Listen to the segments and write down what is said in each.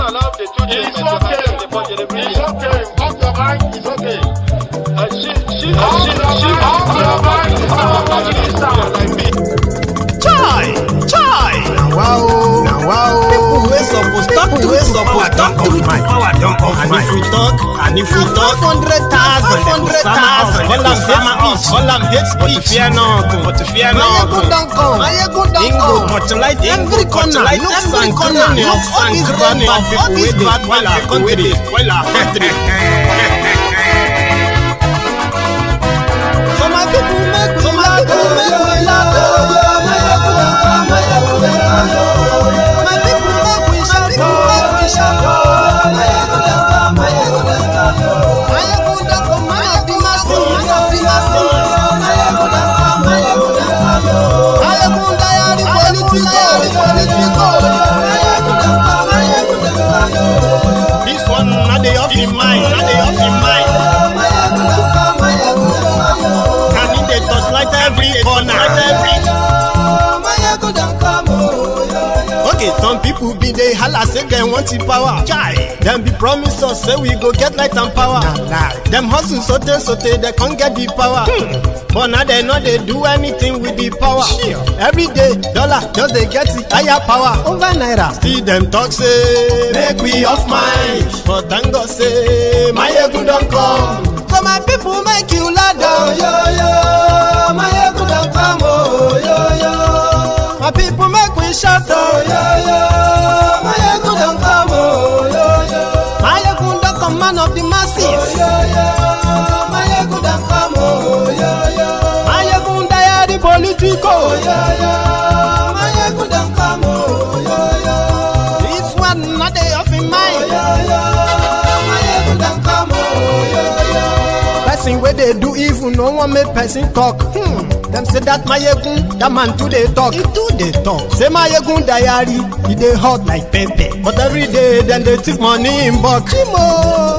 allowed the two children to attend the budget every year. It's okay. Off your mind. It's okay. She like me. Chai. Now wow. People wey suppose talk to power don't off mic. And if we talk 500,000 all am hate speech. Fear not. Mayegun don come. Ingo torchlight every corner. Nooks and cranny of people wey dey spoil our country. So my people make we laugh. My people make we shout. Mayegun don come, man of the masses. Mayegun diary political. This one na dey off in mind. And in dey torchlight every corner. Okay, some people be dey holla say dem want the power. Dem be promise us say we go get light and power. Dem hustle sote they can't get the power. But now they know they do anything with the power. Every day, dollar just they get the higher power over naira. Still them talk say make we off mind. But thank God say Mayegun don come. So my people make you ladder. Mayegun don come. My people make we shout. Mayegun don come. Mayegun don come, man of the masses. Mayegun don come. Mayegun diary political. Mayegun don come. This one not dey off in mind. Mayegun don come. Person wey dey do evil no one make person talk. Them say that Mayegun, that man too they talk. He too they talk. Say Mayegun diary, he dey hot like pepper. But every day then they take money in bulk.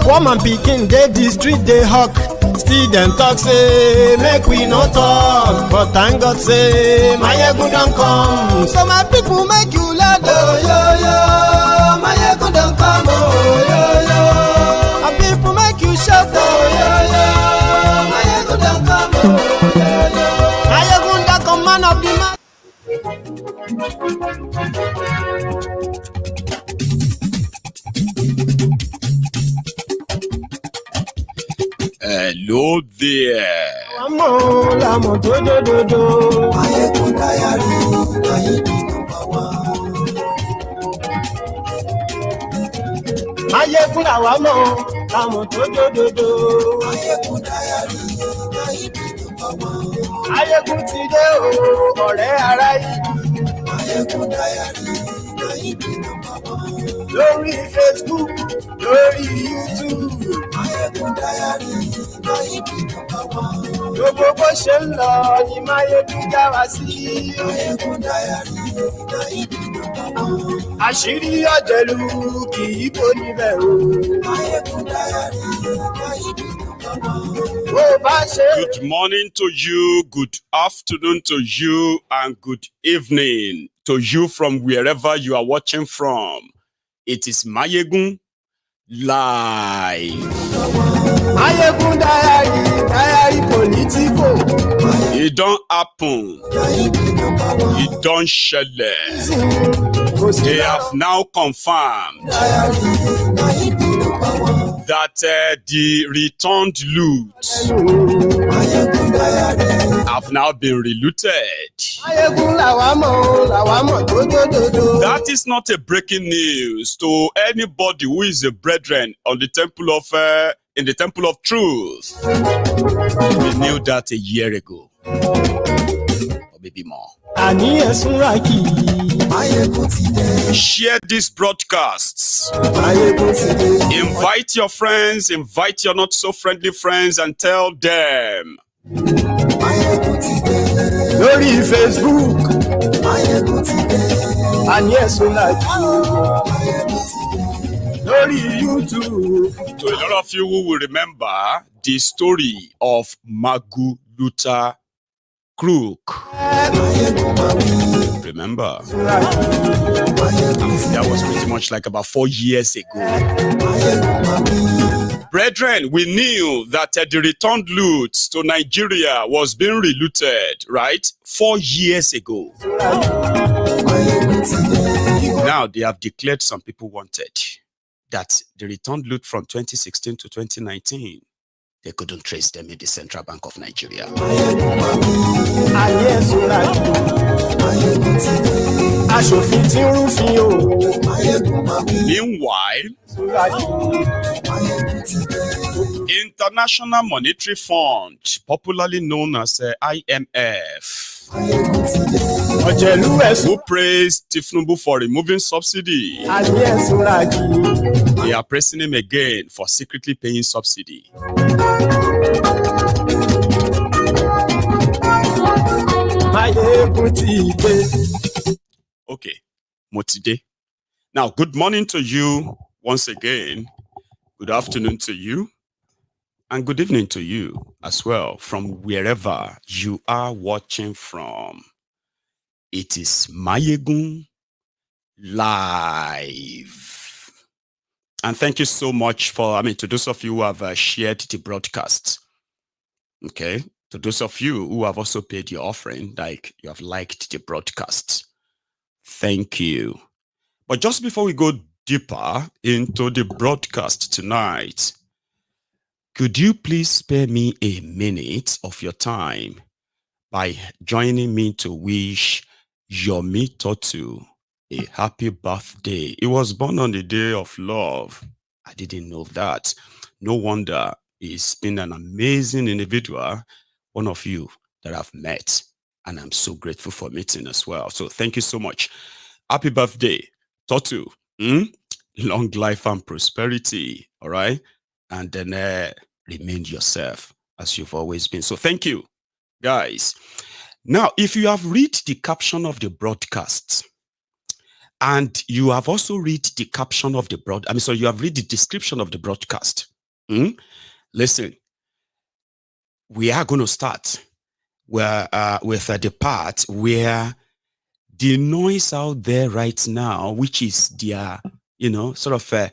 Woman pikin dey the street they hawk. Still them talk say make we no talk. But thank God say Mayegun don come. So my people make you loud. Mayegun don come. My people make you shout. Mayegun don come. Man of the man. Hello there. Mayegun ti dé o, ọ̀rẹ́ ara yìí. Mayegun diary, na ibi number one. Lórí Facebook, lórí YouTube. Mayegun diary, na ibi number one. Gbogbo bó ṣe ń lọ ni Mayegun já wa sí. Mayegun diary, na ibi number one. Àṣírí ọ̀jẹ̀lú kì í bò níbẹ̀ o. Mayegun diary, na ibi number one. Good morning to you, good afternoon to you, and good evening to you from wherever you are watching from. It is Mayegun live. Mayegun diary political. It don't happen. It don't shele. They have now confirmed that the returned loot have now been relooted. That is not a breaking news to anybody who is a brethren on the temple of in the temple of truth. We knew that a year ago, or maybe more. Share these broadcasts. Invite your friends, invite your not so friendly friends, and tell them. Lórí Facebook, and yes, we like you. Lórí YouTube. To a lot of you who will remember the story of Magu Luther Crook. remember. That was pretty much like about 4 years ago. Brethren, we knew that the returned loot to Nigeria was being relooted, right? 4 years ago. Now they have declared some people wanted. That the returned loot from 2016 to 2019, they couldn't trace them in the Central Bank of Nigeria. Meanwhile, International Monetary Fund, popularly known as IMF, who praised Thiefnubu for removing subsidy, they are pressing him again for secretly paying subsidy. Okay, Motide. Now, good morning to you once again. Good afternoon to you. And good evening to you as well, from wherever you are watching from. It is Mayegun Live. And thank you so much for, to those of you who have shared the broadcast. Okay. To those of you who have also paid your offering, like you have liked the broadcast. Thank you. But just before we go deeper into the broadcast tonight, could you please spare me a minute of your time by joining me to wish Yomi Totu a happy birthday? He was born on the day of love. I didn't know that. No wonder he's been an amazing individual, one of you that I've met, and I'm so grateful for meeting as well. So thank you so much. Happy birthday, Totu. Long life and prosperity, all right? And then remain yourself as you've always been. So thank you, guys. Now, if you have read the caption of the broadcast, and you have also read the caption of the you have read the description of the broadcast. Listen, we are going to start with the part where the noise out there right now, which is their, sort of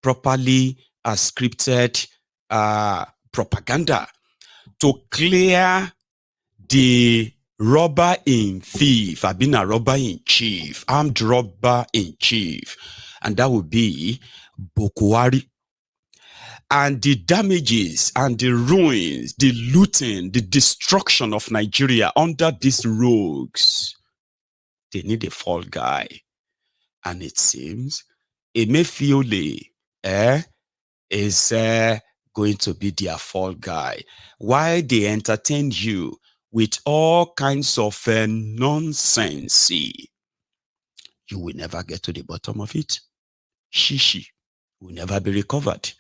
properly scripted propaganda to clear the robber in thief. I've been a robber in chief, armed robber in chief, and that would be Bokohari. And the damages and the ruins, the looting, the destruction of Nigeria under these rogues, they need a fall guy. And it seems Emefiole is going to be their fall guy. Why they entertain you with all kinds of nonsense, you will never get to the bottom of it. Shishi will never be recovered.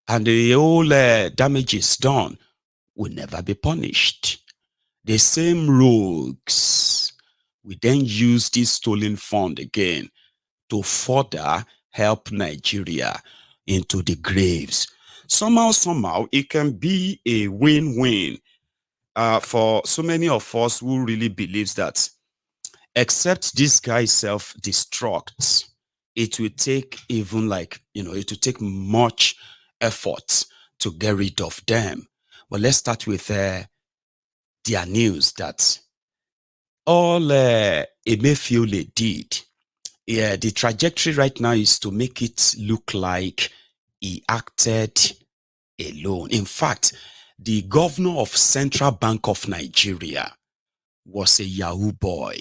And the whole damages done will never be punished. The same rogues will then use this stolen fund again to further help Nigeria into the graves. Somehow, it can be a win-win for so many of us who really believes that except this guy self-destructs, it will take even it will take much effort to get rid of them. But let's start with their news that all Emefiole did. Yeah, the trajectory right now is to make it look like he acted alone. In fact, the governor of Central Bank of Nigeria was a Yahoo boy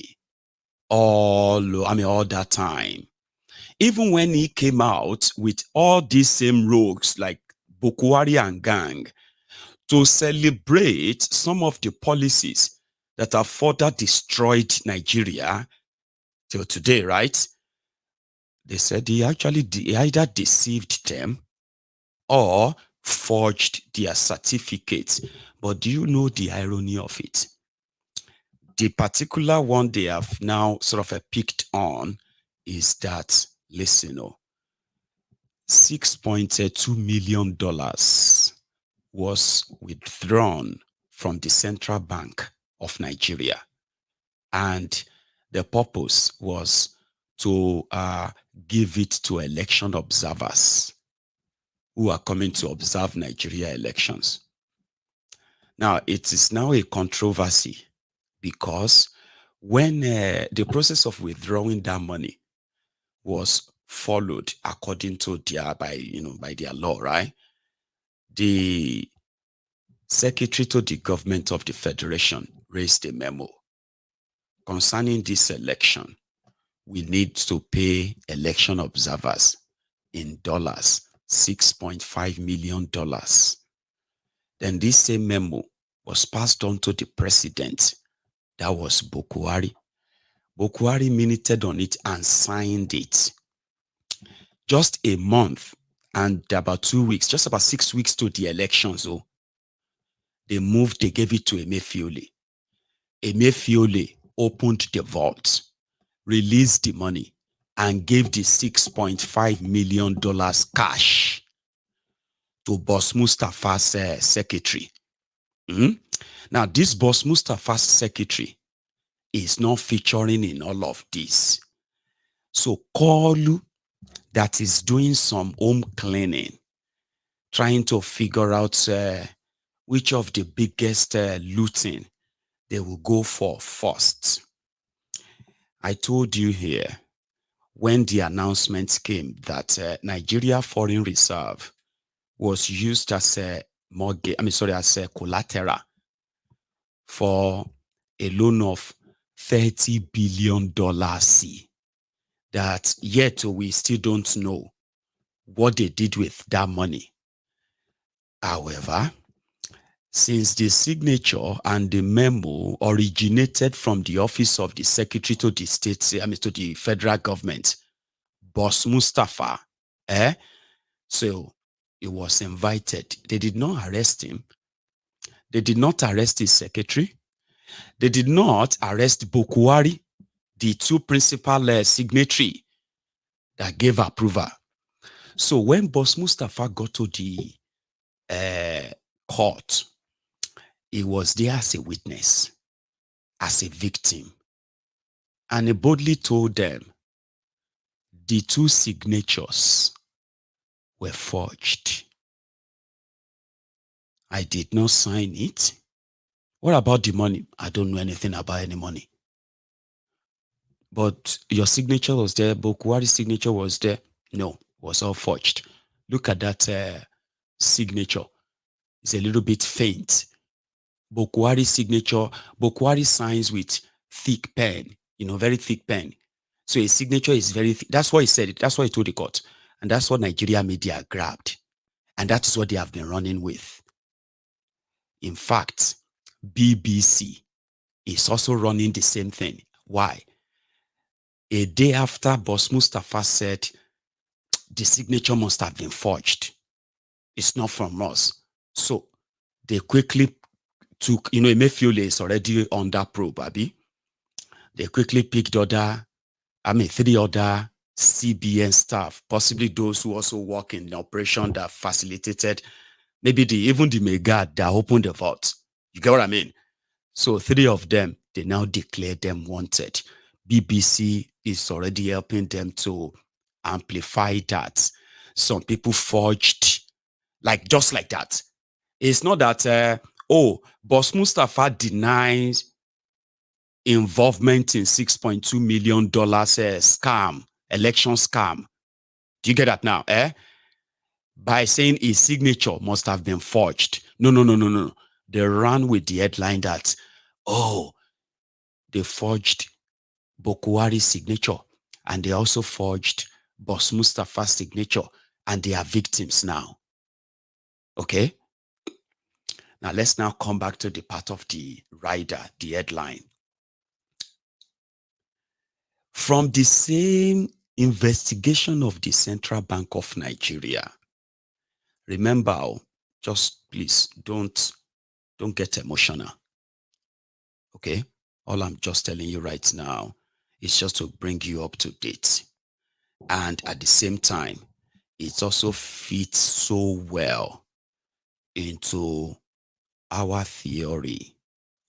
all that time. Even when he came out with all these same rogues like Bokohari and gang to celebrate some of the policies that have further destroyed Nigeria till today, right? They said he either deceived them or forged their certificates. But do you know the irony of it? The particular one they have now sort of picked on is that, listen, $6.2 million was withdrawn from the Central Bank of Nigeria. And The purpose was to give it to election observers who are coming to observe Nigeria elections. Now, it is now a controversy because when the process of withdrawing that money was followed according to by their law, right? The secretary to the government of the federation raised a memo concerning this election. We need to pay election observers in dollars, $6.5 million. Then this same memo was passed on to the president. That was Bokohari. Bokohari minuted on it and signed it. Just a month and about 2 weeks, just about 6 weeks to the elections, they gave it to Emefiole. Emefiole opened the vault, released the money, and gave the $6.5 million cash to Boss Mustafa's secretary. Now, this Boss Mustafa's secretary is not featuring in all of this. So Kolu, that is doing some home cleaning, trying to figure out which of the biggest looting they will go for first. I told you here when the announcement came that Nigeria Foreign Reserve was used as a mortgage, as a collateral for a loan of $30 billion. That yet we still don't know what they did with that money. However, since the signature and the memo originated from the office of the secretary to the state, to the federal government, Boss Mustafa, so he was invited. They did not arrest him. They did not arrest his secretary. They did not arrest Bokohari, the two principal signatory that gave approval. So when Boss Mustafa got to the court, he was there as a witness, as a victim. And he boldly told them the two signatures were forged. I did not sign it. What about the money? I don't know anything about any money. But your signature was there. Bokohari's signature was there. No, it was all forged. Look at that signature. It's a little bit faint. Bokohari's signature, Bokohari signs with thick pen, very thick pen. So his signature is very thick. That's why he said it. That's why he told the court. And that's what Nigeria media grabbed. And that is what they have been running with. In fact, BBC is also running the same thing. Why? A day after Boss Mustafa said the signature must have been forged. It's not from us. So they quickly took, Emefiole is already under probe, Abi. They quickly picked 3 other CBN staff, possibly those who also work in the operation that facilitated, maybe even the Megad that opened the vault. You get what I mean? So 3 of them, they now declared them wanted. BBC is already helping them to amplify that. Some people forged, just like that. It's not that, Boss Mustafa denies involvement in $6.2 million scam, election scam. Do you get that now? By saying his signature must have been forged. No. They ran with the headline that, they forged Bokohari's signature and they also forged Boss Mustafa's signature and they are victims now. Okay? Now let's now come back to the part of the rider, the headline. From the same investigation of the Central Bank of Nigeria, remember, just please don't get emotional. Okay? All I'm just telling you right now is just to bring you up to date. And at the same time, it also fits so well into our theory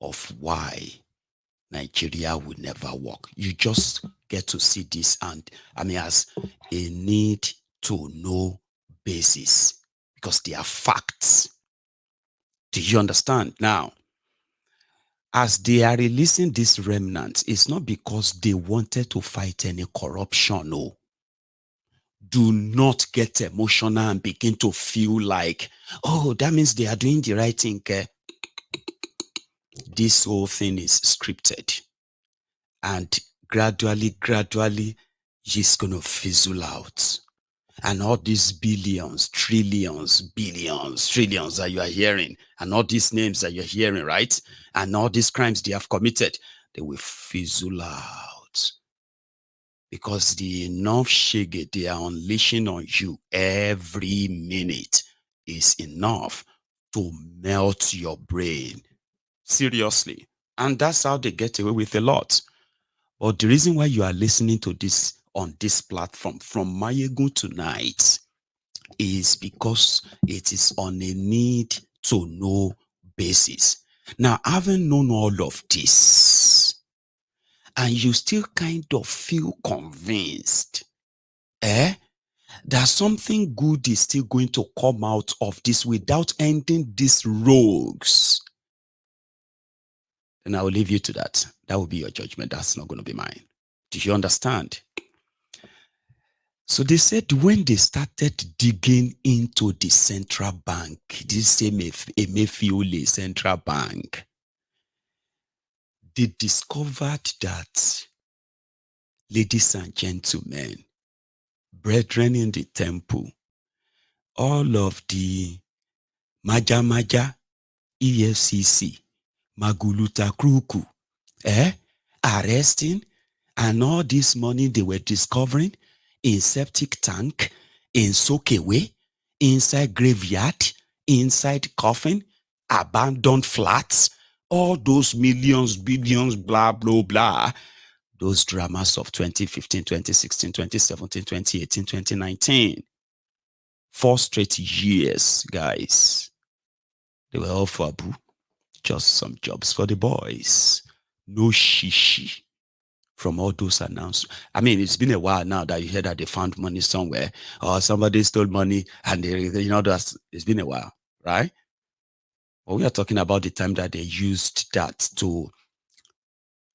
of why Nigeria will never work. You just get to see this, and as a need to know basis, because they are facts. Do you understand? Now, as they are releasing these remnants, it's not because they wanted to fight any corruption. No. Do not get emotional and begin to feel like, oh, that means they are doing the right thing. This whole thing is scripted. And gradually, it's going to fizzle out. And all these billions, trillions, billions, trillions that you are hearing, and all these names that you're hearing, right? And all these crimes they have committed, they will fizzle out. Because the enough shege they are unleashing on you every minute is enough to melt your brain. Seriously. And that's how they get away with a lot. But the reason why you are listening to this on this platform from Mayegun tonight is because it is on a need to know basis. Now, having known all of this, and you still kind of feel convinced that something good is still going to come out of this without ending these rogues, then I will leave you to that. That will be your judgment. That's not going to be mine. Do you understand? So they said when they started digging into the central bank, this same Emefiole central bank, they discovered that, ladies and gentlemen, brethren in the temple, all of the Maja, EFCC, Maguluta Kruku, arresting, and all this money they were discovering in septic tank, in soakaway, inside graveyard, inside coffin, abandoned flats, all those millions, billions, blah, blah, blah. Those dramas of 2015, 2016, 2017, 2018, 2019. 4 straight years, guys. They were all for Abu. Just some jobs for the boys. No shishi from all those announcements. It's been a while now that you hear that they found money somewhere, or somebody stole money, and it's been a while, right? But we are talking about the time that they used that to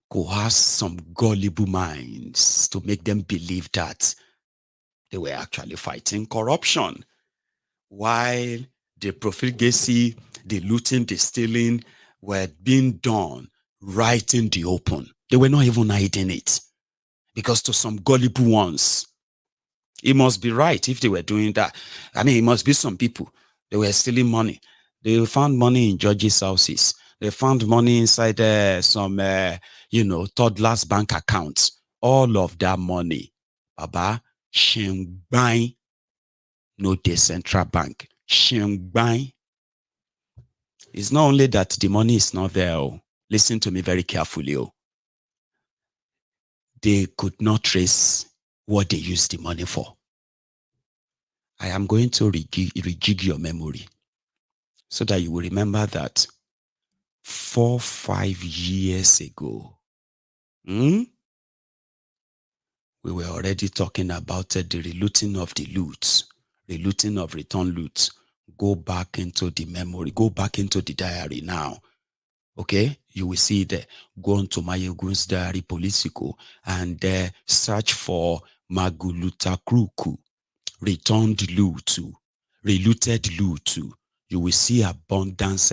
coerce some gullible minds to make them believe that they were actually fighting corruption, while the profligacy, the looting, the stealing were being done right in the open. They were not even hiding it. Because to some gullible ones, it must be right if they were doing that. It must be some people. They were stealing money. They found money in judges' houses. They found money inside some, toddlers' bank accounts. All of that money, Baba, Shengbai, no the central bank. Shengbai. It's not only that the money is not there. Listen to me very carefully. They could not trace what they used the money for. I am going to rejig your memory so that you will remember that 4-5 years ago, we were already talking about the relooting of the loot, relooting of return loot. Go back into the memory, go back into the diary now. Okay, you will see there. Go on to Mayegun's diary political and search for Maguluta Kruku, returned loot, relooted loot. You will see abundant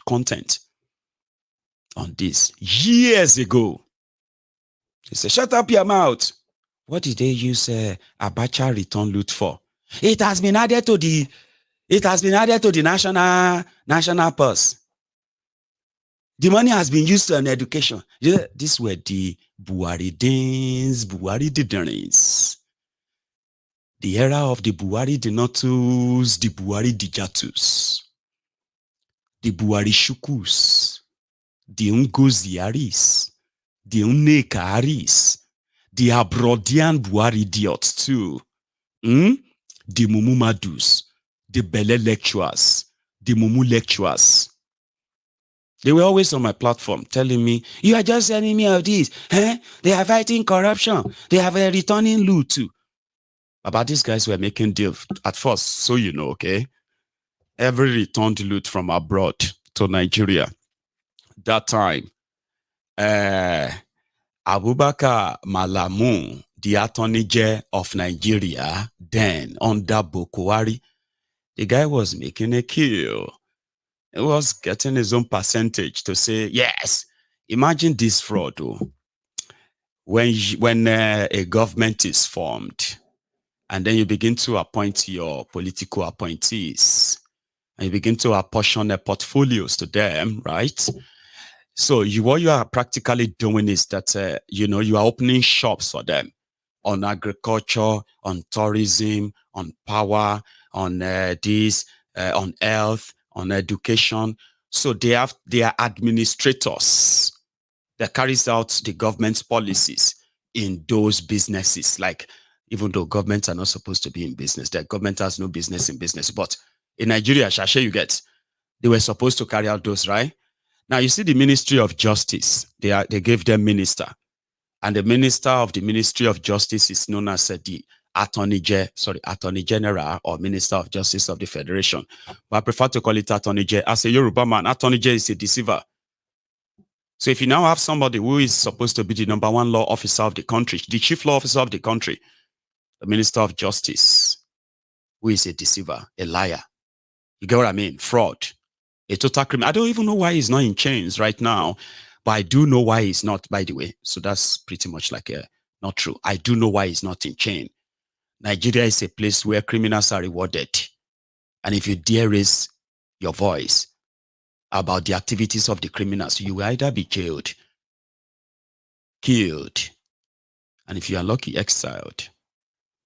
content on this. Years ago, they said, "Shut up your mouth." What did they use Abacha return loot for? It has been added to the national purse. The money has been used on education. These were the Buhari diddens. The era of the Buhari denotus, the Buhari dijatus, the Buhari shukus, the Ungoziaris, the Unnekaris, the Abrodian Buhari idiots too. The Mumumadus, the Bele lecturers, the Mumu lecturers. They were always on my platform telling me, you are just sending me of this. Eh? They are fighting corruption. They have a returning loot too. But these guys were making deals at first, so you know, okay? Every returned loot from abroad to Nigeria, that time, Abubakar Malamu, the Attorney General of Nigeria, then under Bokohari, the guy was making a kill. He was getting his own percentage to say, yes, imagine this fraud. Oh. When a government is formed, and then you begin to appoint your political appointees, and you begin to apportion the portfolios to them, right? So what you are practically doing is that, you are opening shops for them on agriculture, on tourism, on power, on on health, on education. So they are administrators that carries out the government's policies in those businesses. Like, even though governments are not supposed to be in business, the government has no business in business. But in Nigeria, Shashe, you get, they were supposed to carry out those, right? Now, you see the Ministry of Justice, they gave them minister. And the minister of the Ministry of Justice is known as the Attorney General or Minister of Justice of the Federation. But I prefer to call it Attorney General. As a Yoruba man, Attorney General is a deceiver. So if you now have somebody who is supposed to be the number one law officer of the country, the chief law officer of the country, the Minister of Justice, who is a deceiver, a liar, you get what I mean? Fraud, a total criminal. I don't even know why he's not in chains right now, but I do know why he's not, by the way. So that's pretty much like not true. I do know why he's not in chain. Nigeria is a place where criminals are rewarded. And if you dare raise your voice about the activities of the criminals, you will either be jailed, killed, and if you are lucky, exiled.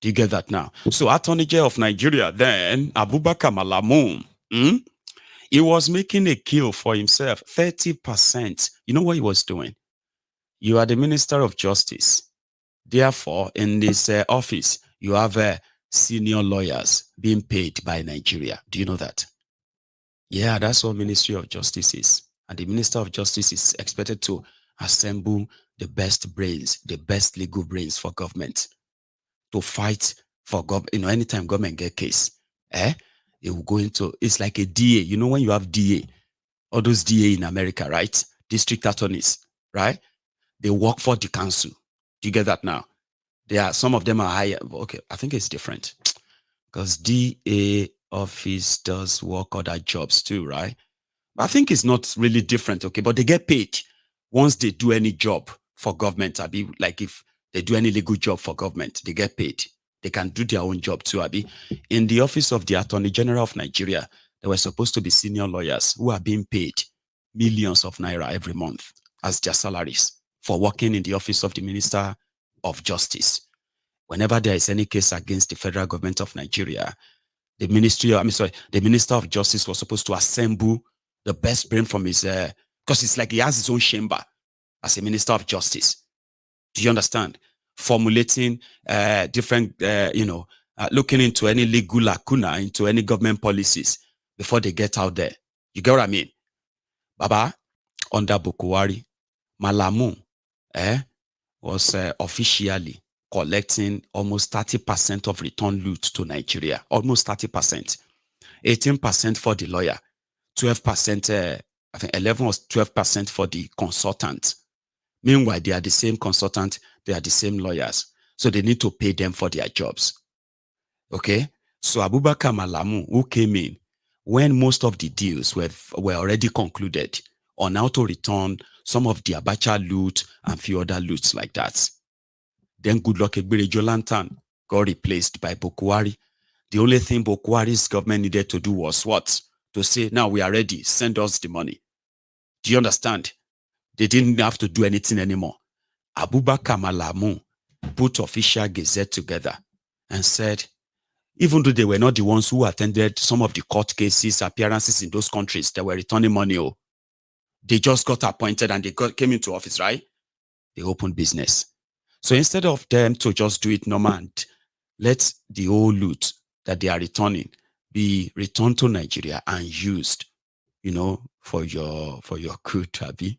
Do you get that now? So Attorney General of Nigeria then, Abubakar Malamu, he was making a kill for himself, 30%. You know what he was doing? You are the Minister of Justice. Therefore, in this office, you have senior lawyers being paid by Nigeria. Do you know that? Yeah, that's what Ministry of Justice is. And the Minister of Justice is expected to assemble the best brains, the best legal brains for government to fight for government. Anytime government get case, it will go into, it's like a DA. You know when you have DA, all those DA in America, right? District attorneys, right? They work for the council. Do you get that now? Some of them are higher. Okay, I think it's different because DA office does work other jobs too, right? But I think it's not really different, okay? But they get paid once they do any job for government. Abi, like if they do any legal job for government, they get paid. They can do their own job too, Abi. In the office of the Attorney General of Nigeria, there were supposed to be senior lawyers who are being paid millions of naira every month as their salaries for working in the office of the Minister of Justice. Whenever there is any case against the federal government of Nigeria, the Minister of Justice was supposed to assemble the best brain from his, because it's like he has his own chamber as a Minister of Justice. Do you understand? Formulating different, looking into any legal lacuna, into any government policies before they get out there. You get what I mean? Baba, under Bokohari, Malamu was officially collecting almost 30% of return loot to Nigeria. Almost 30%. 18% for the lawyer. 12%, I think 11 or 12% for the consultant. Meanwhile, they are the same consultant, they are the same lawyers. So they need to pay them for their jobs. Okay? So Abubakar Malamu, who came in when most of the deals were already concluded on how to return some of the Abacha loot and few other loots like that. Then Goodluck Egberejo Lantern got replaced by Bokohari. The only thing Bokohari's government needed to do was what? To say, now we are ready, send us the money. Do you understand? They didn't have to do anything anymore. Abubakar Malamu put official gazette together and said, even though they were not the ones who attended some of the court cases, appearances in those countries that were returning money, they just got appointed and they came into office, right? They opened business. So instead of them to just do it normal and let the old loot that they are returning be returned to Nigeria and used for your good, Abi.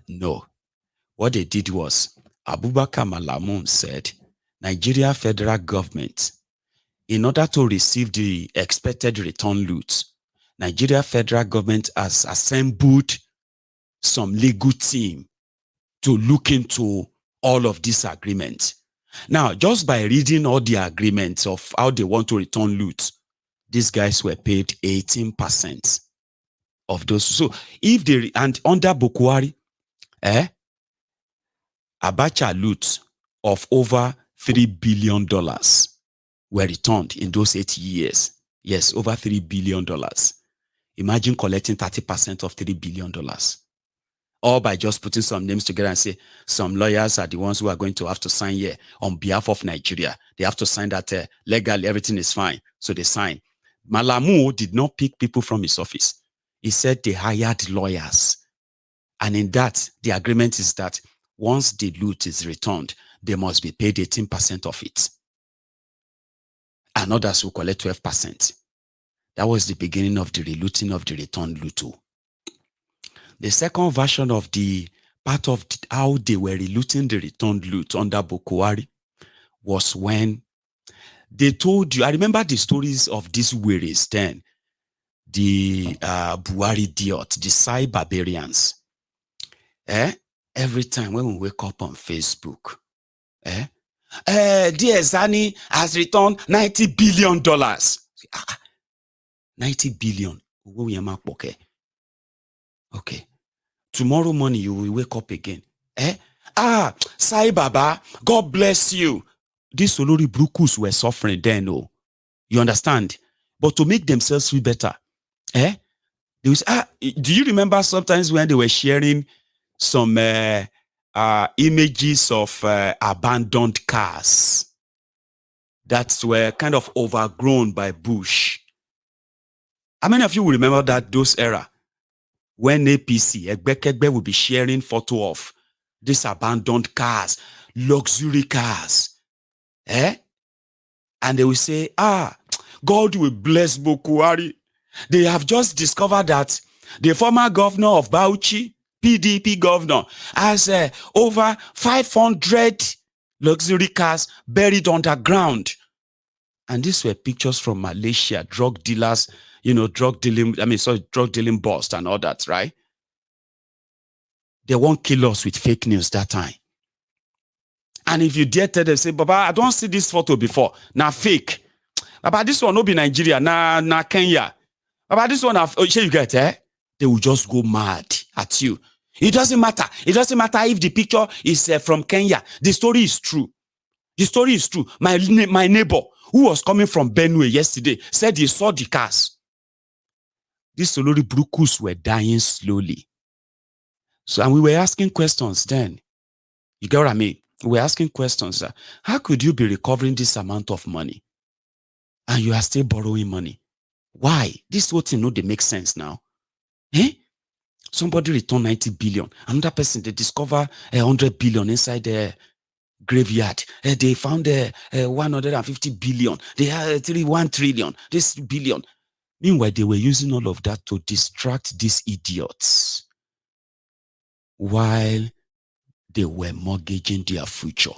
No. What they did was, Abubakar Malamun said, Nigeria federal government, in order to receive the expected return loot, Nigeria federal government has assembled some legal team to look into all of these agreements. Now, just by reading all the agreements of how they want to return loot, these guys were paid 18% of those. So if they, and under Bokohari, Abacha loot of over $3 billion were returned in those 8 years. Yes, over $3 billion. Imagine collecting 30% of $3 billion. All by just putting some names together and say, some lawyers are the ones who are going to have to sign here on behalf of Nigeria. They have to sign that legally everything is fine. So they sign. Malamu did not pick people from his office. He said they hired lawyers. And in that, the agreement is that once the loot is returned, they must be paid 18% of it. And others will collect 12%. That was the beginning of the relooting of the returned loot. The second version of the part of how they were relooting the returned loot under Bokohari was when they told you, I remember the stories of these wearies then, the Buhari idiot, the Sai barbarians. Every time when we wake up on Facebook, dear Zani has returned $90 billion. 90 billion. Okay. Tomorrow morning you will wake up again. Sai Baba, God bless you. These Olori Brukus were suffering then, oh. You understand? But to make themselves feel better, they was, do you remember sometimes when they were sharing some images of abandoned cars that were kind of overgrown by bush? How many of you will remember that those era when APC, Egbekegbe, will be sharing photo of these abandoned cars, luxury cars, and they will say, God will bless Bokohari. They have just discovered that the former governor of Bauchi, PDP governor, has over 500 luxury cars buried underground. And these were pictures from Malaysia, drug dealers, drug dealing bust and all that, right? They won't kill us with fake news that time. And if you dare tell them, say, Baba, I don't see this photo before. Now fake. Baba, this one no be Nigeria, na Kenya. Baba, this one, you get, they will just go mad at you. It doesn't matter. It doesn't matter if the picture is from Kenya. The story is true. The story is true. My neighbor, who was coming from Benue yesterday, said he saw the cars. These Olori Brukus were dying slowly. So, and we were asking questions then. You get what I mean? We were asking questions. How could you be recovering this amount of money and you are still borrowing money? Why? This whole thing, they make sense now. Somebody returned 90 billion. Another person, they discover 100 billion inside the graveyard. They found 150 billion. They had 1 trillion. This billion. Meanwhile, they were using all of that to distract these idiots while they were mortgaging their future.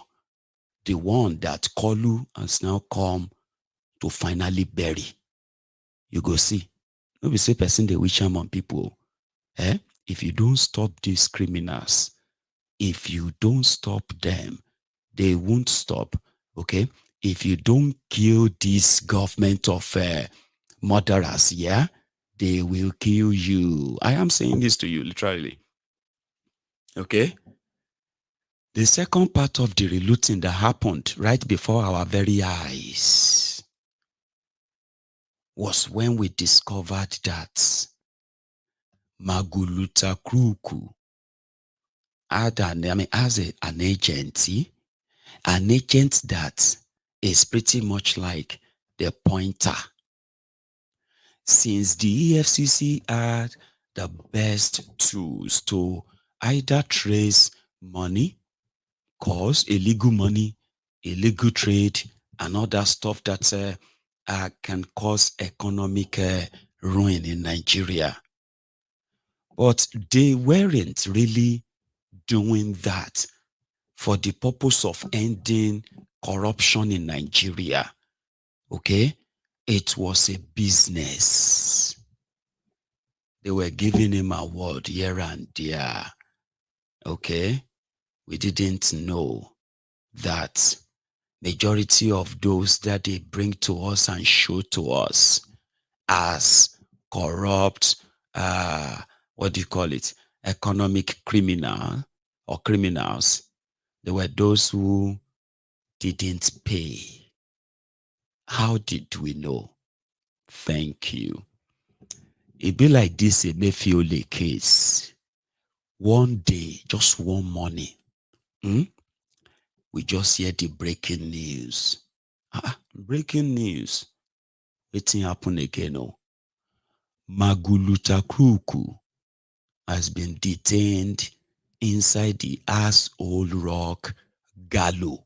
The one that Kolu has now come to finally bury. You go see. No be say person they wish on people. If you don't stop these criminals, if you don't stop them, they won't stop. Okay? If you don't kill this government of murderers, they will kill you. I am saying this to you, literally. Okay? The second part of the relooting that happened right before our very eyes was when we discovered that Maguluta Kruku had an agency, an agent that is pretty much like the pointer. Since the EFCC had the best tools to either trace money, cause illegal money, illegal trade, and other stuff that can cause economic ruin in Nigeria. But they weren't really doing that for the purpose of ending corruption in Nigeria. Okay? It was a business. They were giving him a award here and there. Okay? We didn't know that majority of those that they bring to us and show to us as corrupt, what do you call it, economic criminal or criminals, they were those who didn't pay. How did we know? Thank you. It be like this Emefiole case. One day, just one morning, we just hear the breaking news. Breaking news. Wetin happen again? Oh, Maguluta Kruku has been detained inside the Old Rock Gallo.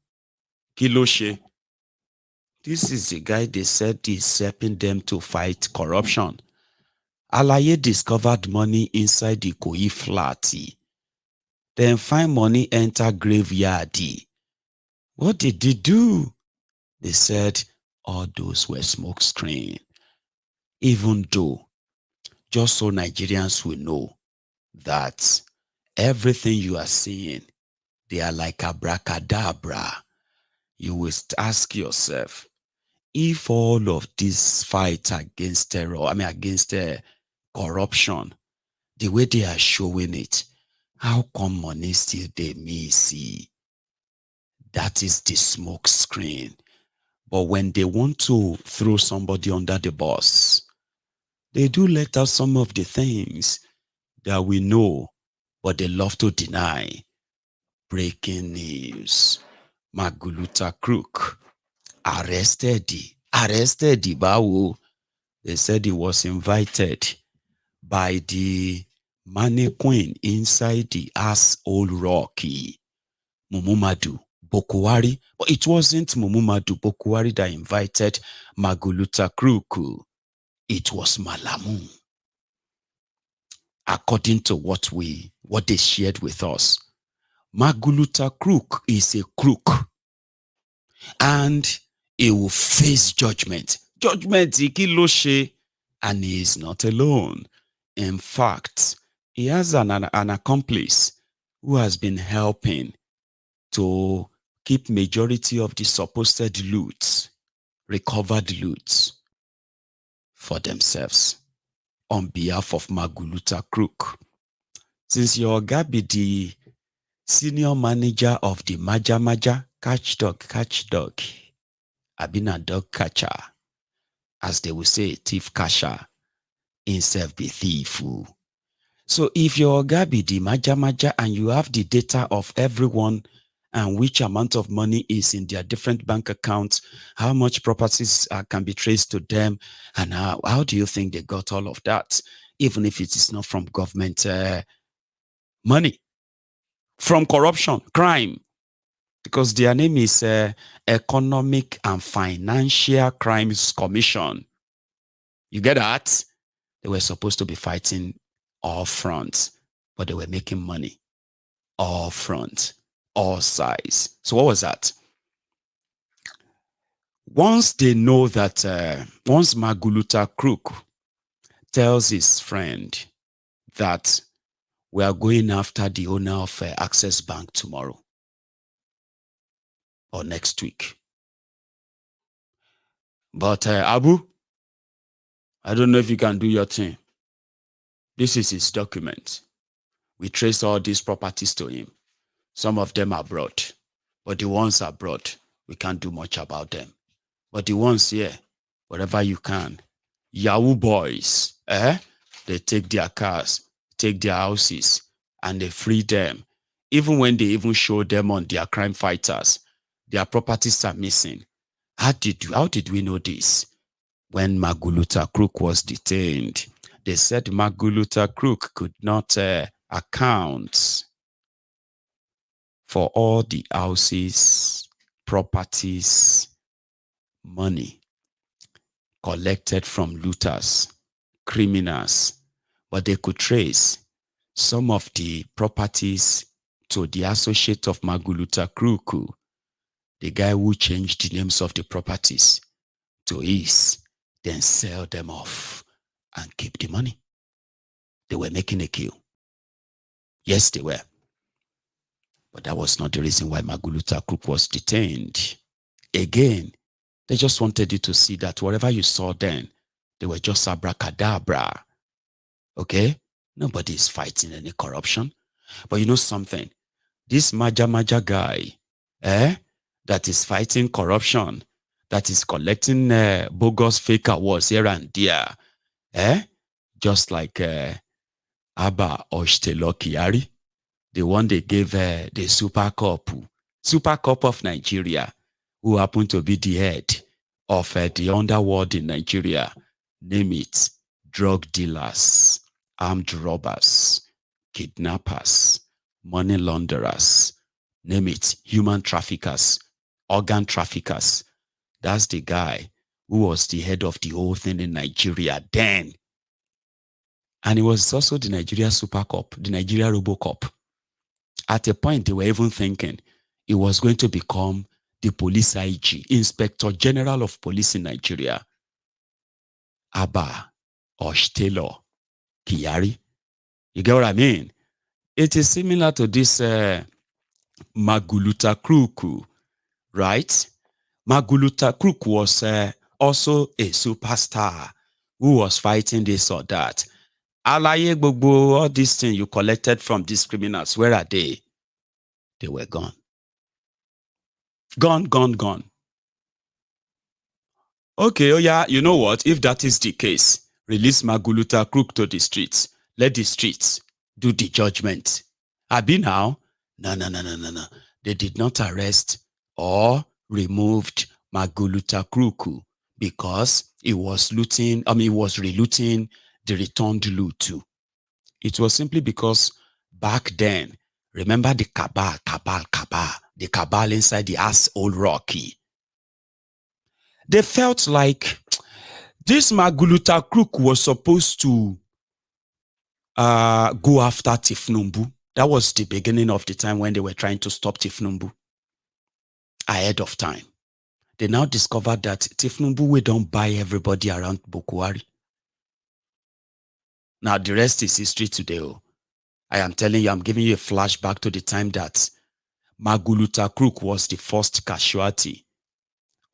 Kiloshe. This is the guy they said is helping them to fight corruption. Alaye discovered money inside the Koi flatty. Then find money enter graveyard. What did they do? They said all those were smoke screen. Even though, just so Nigerians will know that everything you are seeing, they are like abracadabra. You will ask yourself, if all of this fight against terror, against corruption, the way they are showing it, how come money still they see? That is the smoke screen. But when they want to throw somebody under the bus, they do let out some of the things that we know, but they love to deny. Breaking news. Maguluta Crook arrested. Bawo. They said he was invited by the mannequin inside the Old Rocky, Mumumadu Bokohari. But it wasn't Mumumadu Bokohari that invited Maguluta Crook. It was Malamu. According to what they shared with us, Maguluta Crook is a crook, and he will face judgment. Judgment ikiloshe, and he is not alone. In fact, he has an accomplice who has been helping to keep majority of the supposed loot, recovered loot, for themselves on behalf of Maguluta Crook. Since your oga be the senior manager of the Maja catch dog, Abina dog catcher, as they will say, thief catcher, himself be thief. So if your oga be the Maja and you have the data of everyone and which amount of money is in their different bank accounts, how much properties can be traced to them, and how do you think they got all of that, even if it is not from government money, from corruption, crime, because their name is Economic and Financial Crimes Commission. You get that? They were supposed to be fighting all fronts, but they were making money all fronts, all sides. So what was that? Once they know that, once Maguluta Crook tells his friend that we are going after the owner of Access Bank tomorrow or next week. But Abu, I don't know if you can do your thing. This is his document. We traced all these properties to him. Some of them are abroad, but the ones abroad, we can't do much about them. But the ones here, whatever you can, Yahoo boys, they take their cars, take their houses, and they free them. Even when they even show them on their crime fighters, their properties are missing. How did we know this? When Maguluta Crook was detained, they said Maguluta Crook could not account for all the houses, properties, money collected from looters criminals, but they could trace some of the properties to the associate of Maguluta Kruku, the guy who changed the names of the properties to his, then sell them off and keep the money. They were making a kill. Yes, they were. But that was not the reason why Maguluta Kruku was detained. Again, they just wanted you to see that whatever you saw then, they were just abracadabra. Okay? Nobody is fighting any corruption. But you know something? This Maja guy, that is fighting corruption, that is collecting bogus fake awards here and there, just like Abba Oshtelokiyari, the one they gave the Super Cup of Nigeria, who happened to be the head of the underworld in Nigeria. Name it: drug dealers, armed robbers, kidnappers, money launderers, name it, human traffickers, organ traffickers. That's the guy who was the head of the whole thing in Nigeria then. And he was also the Nigeria Super Cup, the Nigeria RoboCup. At a point, they were even thinking he was going to become the police IG, Inspector General of Police in Nigeria. Abba Oshtelo Kiyari. You get what I mean? It is similar to this Maguluta Kruku, right? Maguluta Kruku was also a superstar who was fighting this or that. Alaye Gbogbo, all these things you collected from these criminals, where are they? They were gone. Gone. Okay, oh yeah, you know what? If that is the case, release Maguluta Kruku to the streets. Let the streets do the judgment. Abi now? No. They did not arrest or removed Maguluta Kruku because he was relooting the returned loot too. It was simply because back then, remember the cabal, the cabal inside the asshole Rocky. They felt like this Maguluta Kruku was supposed to go after Thiefnubu. That was the beginning of the time when they were trying to stop Thiefnubu ahead of time. They now discovered that Thiefnubu we don't buy everybody around Bokohari. Now the rest is history today. I am telling you, I'm giving you a flashback to the time that Maguluta Kruku was the first casualty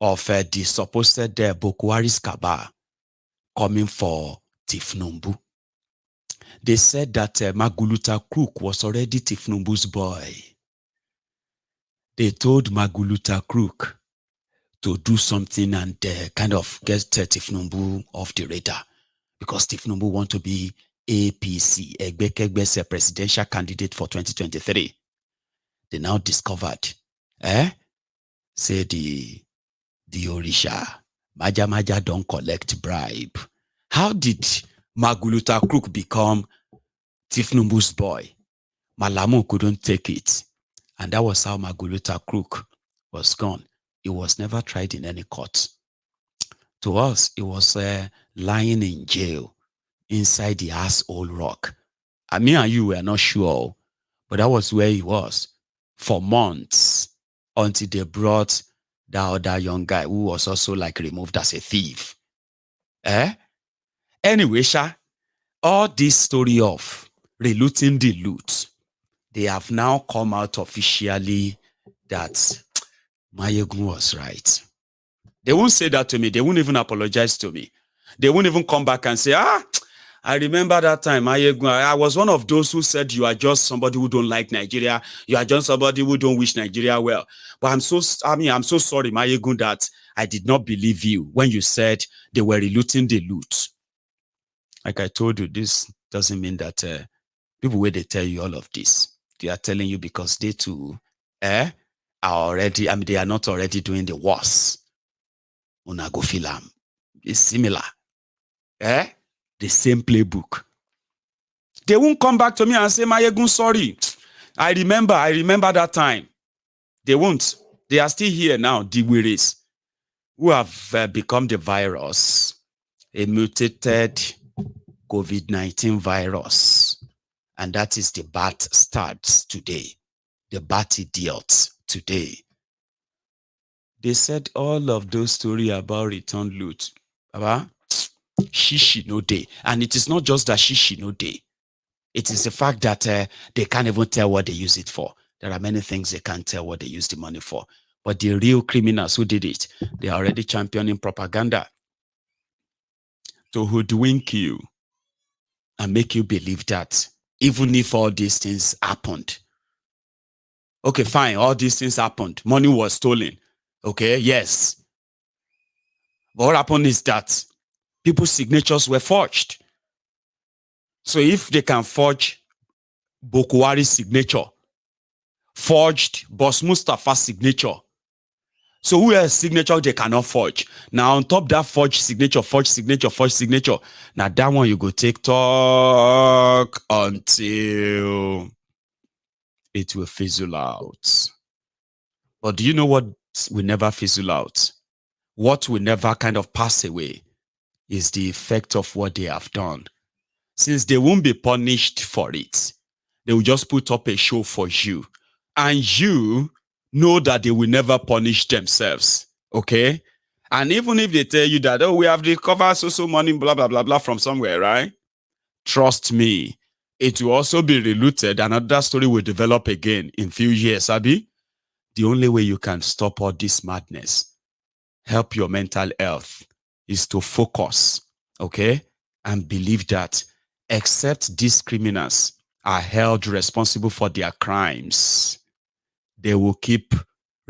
of the supposed Bokohari's cabal coming for Thiefnubu. They said that Maguluta Kruku was already Thiefnubu's boy. They told Maguluta Kruku to do something and kind of get Thiefnubu off the radar because Thiefnubu want to be APC, Egbekegbe's presidential candidate for 2023. They now discovered, say the Orisha, Maja don't collect bribe. How did Maguluta Kruku become Thiefnubu's boy? Malamu couldn't take it. And that was how Maguluta Kruku was gone. He was never tried in any court. To us, he was lying in jail inside the asshole rock. I mean, and you were not sure, but that was where he was for months until they brought that other young guy who was also like removed as a thief. Anyway, all this story of relooting the loot, they have now come out officially that Mayegun was right. They won't say that to me. They won't even apologize to me. They won't even come back and say, I remember that time, Mayegun, I was one of those who said you are just somebody who don't like Nigeria. You are just somebody who don't wish Nigeria well. But I'm so sorry, Mayegun, that I did not believe you when you said they were relooting the loot. Like I told you, this doesn't mean that people where they tell you all of this, they are telling you because they too are already, they are not already doing the worst. Unago film. It's similar. The same playbook. They won't come back to me and say, Mayegun, sorry. I remember that time. They won't. They are still here now, the wearies, who have become the virus, a mutated COVID-19 virus. And that is the bat starts today. The bat idiots today. They said all of those stories about return loot. Shishi no day. And it is not just that shishi no day. It is the fact that they can't even tell what they use it for. There are many things they can't tell what they use the money for. But the real criminals who did it, they are already championing propaganda to hoodwink you and make you believe that even if all these things happened, okay, fine, all these things happened, money was stolen, okay, yes. But what happened is that people's signatures were forged. So if they can forge Bokohari's signature, forged Boss Mustafa's signature, so who else signature they cannot forge? Now on top that forged signature, now that one you go take talk until it will fizzle out. But do you know what will never fizzle out? What will never kind of pass away is the effect of what they have done. Since they won't be punished for it, they will just put up a show for you. And you know that they will never punish themselves, okay? And even if they tell you that, oh, we have recovered so money, blah, blah, blah, blah, from somewhere, right? Trust me, it will also be reluted. Another story will develop again in few years, Abi. The only way you can stop all this madness, help your mental health, is to focus, okay? And believe that except these criminals are held responsible for their crimes, they will keep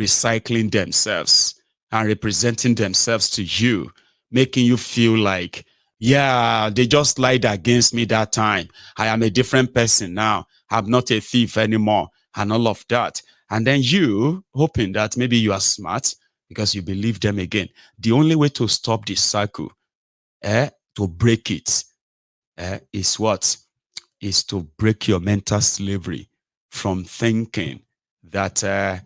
recycling themselves and representing themselves to you, making you feel like, yeah, they just lied against me that time. I am a different person now. I'm not a thief anymore, and all of that. And then you, hoping that maybe you are smart because you believe them again. The only way to stop this cycle, to break it, is what? Is to break your mental slavery from thinking that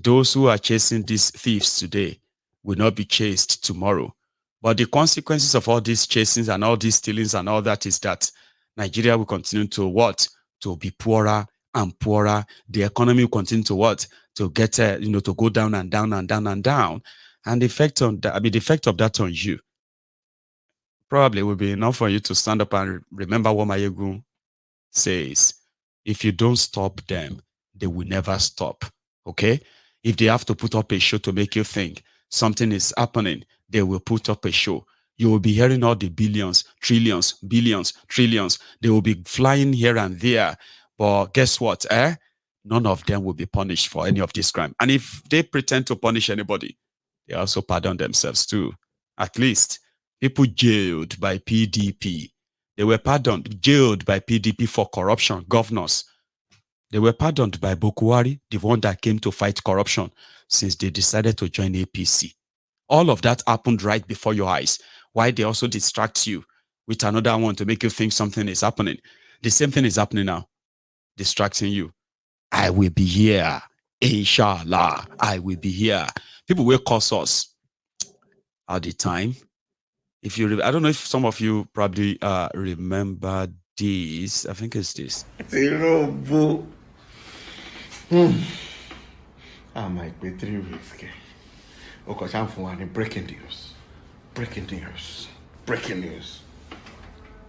those who are chasing these thieves today will not be chased tomorrow. But the consequences of all these chasings and all these stealings and all that is that Nigeria will continue to what? To be poorer and poorer. The economy will continue to what? To get, to go down and down and down and down. And the effect on that, the effect of that on you probably will be enough for you to stand up and remember what Mayegun says. If you don't stop them, they will never stop, okay? If they have to put up a show to make you think something is happening, they will put up a show. You will be hearing all the billions, trillions, billions, trillions. They will be flying here and there. But guess what? None of them will be punished for any of this crime. And if they pretend to punish anybody, they also pardon themselves too. At least people jailed by PDP, they were pardoned, jailed by PDP for corruption, governors. They were pardoned by Bokohari, the one that came to fight corruption since they decided to join APC. All of that happened right before your eyes. Why they also distract you with another one to make you think something is happening. The same thing is happening now, distracting you. I will be here. Inshallah, I will be here. People will curse us at the time. If you, I don't know if some of you probably remember this. I think it's this. Tinubu. I might be 3 weeks. Okay, I'm for any breaking news. Breaking news. Breaking news.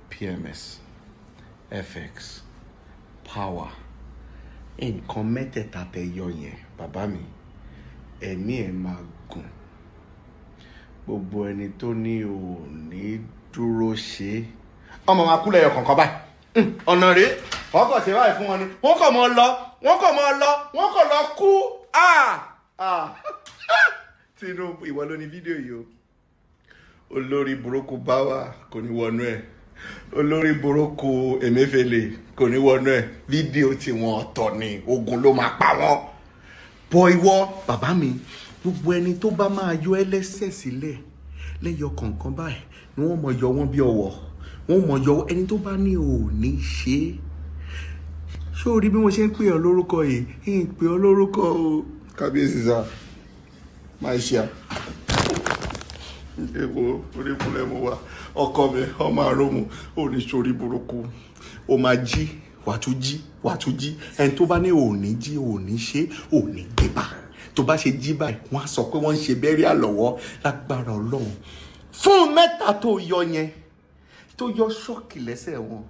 PMS. FX. Power. In committed at a yoye. Babami. Emi emagun. Gbogbo ẹni tó ní ò ní dúró ṣe. Ọmọ máa kú lẹ́yọ kọ̀ọ̀kan báyìí. Ọ̀nà rèé, wọ́n kàn ṣe báyìí fún wọn ni. Wọ́n kàn mọ́ lọ, wọ́n kàn lọ kú. Tinubu, ìwọ ló ní fídíò yìí o. Olórí burúkú Báwà kò ní wọnú ẹ̀. Olórí burúkú Emefiole kò ní wọnú ẹ̀. Fídíò tí wọ́n ọ̀tọ̀ ni, ogun ló máa pa wọ́n. Bọ̀ ìwọ, bàbá mi, gbogbo ẹni tó bá máa yọ ẹlẹ́sẹ̀ sílẹ̀ lẹ́yọ kọ̀ọ̀kan báyìí ni wọ́n mọ̀ yọ wọ́n bí ọwọ́. Wọ́n mọ̀ yọ ẹni tó bá ní ò ní ṣe. Ṣé o rí bí wọ́n ṣe ń pè ọ́ lórúkọ yìí? Ń pè ọ́ lórúkọ o. Kábíyèsí sá, máa ṣe à. Ewo, orí kúlẹ̀ mo wá. Ọkọ mi, ọmọ àròmù, ó ní sórí burúkú. Ó máa jí, wàá tún jí. Ẹni tó bá ní òní jí, òní ṣe, òní gbébà. Tó bá ṣe jí báyìí, wọ́n á sọ pé wọ́n ń ṣe bẹ́rí àlọ́wọ́ lágbára Ọlọ́run. Fún mẹ́ta tó yọ yẹn, tó yọ ṣọ́ọ̀kì lẹ́sẹ̀ wọn.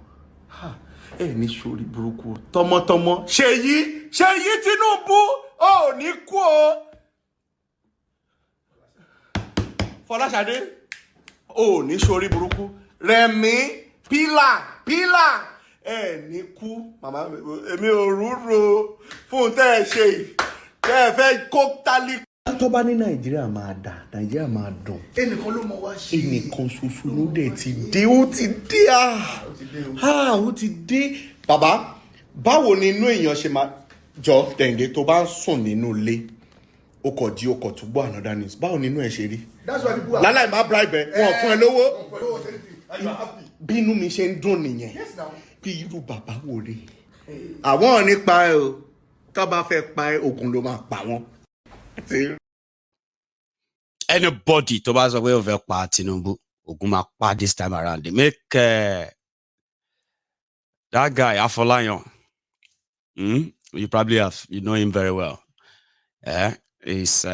Ẹ ní sórí burúkú. Tọmọtọmọ, Ṣèyí Tinubu, ó ní kú o. Fọláṣadé, ó ní sórí burúkú. Rẹ̀mí, pílà, ẹ ní kú. Màmá èmi ò rúro fún tẹ́ ẹ ṣe yìí. Tẹ́ ẹ fẹ́ kó tálí. Tó bá ní Nàìjíríà máa dà, Nàìjíríà máa dùn. Ẹnìkan ló mọ wá ṣe. Ẹnìkan ṣoṣo ló dẹ̀ ti dé. Ó ti dé. Bàbá, báwo ni inú èèyàn ṣe máa jọ Dẹ̀ǹgẹ̀ tó bá ń sùn nínú ilé? O kò jí o kò tún gbọ́ another news. Báwo ni inú ẹ ṣe rí? That's why people are. Láláì má bribe ẹ, wọn fún ẹ lówó. Bí inú mi ṣe ń dùn nìyẹn. Bí irú bàbá wo rè? Àwọn ò ní pa ẹ o. Tó bá fẹ́ pa ẹ, ogun ló máa pa wọ́n. Anybody tó bá sọ pé ó fẹ́ pa Tinubu, ogun máa pa this time around. They make that guy Afolayan. You probably you know him very well. He's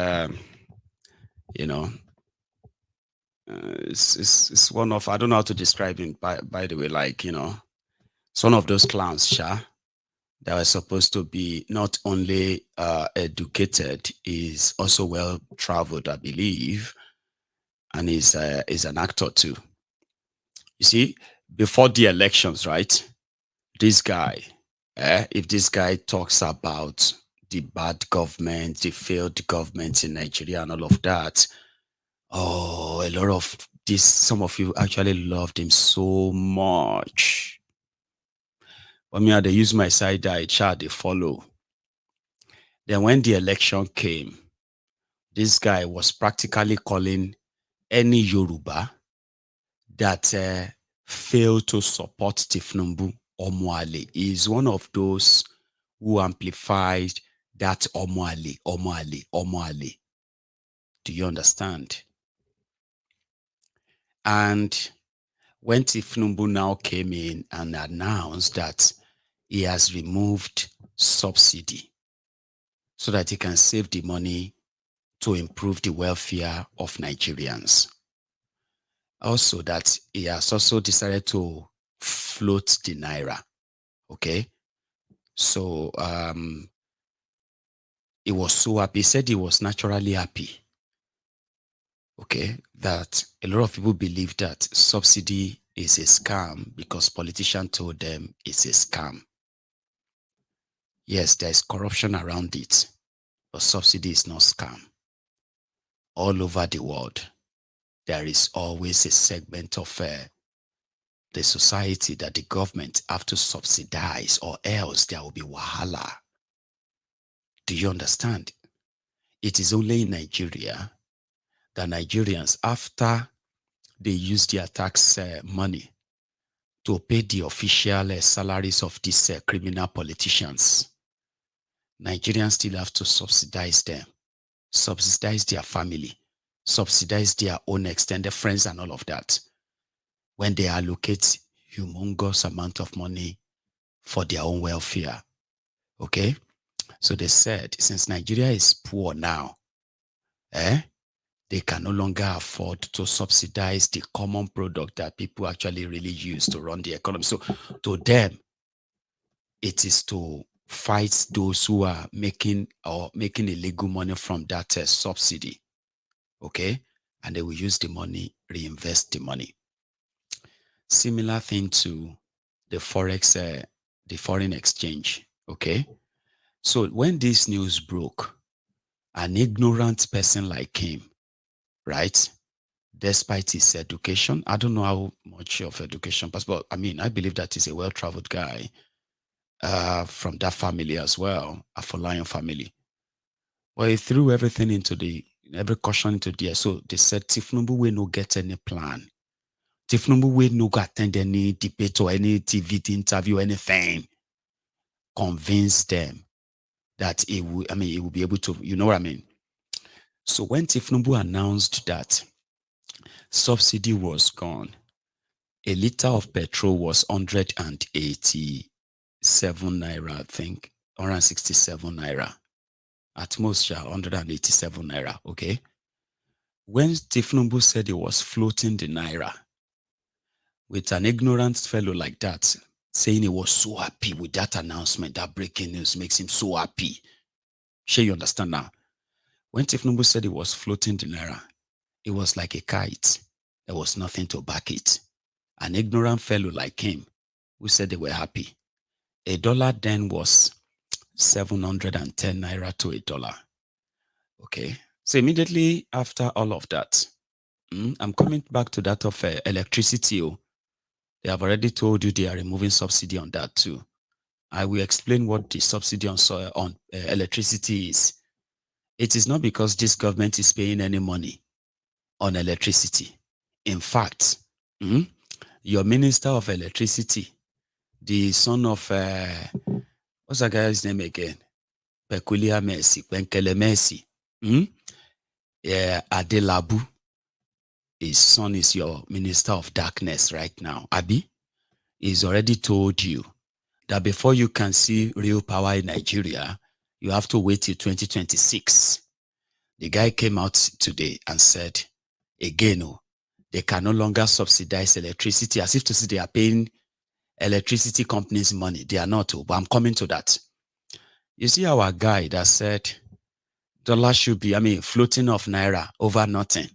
it's one of, I don't know how to describe him by the way, like, it's one of those clowns, that were supposed to be not only educated, is also well traveled, I believe, and is an actor too. You see, before the elections, right? This guy, if this guy talks about the bad government, the failed government in Nigeria and all of that, oh, a lot of this, some of you actually loved him so much. But me, they use my side eye, they follow. Then when the election came, this guy was practically calling any Yoruba that failed to support Thiefnubu Omoale. He is one of those who amplified that Omoale. Do you understand? And when Thiefnubu now came in and announced that he has removed subsidy so that he can save the money to improve the welfare of Nigerians. Also that he has also decided to float the Naira. Okay? So he was so happy. He said he was naturally happy. Okay? That a lot of people believe that subsidy is a scam because politicians told them it's a scam. Yes, there is corruption around it, but subsidy is not scam. All over the world, there is always a segment of the society that the government have to subsidize, or else there will be wahala. Do you understand? It is only in Nigeria that Nigerians, after they use their tax money to pay the official salaries of these criminal politicians, Nigerians still have to subsidize them, subsidize their family, subsidize their own extended friends and all of that, when they allocate humongous amount of money for their own welfare. Okay? So they said, since Nigeria is poor now, they can no longer afford to subsidize the common product that people actually really use to run the economy. So to them, it is to fight those who are making illegal money from that subsidy. Okay? And they will use the money, reinvest the money. Similar thing to the forex, the foreign exchange. Okay? So when this news broke, an ignorant person like him, right, despite his education, I don't know how much of education, but I mean, I believe that he's a well-traveled guy from that family as well, a Falana family. Well, he threw everything into every caution into the air. So they said, Thiefnubu will not get any plan. Thiefnubu will not attend any debate or any TV interview, anything. Convince them that he will be able to, you know what I mean? So when Thiefnubu announced that subsidy was gone. A liter of petrol was 187 naira, I think, 167 naira. At most, 187 naira, okay? When Thiefnubu said he was floating the naira, with an ignorant fellow like that, saying he was so happy with that announcement, that breaking news makes him so happy. Sure, you understand now? When Thiefnubu said he was floating the naira, it was like a kite. There was nothing to back it. An ignorant fellow like him, who said they were happy. A dollar then was 710 naira to a dollar. Okay. So immediately after all of that, I'm coming back to that of electricity. They have already told you they are removing subsidy on that too. I will explain what the subsidy on electricity is. It is not because this government is paying any money on electricity. In fact, your Minister of Electricity, the son of, what's that guy's name again? Peculiar Mercy, Penkele Mercy. Adelabu. His son is your Minister of Darkness right now. Abi, he's already told you that before you can see real power in Nigeria, you have to wait till 2026. The guy came out today and said, again, they can no longer subsidize electricity, as if to say they are paying electricity companies money. They are not, but I'm coming to that. You see our guy that said dollar should be, floating off naira over nothing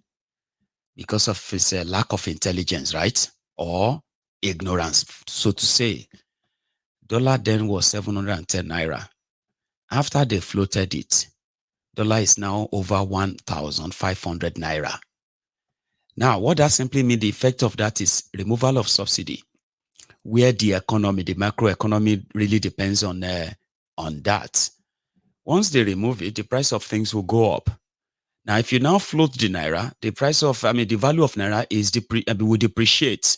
because of his lack of intelligence, right? Or ignorance, so to say. Dollar then was 710 naira. After they floated it, dollar is now over 1,500 naira. Now, what that simply means, the effect of that is removal of subsidy, where the economy, the macroeconomy really depends on that. Once they remove it, the price of things will go up. Now, if you now float the naira, the price of, the value of naira is will depreciate.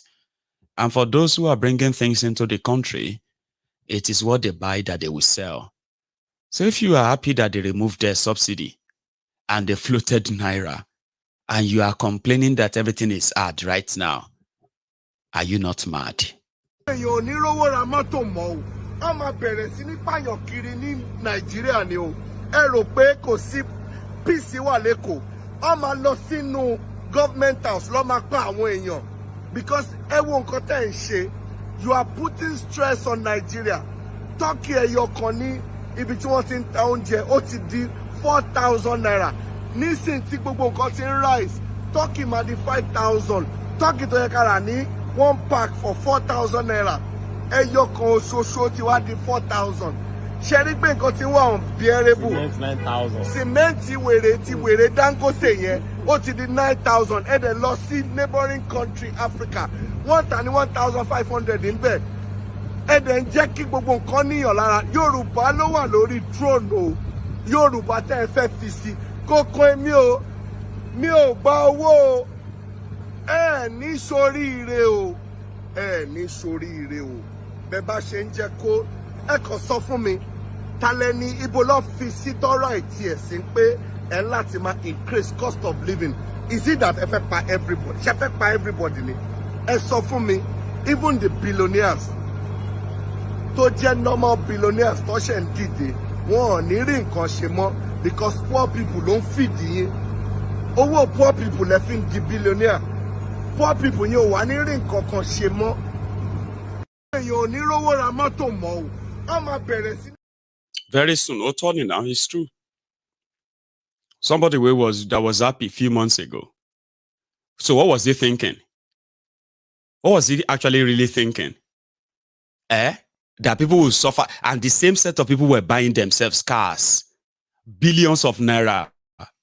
And for those who are bringing things into the country, it is what they buy that they will sell. So if you are happy that they removed their subsidy and they floated naira, and you are complaining that everything is hard right now, are you not mad? Government house because you are putting stress on Nigeria. Turkey yokoni ibiti won tin ta ounje o ti di 4,000 naira. Nisin tí gbogbo nǹkan ti rise, Turkey ma di 5,000. Turkey tó yẹ ká rà ní 1 pack for 4,000 naira. Ẹyọ kan ṣoṣo ti wá di 4,000. Ṣé rí pé nǹkan ti wà unbearable. Cement 9,000. Cement ti wèrè Dangote yẹn ó ti di 9,000. Ẹ dẹ̀ lọ sí neighboring country Africa. Wọ́n tà ní 1,500 níbẹ̀. Ẹ dẹ̀ ń jẹ́ kí gbogbo nǹkan níyàn lára. Yorùbá ló wà lórí throne o. Yorùbá tẹ́ ẹ fẹ́ fi sí. Kókó mi ò gba owó o. Ẹ ní ṣoríire o. Ẹ ní ṣoríire o. Bẹ́ bá ṣe ń jẹ́ kó ẹ kàn sọ fún mi ta lẹni ibo ló fi sí tọ́rọ̀ ìtì ẹ̀sìn pé ẹ láti máa increase cost of living. Is it that ẹ fẹ́ pa everybody? Ṣé ẹ fẹ́ pa everybody ni? Ẹ sọ fún mi, even the billionaires tó jẹ́ normal billionaires tó ṣe ń dìde wọn ò ní rí nǹkan ṣe mọ́ because poor people ló ń fìdí yín. Owó poor people lẹ fi ń di billionaire. Poor people yẹn ò wá ní rí nǹkan kan ṣe mọ́. Èèyàn ò ní rówó ra mọ́tò mọ́ o. Wọ́n máa bẹ̀rẹ̀ sí. Very soon, Otoni now, it's true. Somebody that was happy a few months ago. So what was he thinking? What was he actually really thinking? That people will suffer, and the same set of people were buying themselves cars. Billions of naira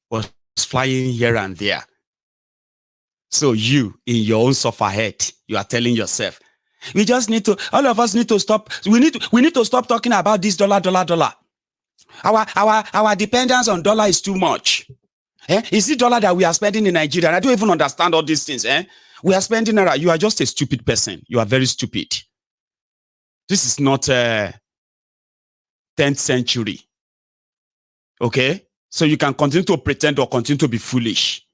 was flying here and there. So you, in your own suffer head, you are telling yourself, we just need to, all of us need to stop. We need to stop talking about this dollar. Our dependence on dollar is too much. Is it dollar that we are spending in Nigeria? And I don't even understand all these things. We are spending naira. You are just a stupid person. You are very stupid. This is not 10th century. Okay? So you can continue to pretend or continue to be foolish.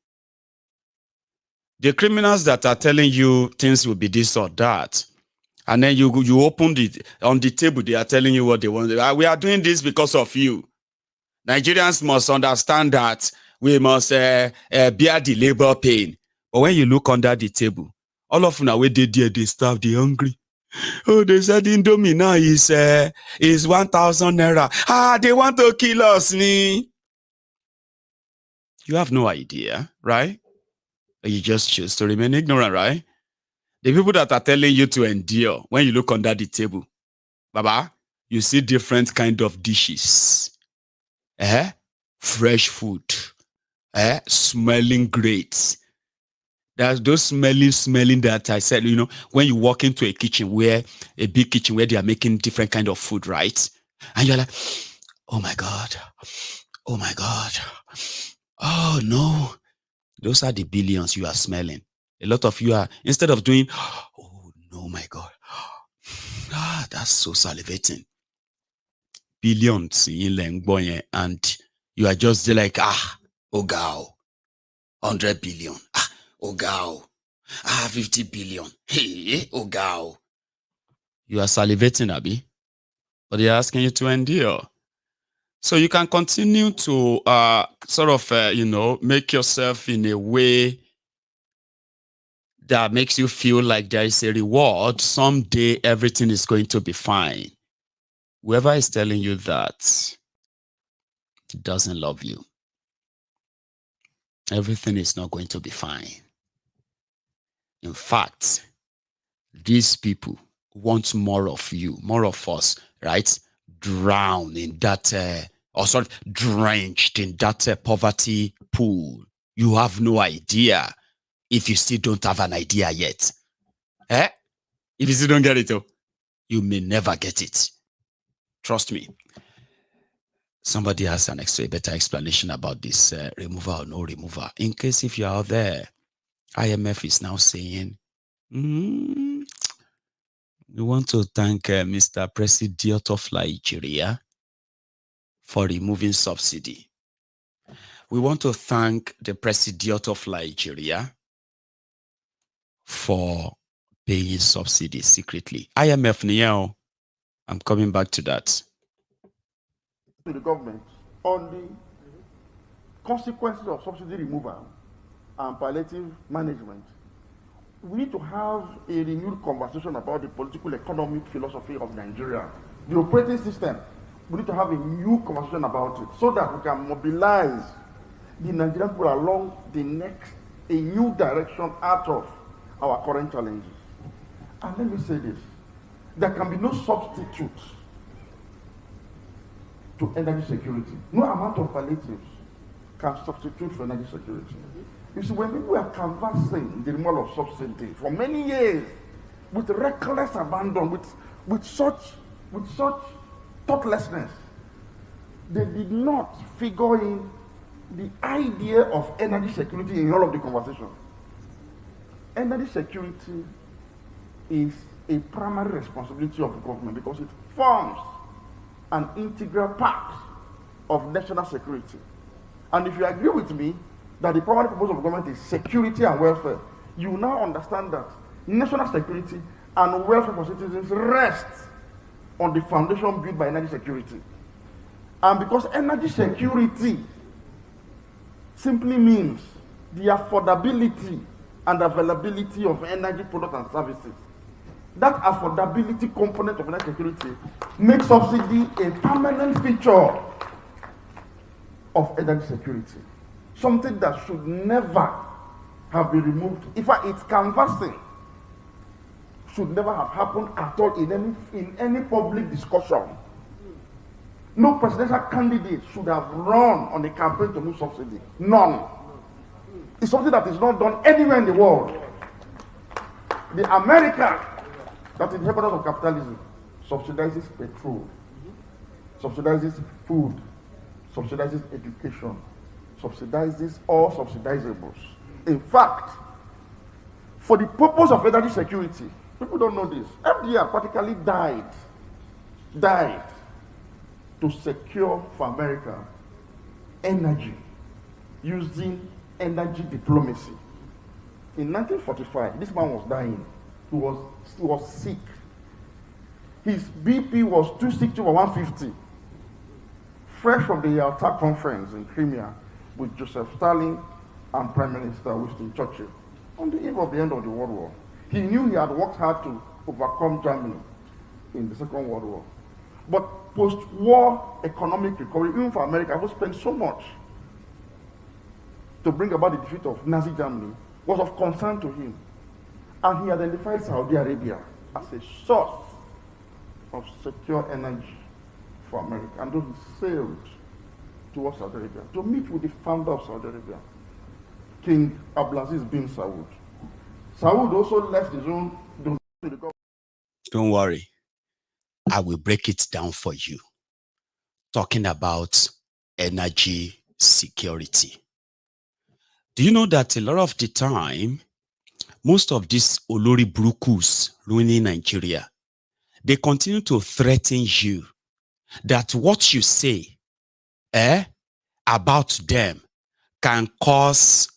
The criminals that are telling you things will be this or that, and then you open it on the table, they are telling you what they want. We are doing this because of you. Nigerians must understand that we must bear the labor pain. But when you look under the table, all of them, where they starve, they hungry. Oh, they said Indomie now is 1,000 naira. They want to kill us, ni. You have no idea, right? You just choose to remain ignorant, right? The people that are telling you to endure, when you look under the table, Baba, you see different kind of dishes. Fresh food. Smelling great. There's those smelling that I said, when you walk into a big kitchen where they are making different kind of food, right? And you're like, oh my God. Oh my God. Oh no. Those are the billions you are smelling. A lot of you are, instead of doing, oh no, my God. That's so salivating. Billions in Lengboye, and you are just like, Ogao. 100 billion. Ogao. 50 billion. Hey, Ogao. You are salivating, Abi. But they are asking you to endure. So you can continue to make yourself in a way that makes you feel like there is a reward. Someday everything is going to be fine. Whoever is telling you that doesn't love you. Everything is not going to be fine. In fact, these people want more of you, more of us, right? Drowned in that, drenched in that poverty pool. You have no idea if you still don't have an idea yet. If you still don't get it, you may never get it. Trust me. Somebody has a better explanation about this removal or no removal. In case if you are out there, IMF is now saying, we want to thank Mr. President of Nigeria for removing subsidy. We want to thank the President of Nigeria for paying subsidy secretly. IMF now, I'm coming back to that. To the government on the consequences of subsidy removal and palliative management. We need to have a renewed conversation about the political economic philosophy of Nigeria, the operating system. We need to have a new conversation about it so that we can mobilize the Nigerian people along a new direction out of our current challenges. And let me say this, there can be no substitute to energy security. No amount of palliatives can substitute for energy security. You see, when people are canvassing the removal of subsidy for many years with reckless abandon, with such thoughtlessness, they did not figure in the idea of energy security in all of the conversation. Energy security is a primary responsibility of the government because it forms an integral part of national security. And if you agree with me that the primary purpose of the government is security and welfare, you now understand that national security and welfare for citizens rest on the foundation built by energy security. And because energy security simply means the affordability and availability of energy products and services, that affordability component of energy security makes subsidy a permanent feature of energy security. Something that should never have been removed. In fact, its canvassing should never have happened at all in any public discussion. No presidential candidate should have run on a campaign to remove subsidy. None. It's something that is not done anywhere in the world. The America that is the headquarters of capitalism subsidizes petrol, subsidizes food, subsidizes education, subsidizes all subsidizables. In fact, for the purpose of energy security, people don't know this, FDR practically died to secure for America energy using energy diplomacy. In 1945, this man was dying. He was sick. His BP was 260 over 150. Fresh from the Yalta conference in Crimea with Joseph Stalin and Prime Minister Winston Churchill on the eve of the end of the World War. He knew he had worked hard to overcome Germany in the Second World War. But post-war economic recovery, even for America, who spent so much to bring about the defeat of Nazi Germany, was of concern to him. And he identified Saudi Arabia as a source of secure energy for America. And so he sailed towards Saudi Arabia to meet with the founder of Saudi Arabia, King Abdulaziz bin Saud. Saud also left his own donation to the government. Don't worry, I will break it down for you. Talking about energy security. Do you know that a lot of the time, most of these Olori Brukus ruining Nigeria, they continue to threaten you that what you say about them can cause,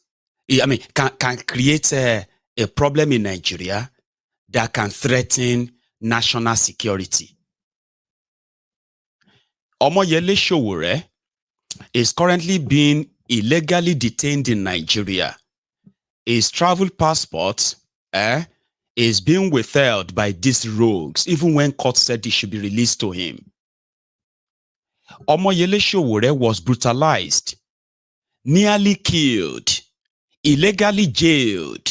can create a problem in Nigeria that can threaten national security. Omoyele Sowore is currently being illegally detained in Nigeria. His travel passport is being withheld by these rogues, even when court said he should be released to him. Omoyele Sowore was brutalized, nearly killed, illegally jailed,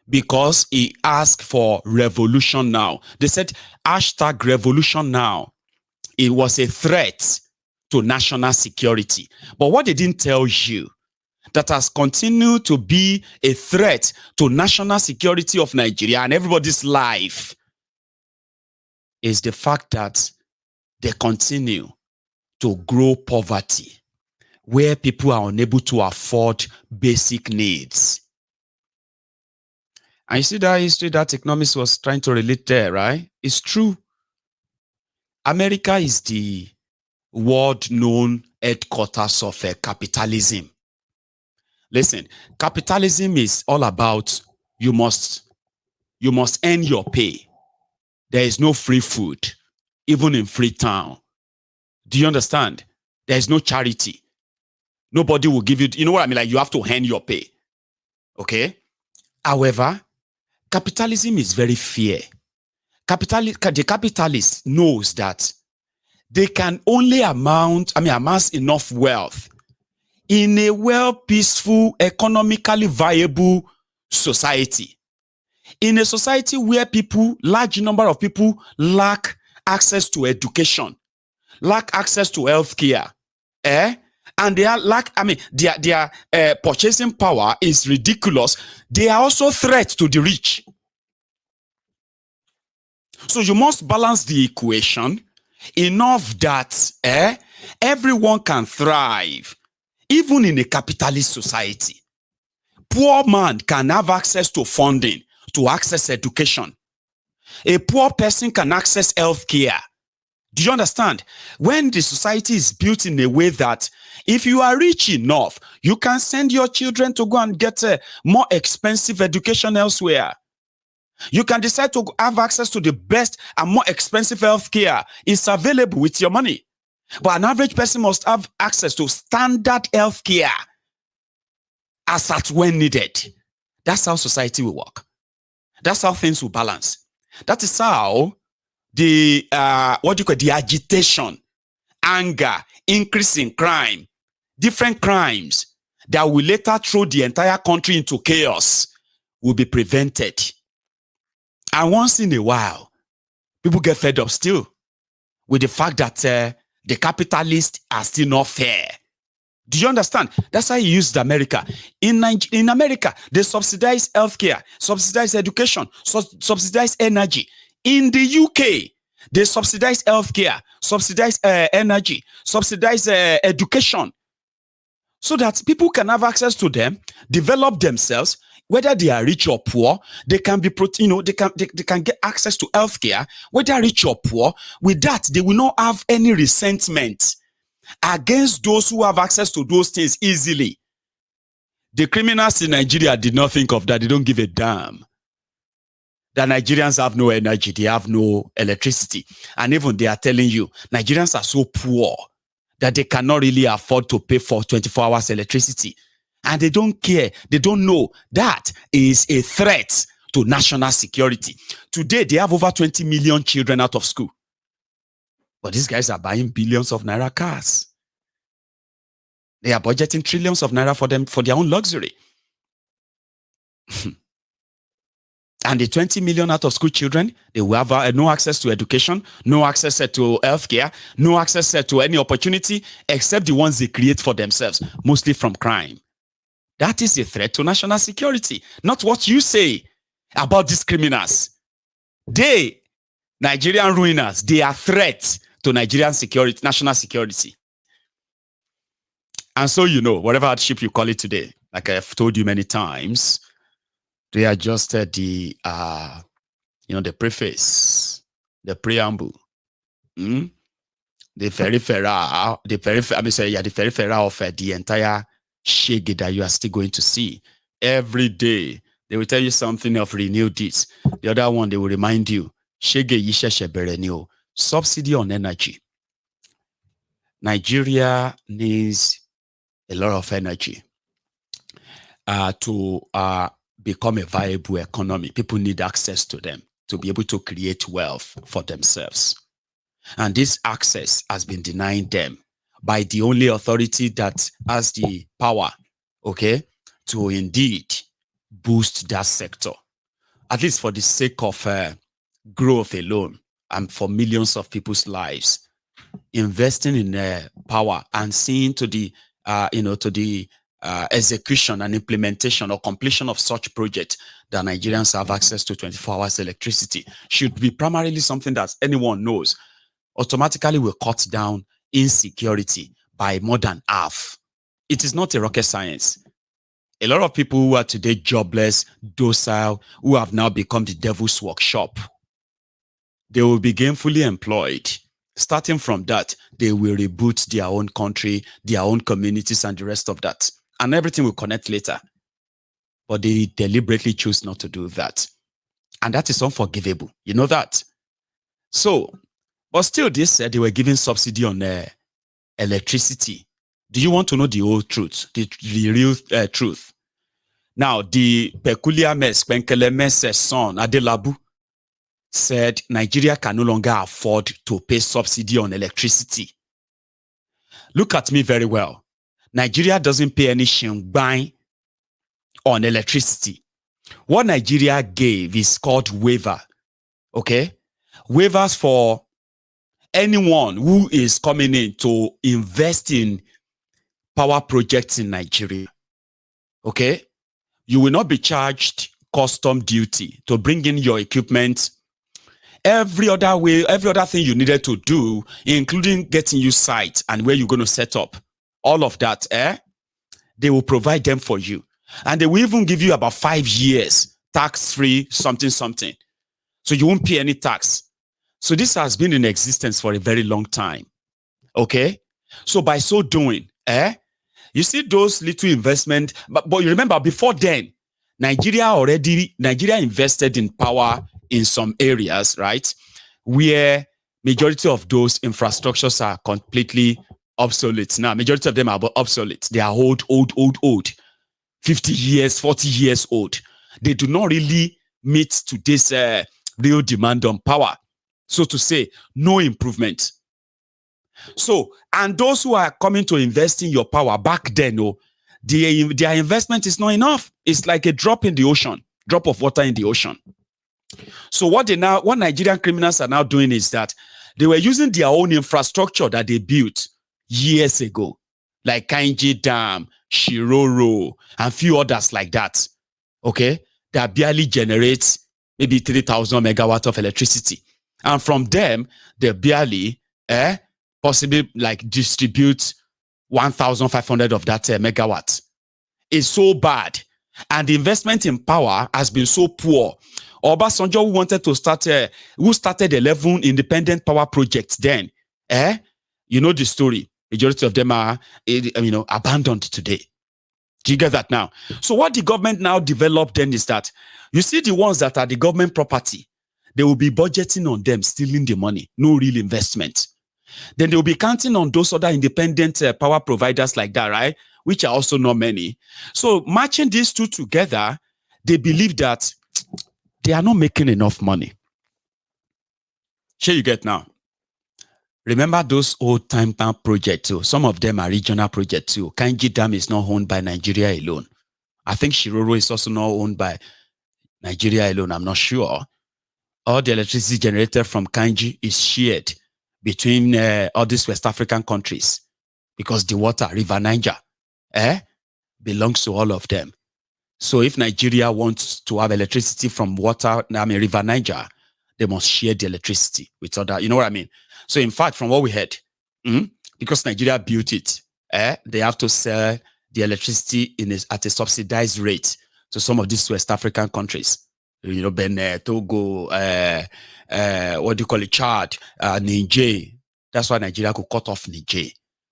because he asked for revolution now. They said hashtag revolution now. It was a threat to national security. But what they didn't tell you, that has continued to be a threat to national security of Nigeria and everybody's life, is the fact that they continue to grow poverty, where people are unable to afford basic needs. And you see that history that economics was trying to relate there, right? It's true. America is the world-known headquarters of capitalism. Listen, capitalism is all about you must earn your pay. There is no free food, even in Freetown. Do you understand? There is no charity. Nobody will give you, you know what I mean? Like, you have to earn your pay. Okay? However, capitalism is very fair. The capitalist knows that they can only amass enough wealth in a peaceful, economically viable society. In a society where large number of people lack access to education, lack access to healthcare, and they are their purchasing power is ridiculous. They are also threats to the rich. So you must balance the equation enough that everyone can thrive, even in a capitalist society. Poor man can have access to funding, to access education. A poor person can access healthcare. Do you understand? When the society is built in a way that if you are rich enough, you can send your children to go and get a more expensive education elsewhere. You can decide to have access to the best and more expensive healthcare. It's available with your money. But an average person must have access to standard healthcare as at when needed. That's how society will work. That's how things will balance. That is how the agitation, anger, increase in crime, different crimes that will later throw the entire country into chaos will be prevented. And once in a while, people get fed up still with the fact that the capitalists are still not fair. Do you understand? That's how he used America. In America, they subsidize healthcare, subsidize education, subsidize energy. In the UK, they subsidize healthcare, subsidize energy, subsidize education, so that people can have access to them, develop themselves. Whether they are rich or poor, they can be, they can get access to healthcare, whether rich or poor. With that, they will not have any resentment against those who have access to those things easily. The criminals in Nigeria did not think of that. They don't give a damn. The Nigerians have no energy. They have no electricity. And even they are telling you, Nigerians are so poor that they cannot really afford to pay for 24 hours electricity. And they don't care. They don't know that is a threat to national security. Today, they have over 20 million children out of school. But these guys are buying billions of naira cars. They are budgeting trillions of naira for them, for their own luxury. And the 20 million out of school children, they will have no access to education, no access to healthcare, no access to any opportunity except the ones they create for themselves, mostly from crime. That is a threat to national security, not what you say about these criminals. They, Nigerian ruiners, they are threats to Nigerian security, national security. And so, you know, whatever hardship you call it today, like I've told you many times, they are just the preface, the preamble, the peripheral, the peripheral of the entire shege that you are still going to see. Every day, they will tell you something of renewed this. The other one, they will remind you, shege yishe berenio, subsidy on energy. Nigeria needs a lot of energy to become a viable economy. People need access to them to be able to create wealth for themselves. And this access has been denied them by the only authority that has the power, okay, to indeed boost that sector, at least for the sake of growth alone and for millions of people's lives. Investing in power and seeing to the execution and implementation or completion of such project that Nigerians have access to 24 hours electricity should be primarily something that anyone knows automatically will cut down insecurity by more than half. It is not a rocket science. A lot of people who are today jobless, docile, who have now become the devil's workshop, they will be gainfully employed. Starting from that, they will reboot their own country, their own communities, and the rest of that. And everything will connect later. But they deliberately choose not to do that. And that is unforgivable. You know that? So, but still they said they were giving subsidy on electricity. Do you want to know the whole truth? The real truth? Now, the peculiar mess, Penkele Mess's son, Adelabu, said Nigeria can no longer afford to pay subsidy on electricity. Look at me very well. Nigeria doesn't pay any shingbai on electricity. What Nigeria gave is called waiver. Okay? Waivers for anyone who is coming in to invest in power projects in Nigeria. Okay? You will not be charged custom duty to bring in your equipment. Every other way, every other thing you needed to do, including getting you site and where you're going to set up, all of that, they will provide them for you. And they will even give you about 5 years tax-free something. So you won't pay any tax. So this has been in existence for a very long time. Okay? So by so doing, you see those little investment, but you remember before then, Nigeria invested in power in some areas, right, where majority of those infrastructures are completely obsolete. Now, majority of them are obsolete. They are old. 50 years, 40 years old. They do not really meet today's real demand on power. So to say, no improvement. So, and those who are coming to invest in your power back then, their investment is not enough. It's like a drop in the ocean, drop of water in the ocean. So what Nigerian criminals are now doing is that they were using their own infrastructure that they built years ago, like Kainji Dam, Shiroro, and few others like that. Okay, that barely generates maybe 3,000 megawatts of electricity, and from them they barely possibly like distribute 1,500 of that megawatt. It's so bad, and the investment in power has been so poor. Obasanjo, who started 11 independent power projects then, you know the story. Majority of them are, abandoned today. Do you get that now? So what the government now developed then is that, you see the ones that are the government property, they will be budgeting on them, stealing the money, no real investment. Then they will be counting on those other independent power providers like that, right? Which are also not many. So matching these two together, they believe that they are not making enough money. Sure, you get now. Remember those old time projects too. Some of them are regional projects too. Kainji Dam is not owned by Nigeria alone. I think Shiroro is also not owned by Nigeria alone. I'm not sure. All the electricity generated from Kainji is shared between all these West African countries, because the water, River Niger, belongs to all of them. So if Nigeria wants to have electricity from water, River Niger, they must share the electricity with other, you know what I mean? So in fact, from what we heard, because Nigeria built it, they have to sell the electricity at a subsidized rate to some of these West African countries. You know, Benin, Togo, what do you call it, Chad, Niger. That's why Nigeria could cut off Niger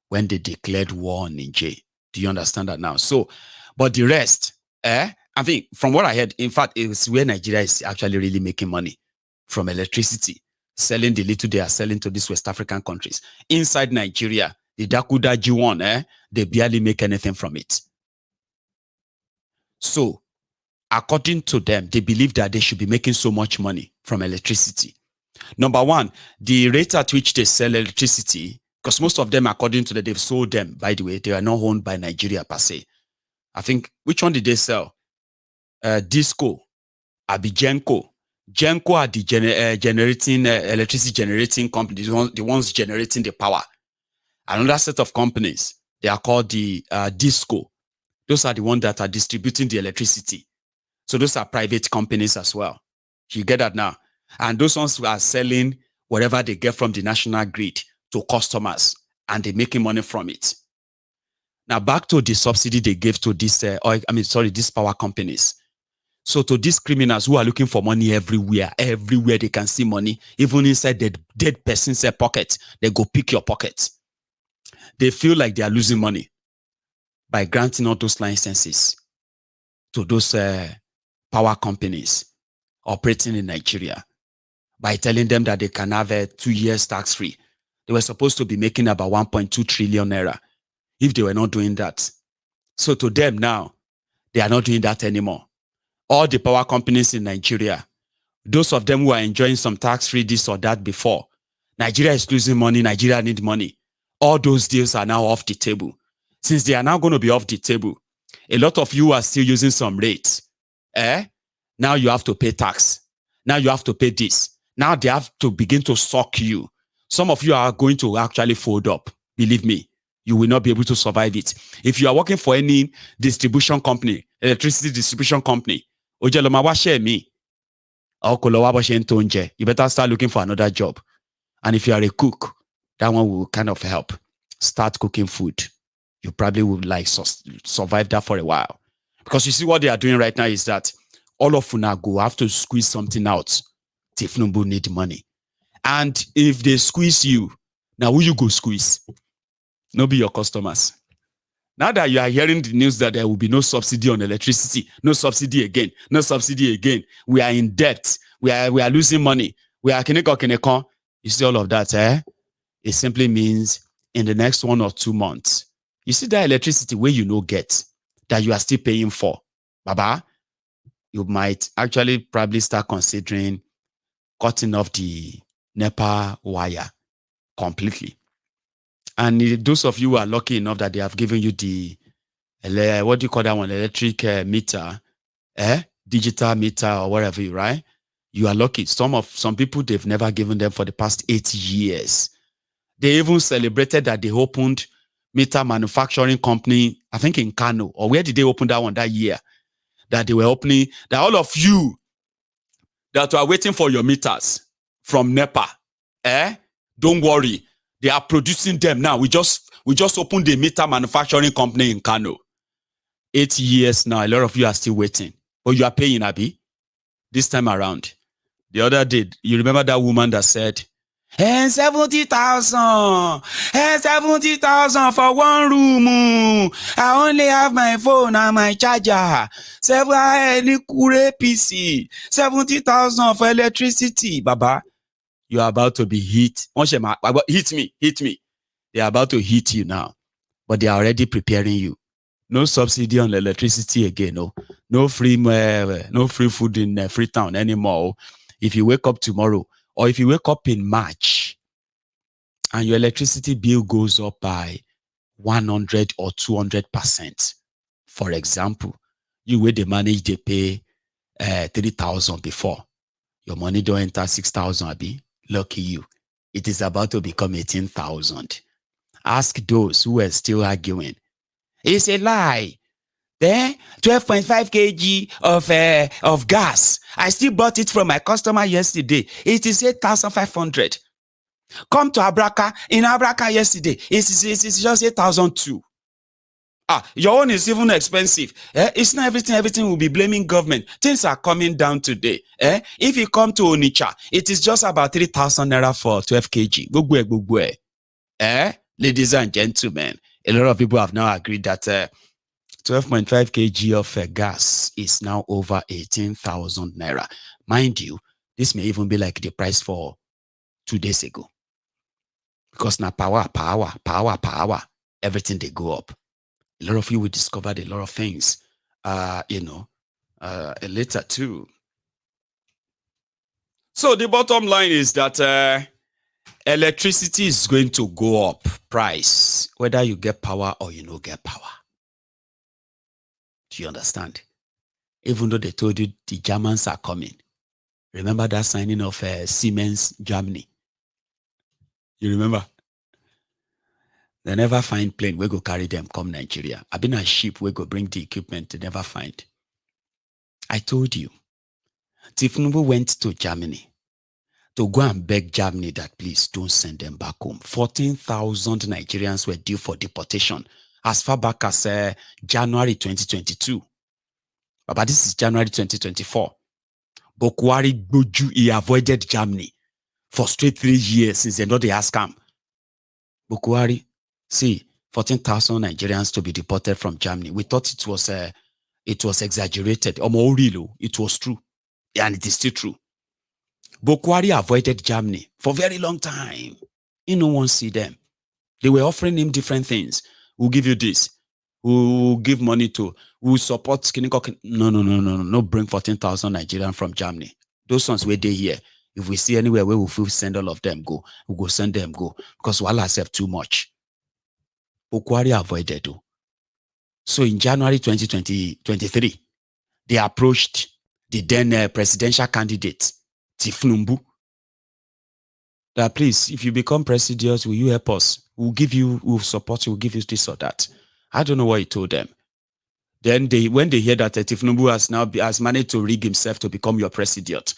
when they declared war on Niger. Do you understand that now? So, but the rest, I think from what I heard, in fact, it's where Nigeria is actually really making money from electricity, selling the little they are selling to these West African countries. Inside Nigeria, the Dakudaji one, they barely make anything from it. So, according to them, they believe that they should be making so much money from electricity. Number one, the rate at which they sell electricity, because most of them, according to them, they've sold them, by the way, they are not owned by Nigeria per se. I think, which one did they sell? Disco, Abigenco. Genco are the generating electricity generating companies, the ones generating the power. Another set of companies, they are called the Disco. Those are the ones that are distributing the electricity. So those are private companies as well. You get that now? And those ones are selling whatever they get from the national grid to customers, and they're making money from it. Now back to the subsidy they gave to this, these power companies. So to these criminals who are looking for money everywhere they can see money, even inside the dead person's pocket, they go pick your pocket. They feel like they are losing money by granting all those licenses to those power companies operating in Nigeria, by telling them that they can have 2 years tax-free. They were supposed to be making about 1.2 trillion naira if they were not doing that. So to them now, they are not doing that anymore. All the power companies in Nigeria, those of them who are enjoying some tax-free this or that before, Nigeria is losing money, Nigeria needs money. All those deals are now off the table. Since they are now going to be off the table, a lot of you are still using some rates. Now you have to pay tax. Now you have to pay this. Now they have to begin to suck you. Some of you are going to actually fold up. Believe me, you will not be able to survive it. If you are working for any distribution company, electricity distribution company, you better start looking for another job. And if you are a cook, that one will kind of help. Start cooking food. You probably will survive that for a while. Because you see what they are doing right now is that all of Funago have to squeeze something out. Thiefnubu need money. And if they squeeze you, now who you go squeeze? No be your customers. Now that you are hearing the news that there will be no subsidy on electricity, no subsidy again, no subsidy again, we are in debt, we are losing money, we are kineko. You see all of that, It simply means in the next 1 or 2 months, you see that electricity where you no get, that you are still paying for, Baba, you might actually probably start considering cutting off the NEPA wire completely. And those of you who are lucky enough that they have given you the, what do you call that one, electric meter, digital meter or whatever, right? You are lucky. Some people, they've never given them for the past 8 years. They even celebrated that they opened meter manufacturing company, I think in Kano, or where did they open that one that year? That they were opening, that all of you that are waiting for your meters from NEPA, don't worry. They are producing them now. We just opened the meter manufacturing company in Kano. 8 years now. A lot of you are still waiting. But you are paying, Abi. This time around. The other day, you remember that woman that said, And 70,000. And 70,000 for one room. I only have my phone and my charger. PC. 70,000 for electricity. Baba, you are about to be hit. Hit me. They are about to hit you now. But they are already preparing you. No subsidy on electricity again. No free food in Freetown anymore. If you wake up tomorrow, or if you wake up in March and your electricity bill goes up by 100 or 200%, for example, you will manage to pay 3,000 before. Your money don't enter 6,000, Abi. Lucky you. It is about to become 18,000. Ask those who are still arguing. It's a lie. Then 12.5 kg of gas. I still bought it from my customer yesterday. It is 8,500. Come to Abraka. In Abraka yesterday, it's just 8,002. Your own is even expensive. It's not everything. Everything will be blaming government. Things are coming down today. If you come to Onitsha, it is just about 3,000 naira for 12 kg. Gugwe. Ladies and gentlemen, a lot of people have now agreed that 12.5 kg of gas is now over 18,000 naira. Mind you, this may even be like the price for 2 days ago. Because now power, everything they go up. A lot of you will discover a lot of things, later too. So the bottom line is that electricity is going to go up price, whether you get power or you don't get power. Do you understand? Even though they told you the Germans are coming. Remember that signing of Siemens Germany? You remember? They never find plane. We go carry them come Nigeria. I've been a ship. We go bring the equipment. They never find. I told you. Thiefnubu went to Germany to go and beg Germany that please don't send them back home. 14,000 Nigerians were due for deportation as far back as January 2022. But this is January 2024. Bokohari, he avoided Germany for straight 3 years since they know they asked him. Bokohari, see, 14,000 Nigerians to be deported from Germany. We thought it was exaggerated. It was true. And it is still true. Bokohari avoided Germany for a very long time. No one see them. They were offering him different things. We'll give you this. We'll give money to. We'll support Skinny. No, bring 14,000 Nigerians from Germany. Those ones where they here. If we see anywhere where we'll send all of them go, we'll go send them go. Because we'll have too much. Bokohari avoided though. So in January 2023, they approached the then presidential candidate, Thiefnubu, that please, if you become president, will you help us? We'll support you, we'll give you this or that. I don't know what he told them. Then when they hear that Thiefnubu has managed to rig himself to become your president,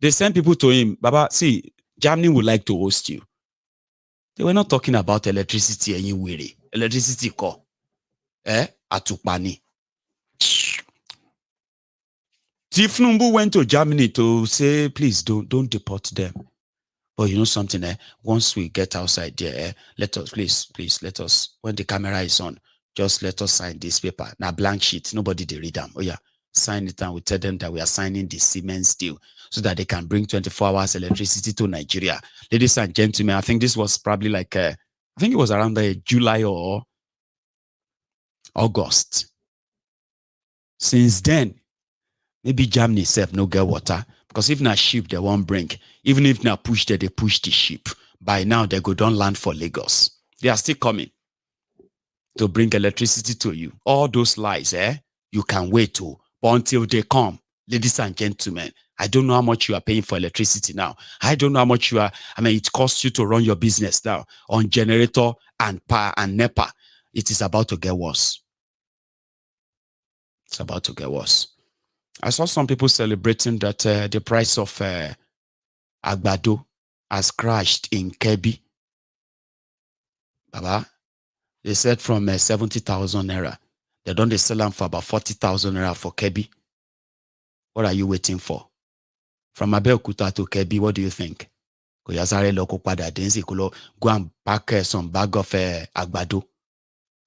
they send people to him. Baba, see, Germany would like to host you. They were not talking about electricity anywhere. Electricity ko. Atupani. Thiefnubu went to Germany to say, please don't deport them. But you know something, once we get outside there, let us, please, let us, when the camera is on, just let us sign this paper. Now, blank sheet, nobody they read them. Oh yeah, sign it and we tell them that we are signing the Siemens deal so that they can bring 24 hours electricity to Nigeria. Ladies and gentlemen, I think this was probably like, I think it was around July or August. Since then, maybe Germany itself no get water. Because if na ship they won't bring, even if na push they push the ship. By now they go down land for Lagos. They are still coming to bring electricity to you. All those lies, you can wait to, but until they come, ladies and gentlemen, I don't know how much you are paying for electricity now. I don't know how much it costs you to run your business now on generator and power and NEPA. It is about to get worse. It's about to get worse. I saw some people celebrating that the price of Agbado has crashed in Kebbi. Baba, they said from 70,000 naira. They don't sell them for about 40,000 naira for Kebbi. What are you waiting for? From Abeokuta to Kebbi, what do you think? Kò yá sáré lọ kó padà dé nsì kó lọ go and pack some bag of àgbàdo.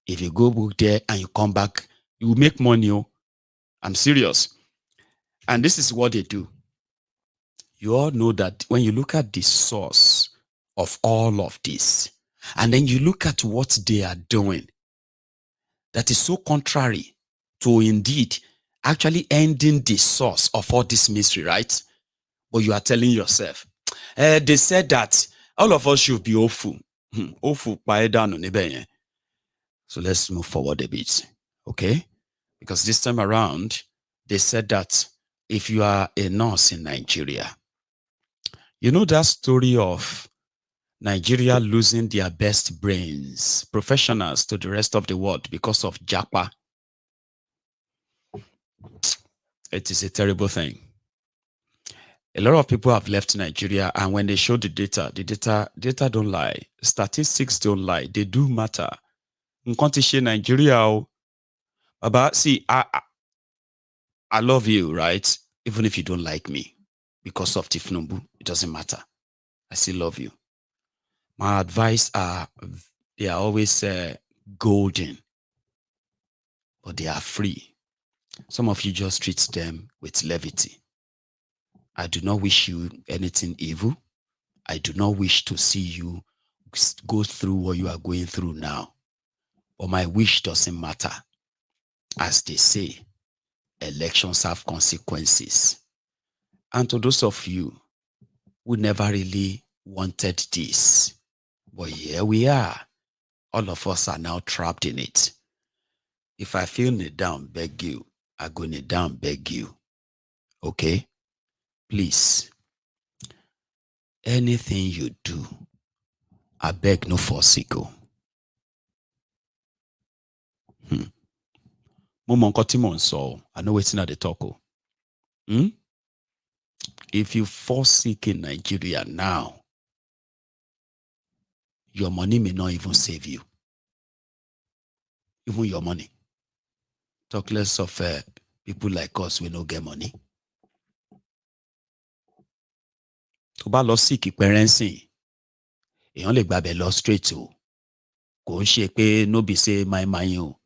If you go work there and you come back, you will make money. Oh. I'm serious. And this is what they do. You all know that when you look at the source of all of this, and then you look at what they are doing, that is so contrary to indeed actually ending the source of all this mystery, right? But you are telling yourself, they said that all of us should be awful. Awful. So let's move forward a bit, okay? Because this time around, they said that if you are a nurse in Nigeria, you know that story of Nigeria losing their best brains, professionals to the rest of the world because of Japa. It is a terrible thing. A lot of people have left Nigeria, and when they show the data don't lie. Statistics don't lie. They do matter. In Nigeria, Baba, see, I love you, right? Even if you don't like me because of Thiefnubu, it doesn't matter. I still love you. My advice they are always golden, but they are free. Some of you just treat them with levity. I do not wish you anything evil. I do not wish to see you go through what you are going through now. But my wish doesn't matter. As they say, elections have consequences. And to those of you who never really wanted this, but here we are. All of us are now trapped in it. If I feel kneel down, beg you, I go kneel down, beg you. Okay? Please. Anything you do, I beg no forsake. I know wetin I dey talk. If you forsake in Nigeria now, your money may not even save you. Even your money. Talk less of people like us we no get money. Tó bá lọ sick parenting, èèyàn lè gbàbẹ̀ lọ straight o. Kò ń ṣe pé no be say my o.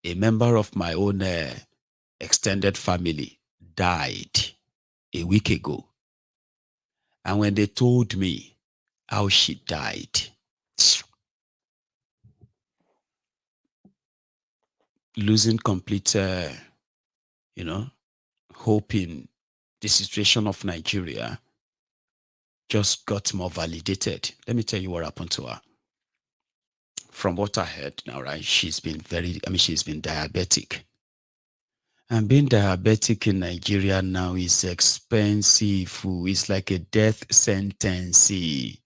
A member of my own extended family died a week ago. And when they told me how she died, losing complete, hope in the situation of Nigeria just got more validated. Let me tell you what happened to her. From what I heard now, right, she's been diabetic. And being diabetic in Nigeria now is expensive. It's like a death sentence. The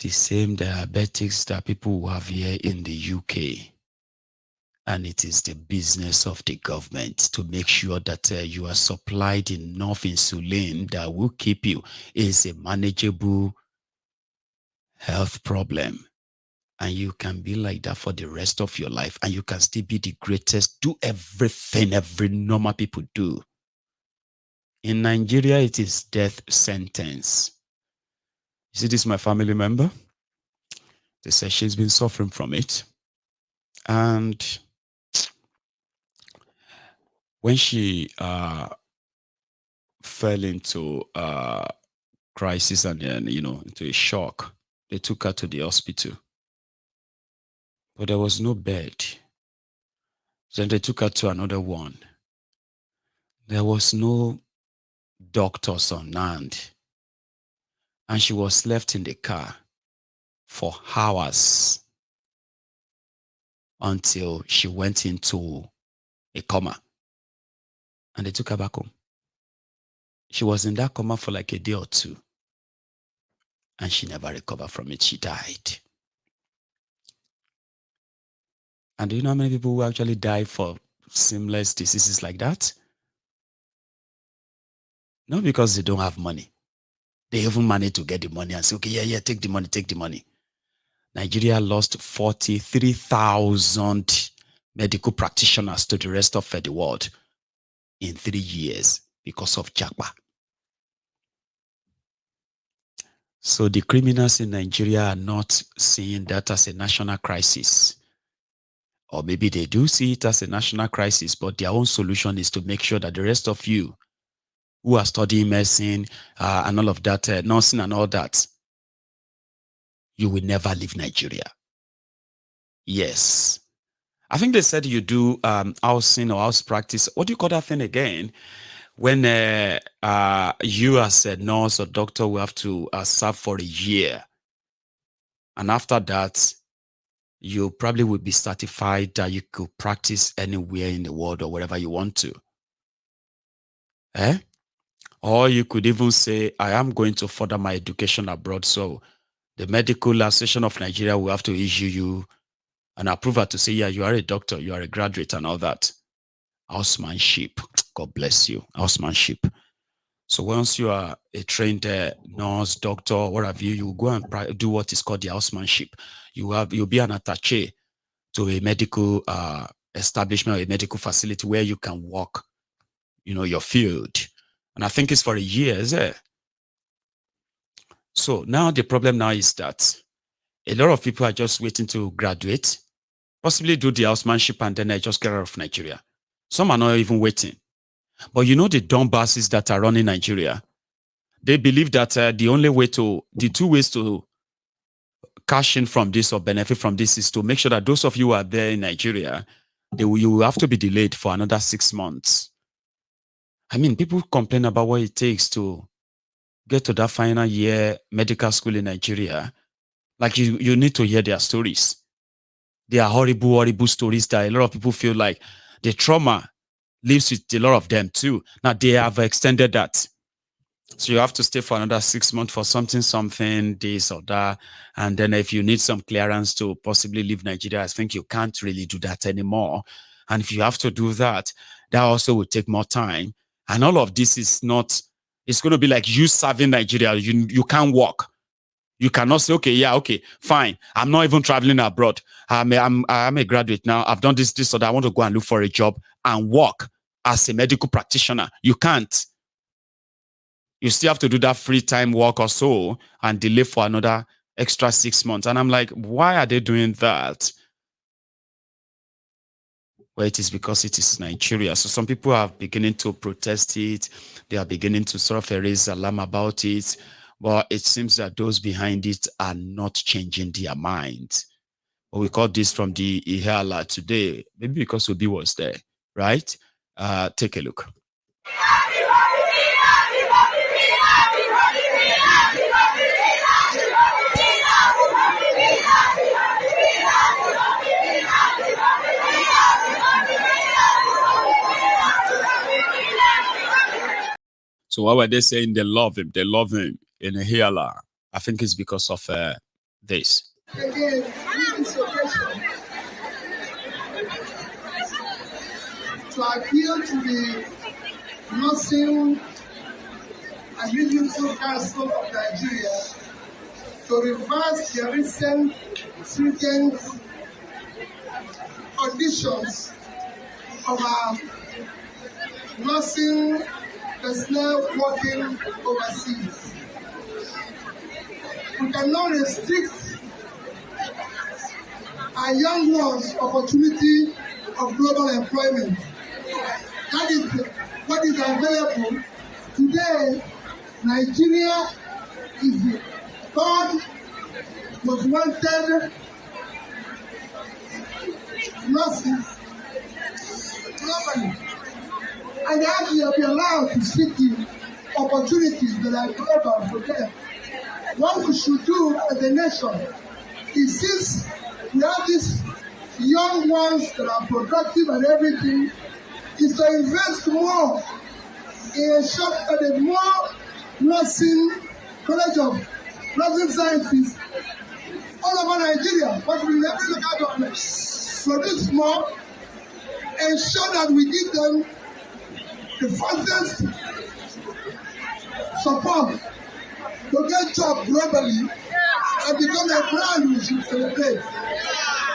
same diabetics that people have here in the UK. And it is the business of the government to make sure that you are supplied enough insulin that will keep you. It's a manageable health problem. And you can be like that for the rest of your life. And you can still be the greatest. Do everything every normal people do. In Nigeria, it is death sentence. You see, this is my family member. They say she's been suffering from it. And when she fell into crisis and then, into a shock, they took her to the hospital. But there was no bed. Then they took her to another one. There was no doctors on hand. And she was left in the car for hours until she went into a coma. And they took her back home. She was in that coma for like a day or two. And she never recovered from it. She died. And do you know how many people who actually die for seamless diseases like that? Not because they don't have money. They even manage to get the money and say, okay, yeah, take the money. Nigeria lost 43,000 medical practitioners to the rest of the world in 3 years because of Japa. So the criminals in Nigeria are not seeing that as a national crisis. Or maybe they do see it as a national crisis, but their own solution is to make sure that the rest of you who are studying medicine and all of that, nursing and all that, you will never leave Nigeria. Yes. I think they said you do housing or house practice. What do you call that thing again? When you as a nurse or doctor will have to serve for a year. And after that, you probably will be certified that you could practice anywhere in the world or wherever you want to. Or you could even say, I am going to further my education abroad. So the Medical Association of Nigeria will have to issue you an approval to say, yeah, you are a doctor, you are a graduate and all that. Housemanship. God bless you. Housemanship. So once you are a trained nurse, doctor, what have you, you go and do what is called the housemanship. You'll be an attaché to a medical establishment or a medical facility where you can work, your field. And I think it's for a year, is it? So now the problem now is that a lot of people are just waiting to graduate, possibly do the housemanship, and then I just get out of Nigeria. Some are not even waiting. But the dumb basses that are running Nigeria, they believe that the two ways to cash in from this or benefit from this is to make sure that those of you who are there in Nigeria, you will have to be delayed for another 6 months. I mean, people complain about what it takes to get to that final year medical school in Nigeria. Like you need to hear their stories. They are horrible, horrible stories that a lot of people feel like the trauma lives with a lot of them too. Now they have extended that. So you have to stay for another 6 months for something, this or that. And then if you need some clearance to possibly leave Nigeria, I think you can't really do that anymore. And if you have to do that, that also will take more time. And all of this is not, it's going to be like you serving Nigeria. You can't work. You cannot say, okay, fine. I'm not even traveling abroad. I'm a graduate now. I've done this or that. I want to go and look for a job and work as a medical practitioner. You can't. You still have to do that free time work or so and delay for another extra 6 months. And I'm like, why are they doing that? Well, it is because it is Nigeria. So some people are beginning to protest it. They are beginning to sort of raise alarm about it. But it seems that those behind it are not changing their minds. But we call this from the Ihala today, maybe because Obi was there, right? Take a look. So why were they saying they love him? They love him in a Hiala. I think it's because of this. Again, this occasion to appeal to the nursing and medical council of Nigeria to reverse their recent stringent conditions of our nursing personnel working overseas. We cannot restrict our young ones' opportunity of global employment. That is what is available today. Nigeria is the third most wanted nurses globally. And they have to be allowed to seek the opportunities that are global for them. What we should do as a nation is, since we have these young ones that are productive and everything, is to invest more in a shop at a more nursing college of nursing sciences all over Nigeria. But we never look at government produce more, ensure that we give them the fastest support to get job globally and become a brand we should celebrate.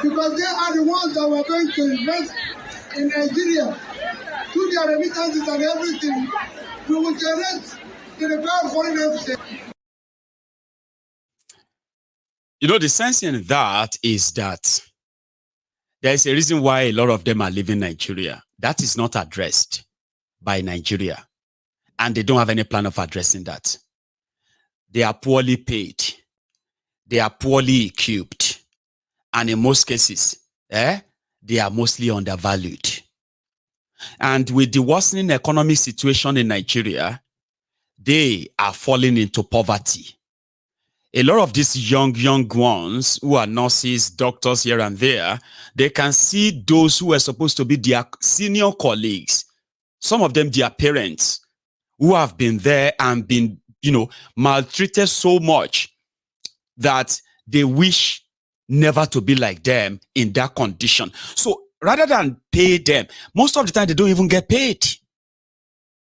Because they are the ones that were going to invest in Nigeria through their remittances and everything. We will generate the required foreign exchange. You know, the sense in that is that there is a reason why a lot of them are leaving Nigeria. That is not addressed by Nigeria. And they don't have any plan of addressing that. They are poorly paid. They are poorly equipped. And in most cases, they are mostly undervalued. And with the worsening economic situation in Nigeria, they are falling into poverty. A lot of these young ones who are nurses, doctors here and there, they can see those who are supposed to be their senior colleagues, some of them their parents, who have been there and been, maltreated so much that they wish never to be like them in that condition. So rather than pay them, most of the time they don't even get paid.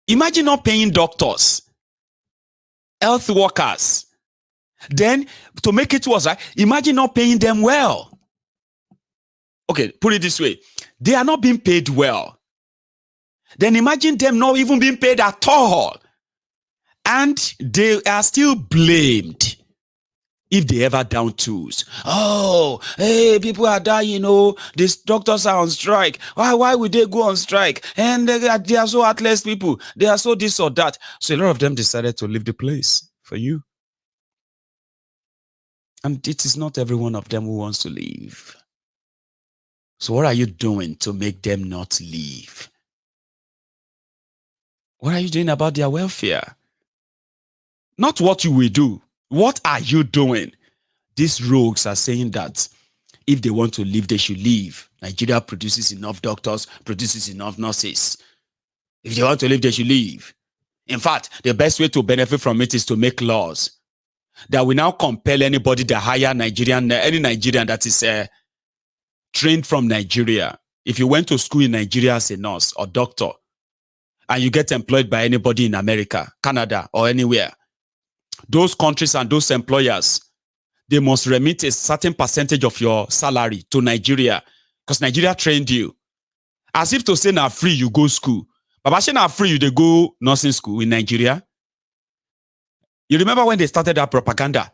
Imagine not paying doctors, health workers. Then, to make it worse, right? Imagine not paying them well. Okay, put it this way. They are not being paid well. Then imagine them not even being paid at all. And they are still blamed if they ever down tools. Oh, hey, people are dying, these doctors are on strike. Why would they go on strike? And they are so heartless people. They are so this or that. So a lot of them decided to leave the place for you. And it is not every one of them who wants to leave. So what are you doing to make them not leave? What are you doing about their welfare? Not what you will do. What are you doing? These rogues are saying that if they want to leave, they should leave. Nigeria produces enough doctors, produces enough nurses. If they want to leave, they should leave. In fact, the best way to benefit from it is to make laws that will now compel anybody that hire any Nigerian that is trained from Nigeria. If you went to school in Nigeria as a nurse or doctor, and you get employed by anybody in America, Canada, or anywhere, those countries and those employers, they must remit a certain percentage of your salary to Nigeria because Nigeria trained you. As if to say, now free, you go school. But actually, now free, they go nursing school in Nigeria. You remember when they started that propaganda?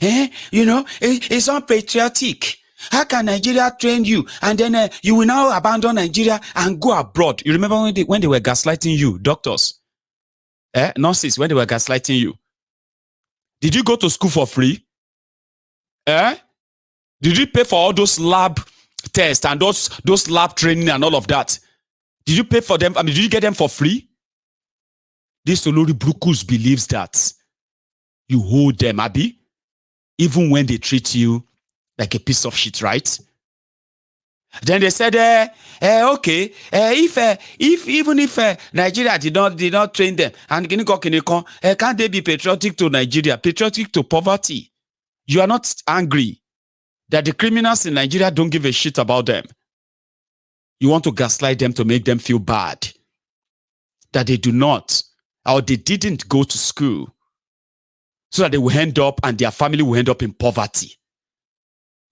It's unpatriotic. How can Nigeria train you? And then you will now abandon Nigeria and go abroad. You remember when they were gaslighting you, doctors? Nurses, when they were gaslighting you? Did you go to school for free? Did you pay for all those lab tests and those lab training and all of that? Did you pay for them? Did you get them for free? This Olori Brukus believes that you hold them, Abi, even when they treat you like a piece of shit, right? Then they said, okay, if Nigeria did not train them, and can't they be patriotic to Nigeria, patriotic to poverty? You are not angry that the criminals in Nigeria don't give a shit about them. You want to gaslight them to make them feel bad that they do not, or they didn't go to school, so that they will end up and their family will end up in poverty.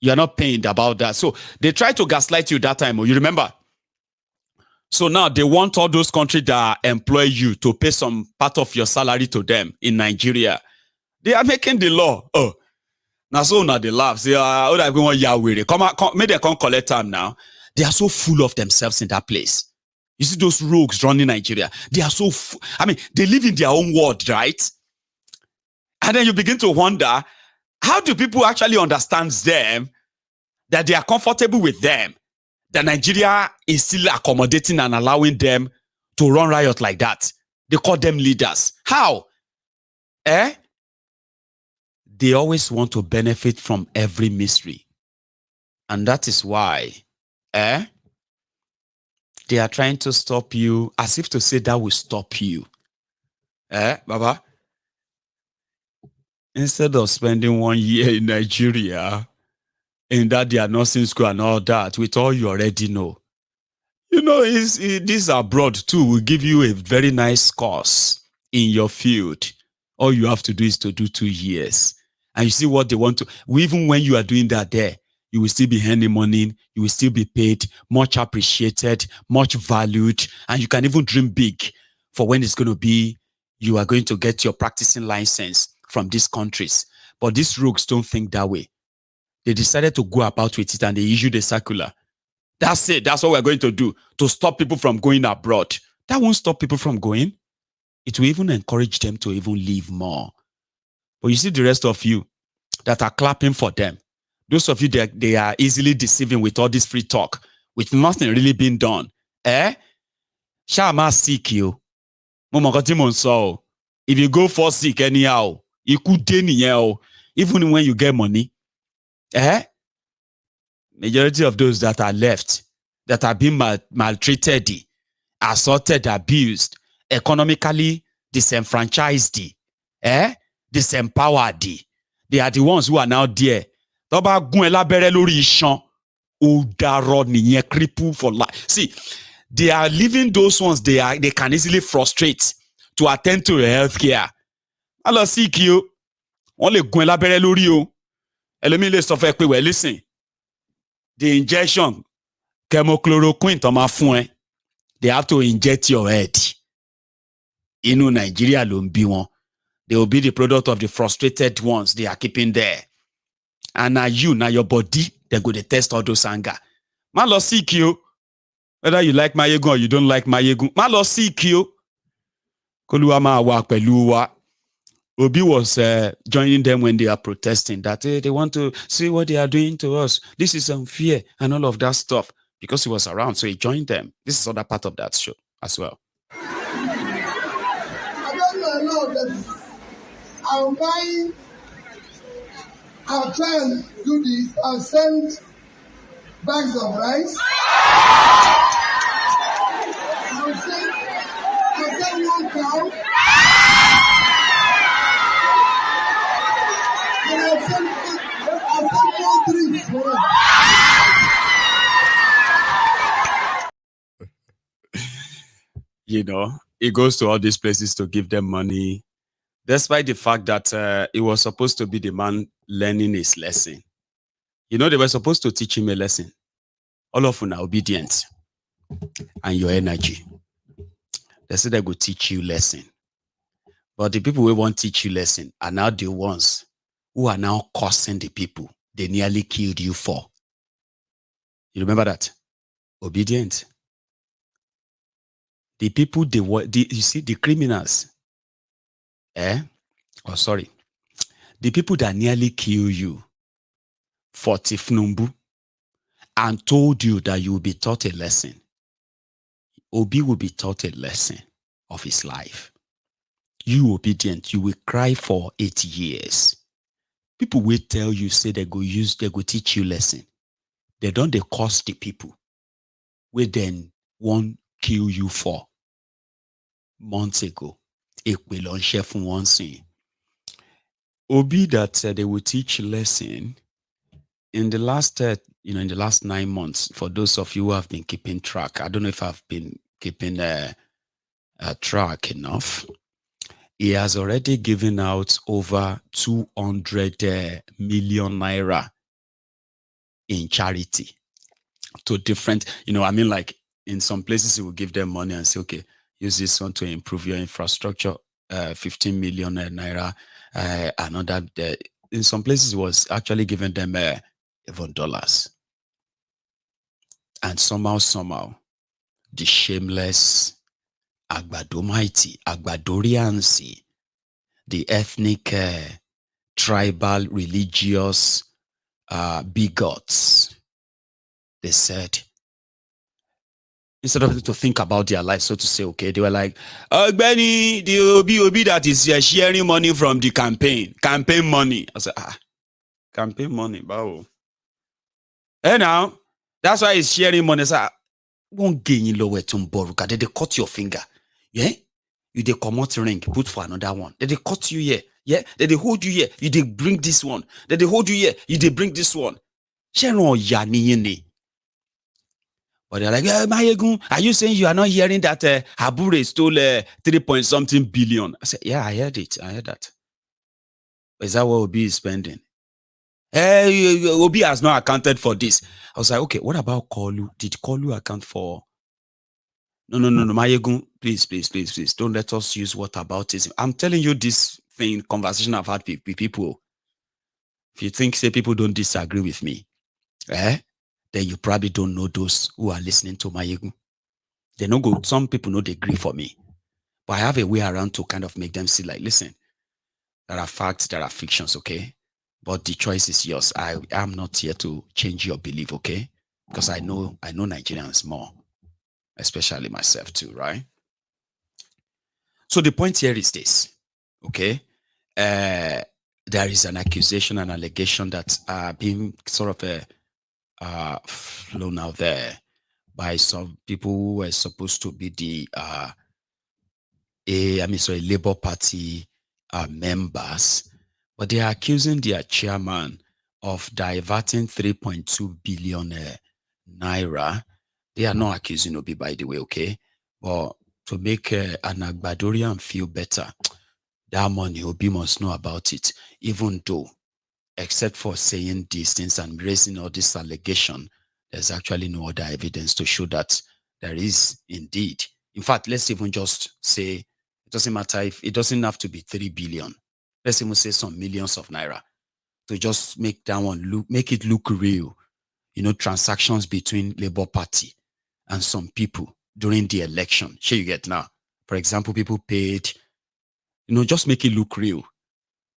You are not pained about that. So they tried to gaslight you that time. You remember? So now they want all those countries that employ you to pay some part of your salary to them in Nigeria. They are making the law. Oh, now so now they laugh. Say, come, maybe they can't collect time now. They are so full of themselves in that place. You see those rogues running Nigeria. They are so, they live in their own world, right? And then you begin to wonder, how do people actually understand them, that they are comfortable with them, that Nigeria is still accommodating and allowing them to run riot like that? They call them leaders. How? They always want to benefit from every mystery. And that is why they are trying to stop you, as if to say that will stop you. Baba? Instead of spending 1 year in Nigeria, in that their nursing school and all that, with all you already know. This abroad too will give you a very nice course in your field. All you have to do is to do 2 years. And you see what they want to, even when you are doing that there, you will still be earning money, you will still be paid, much appreciated, much valued, and you can even dream big for when it's going to be, you are going to get your practicing license from these countries. But these rogues don't think that way. They decided to go about with it and they issued a circular. That's it. That's what we're going to do to stop people from going abroad. That won't stop people from going. It will even encourage them to even leave more. But you see the rest of you that are clapping for them. Those of you that they are easily deceiving with all this free talk, with nothing really being done. Shama sick you. If you go for sick anyhow, you could even when you get money. Majority of those that are left, that are being maltreated, assaulted, abused, economically disenfranchised, disempowered, they are the ones who are now there. Cripple for life. See, they are leaving those ones they can easily frustrate to attend to healthcare. Allah seek you. Only gun labere lori o. Elomi le sọ fẹ́ pé well listen. The injection chemochloroquine to ma fún ẹ. They have to inject your head. Inu Nigeria ló ń bí wọn. They will be the product of the frustrated ones they are keeping there. And now your body, they go to test all those anger. Ma lo seek you. Whether you like Mayegun or you don't like Mayegun. Ma lo seek you. Koluwa ma wa pẹ̀lú wa. Obi was joining them when they are protesting that they want to see what they are doing to us. This is unfair and all of that stuff. Because he was around, so he joined them. This is other part of that show as well. I don't know that I'll buy, I'll try and do this. I'll send bags of rice. I'll send 1 cow. And I'll send 4 drinks for it. You know, he goes to all these places to give them money, despite the fact that he was supposed to be the man learning his lesson. You know, they were supposed to teach him a lesson. All of you are obedient and your energy. They said they go teach you lesson. But the people who won't teach you lesson are now the ones who are now cursing the people they nearly killed you for. You remember that? Obedient. The people, you see, the criminals, the people that nearly kill you for Thiefnubu and told you that you will be taught a lesson. Obi will be taught a lesson of his life. You obedient, you will cry for 8 years. People will tell you, say they go teach you lesson. They don't curse the people. We then won't kill you for. Months ago, Obi that they will teach lesson in the last, in the last 9 months. For those of you who have been keeping track, I don't know if I've been keeping track enough. He has already given out over 200 million naira in charity to different, like in some places he will give them money and say, okay, use this one to improve your infrastructure, 15 million naira. Another, in some places, it was actually giving them even dollars. And somehow, the shameless Agbadomighty, Agbadoriansi, the ethnic, tribal, religious bigots, they said, instead of to think about their life, so to say, okay, they were like, Benny, the Obi that is sharing money from the campaign money. I said, campaign money, bow. And now, that's why he's sharing money. I said, won't gain you lower to Boruka. They cut your finger. Yeah? You they come out ring, put for another one. They cut you here. Yeah? They hold you here. You they bring this one. They hold you here. You they bring this one. Yani. But they're like, Mayegun, are you saying you are not hearing that Habure stole 3-point-something billion? I said, yeah, I heard it. I heard that. But is that what Obi is spending? Obi has not accounted for this. I was like, okay, what about Kolu? Did Kolu account for? No, Mayegun, please. Don't let us use whataboutism. I'm telling you this conversation I've had with people. If you think, say, people don't disagree with me, then you probably don't know those who are listening to my ego. They no go, some people know they agree for me. But I have a way around to kind of make them see, like, listen, there are facts, there are fictions, okay? But the choice is yours. I am not here to change your belief, okay? Because I know Nigerians more, especially myself too, right? So the point here is this, okay? There is an accusation, an allegation that being sort of flown out there by some people who were supposed to be the Labour Party members, but they are accusing their chairman of diverting 3.2 billion naira. They are not accusing Obi, by the way, okay? But to make an Agbadorian feel better, that money, Obi must know about it, even though, except for saying these things and raising all this allegation, there's actually no other evidence to show that there is indeed. In fact, let's even just say, it doesn't matter if it doesn't have to be 3 billion. Let's even say some millions of naira to just make that one make it look real. You know, transactions between Labour Party and some people during the election. Sure, you get now. For example, people paid, you know, just make it look real.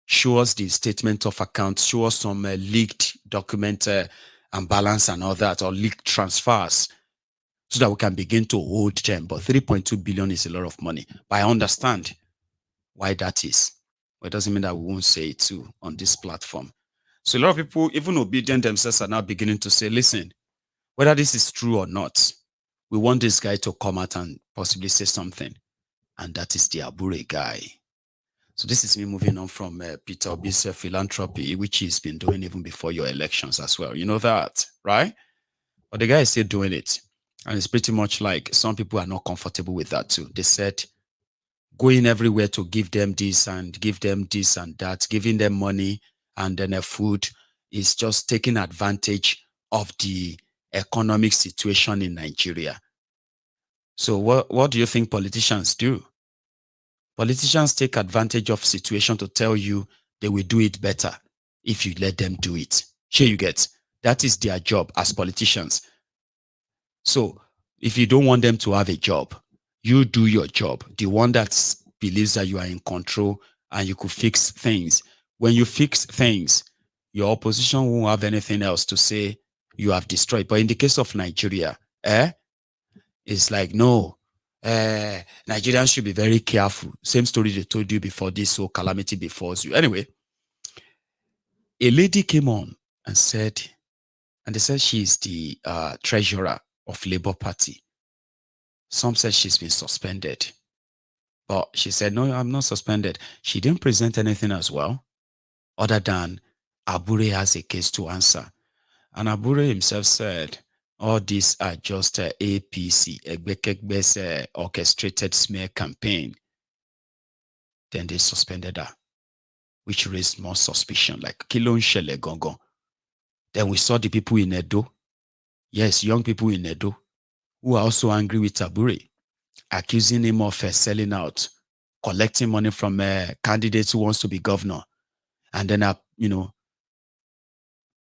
Show us the statement of accounts, show us some leaked document and balance and all that, or leaked transfers, so that we can begin to hold them. But 3.2 billion is a lot of money. But I understand why that is. But it doesn't mean that we won't say it too on this platform. So a lot of people, even obedient themselves, are now beginning to say, listen, whether this is true or not, we want this guy to come out and possibly say something. And that is the Abure guy. So this is me moving on from Peter Obi's philanthropy, which he's been doing even before your elections as well. You know that, right? But the guy is still doing it. And it's pretty much like some people are not comfortable with that too. They said going everywhere to give them this and that, giving them money and then food is just taking advantage of the economic situation in Nigeria. So what do you think politicians do? Politicians take advantage of situation to tell you they will do it better if you let them do it. Sure, you get. That is their job as politicians. So if you don't want them to have a job, you do your job. The one that believes that you are in control and you could fix things. When you fix things, your opposition won't have anything else to say you have destroyed. But in the case of Nigeria, it's like, no, Nigerians should be very careful. Same story they told you before this, so calamity befalls you. Anyway, a lady came on and said, and they said she is the treasurer of Labour Party. Some said she's been suspended. But she said, no, I'm not suspended. She didn't present anything as well, other than Abure has a case to answer. And Abure himself said, all these are just APC, Egbekegbe's orchestrated smear campaign. Then they suspended her, which raised more suspicion, like Kilon Shele Gongo. Then we saw the people in Edo, yes, young people in Edo, who are also angry with Abure, accusing him of selling out, collecting money from candidates who wants to be governor, and then,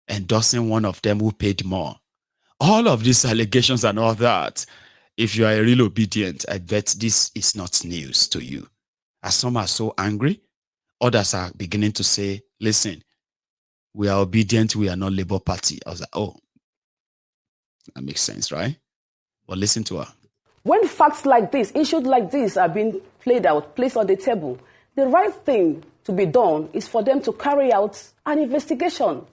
endorsing one of them who paid more. All of these allegations and all that, if you are a real obedient, I bet this is not news to you. As some are so angry, others are beginning to say, listen, we are obedient, we are not Labour Party. I was like, oh, that makes sense, right? But listen to her. When facts like this, issues like this are being played out, placed on the table, the right thing to be done is for them to carry out an investigation.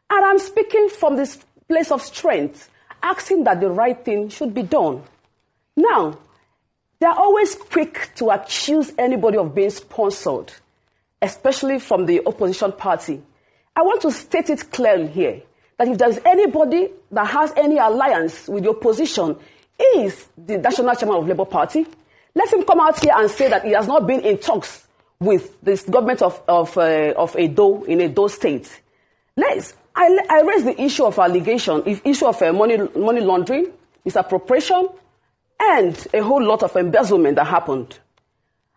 And I'm speaking from this place of strength, asking that the right thing should be done. Now, they're always quick to accuse anybody of being sponsored, especially from the opposition party. I want to state it clearly here, that if there's anybody that has any alliance with the opposition, is the national chairman of Labour Party. Let him come out here and say that he has not been in talks with this government of Edo, in Edo State. I raised the issue of allegation, issue of money laundering, misappropriation, and a whole lot of embezzlement that happened.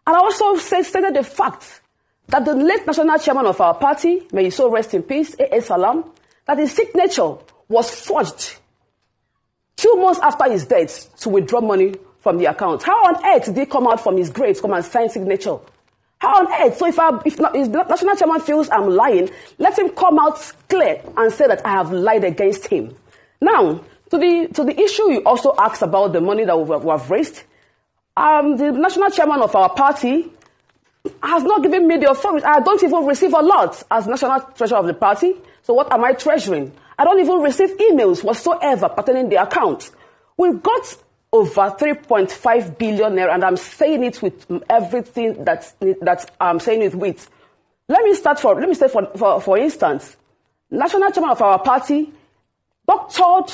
And I also stated the fact that the late national chairman of our party, may he so rest in peace, A.A. Salam, that his signature was forged 2 months after his death to withdraw money from the account. How on earth did he come out from his grave to come and sign signature? How on earth? So if the national chairman feels I'm lying, let him come out clear and say that I have lied against him. Now, to the issue you also asked about the money that we have raised, the national chairman of our party has not given me the authority. I don't even receive a lot as national treasurer of the party. So what am I treasuring? I don't even receive emails whatsoever pertaining the account. We've got over 3.5 billion naira, and I'm saying it with everything that I'm saying it with. Let me say for instance, national chairman of our party doctored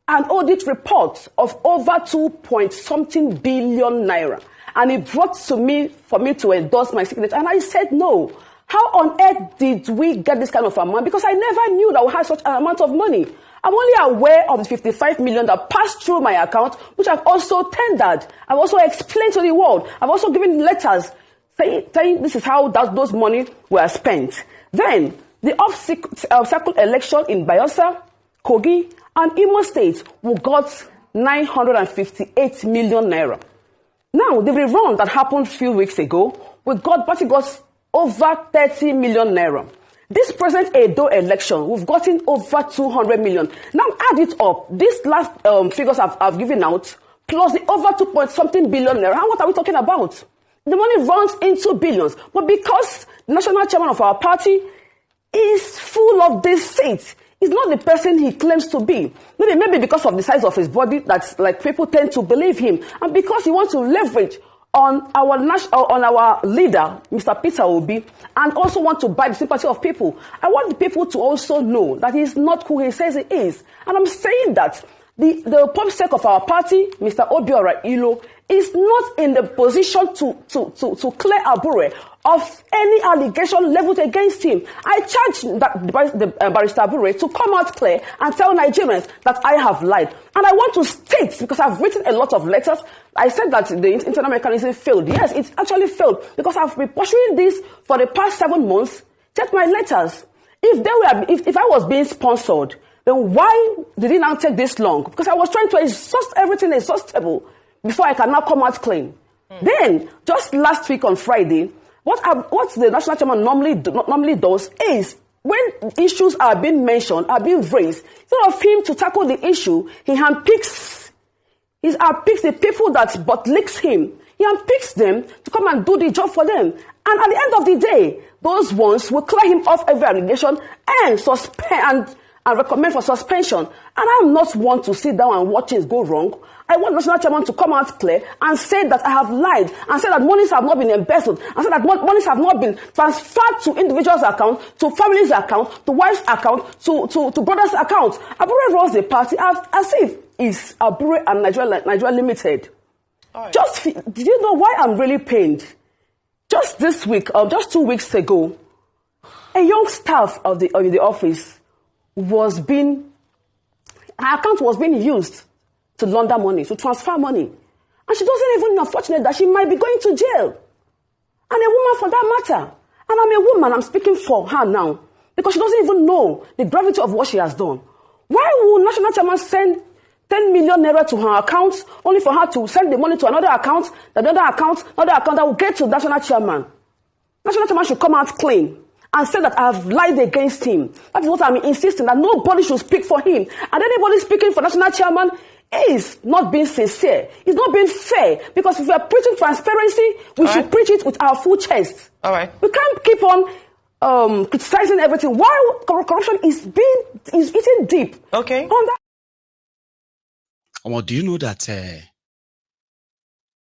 an audit report of over 2-point-something billion naira. And he brought to me for me to endorse my signature. And I said, no. How on earth did we get this kind of amount? Because I never knew that we had such an amount of money. I'm only aware of the 55 million that passed through my account, which I've also tendered. I've also explained to the world. I've also given letters saying this is how those money were spent. Then, the off-cycle election in Bayelsa, Kogi, and Imo State, we got 958 million naira. Now, the rerun that happened a few weeks ago, party got over 30 million naira. This present Odoh election, we've gotten over 200 million. Now, add it up. These last figures I've given out, plus the over 2-point-something billion naira. What are we talking about? The money runs into billions. But because the national chairman of our party is full of deceit, he's not the person he claims to be. Maybe because of the size of his body, that's like people tend to believe him, and because he wants to leverage on our leader, Mr. Peter Obi, and also want to buy the sympathy of people. I want the people to also know that he's not who he says he is, and I'm saying that the pop sec of our party, Mr. Obiora Ilo, is not in the position to clear Abure of any allegation leveled against him. I charge the Barrister Abure to come out clear and tell Nigerians that I have lied. And I want to state, because I've written a lot of letters, I said that the internal mechanism failed. Yes, it actually failed, because I've been pursuing this for the past 7 months. Check my letters. If I was being sponsored, then why did it now take this long? Because I was trying to exhaust everything exhaustible before I can now come out clean. Then, just last week on Friday, what the national chairman normally does is, when issues are being mentioned, are being raised, instead of him to tackle the issue, he handpicks the people that but licks him. He handpicks them to come and do the job for them. And at the end of the day, those ones will clear him off every allegation and suspend and recommend for suspension. And I'm not one to sit down and watch things go wrong. I want national chairman to come out clear and say that I have lied, and say that monies have not been embezzled, and say that monies have not been transferred to individuals' account, to families' account, to wives' account, to brothers' account. Abure runs the party as if it's Abure and Nigeria Limited. Right. Do you know why I'm really pained? Just this week, just 2 weeks ago, a young staff of the office her account was being used to launder money, to transfer money. And she doesn't even know, unfortunately, that she might be going to jail. And a woman for that matter. And I'm a woman, I'm speaking for her now. Because she doesn't even know the gravity of what she has done. Why would national chairman send 10 million naira to her account, only for her to send the money to another account that will get to national chairman? National chairman should come out clean and say that I have lied against him. That is what I'm insisting, that nobody should speak for him. And anybody speaking for national chairman is not being sincere. It's not being fair. Because if we are preaching transparency, we should preach it with our full chest. All right. We can't keep on criticizing everything. Why corruption is eating deep. Okay. Do you know that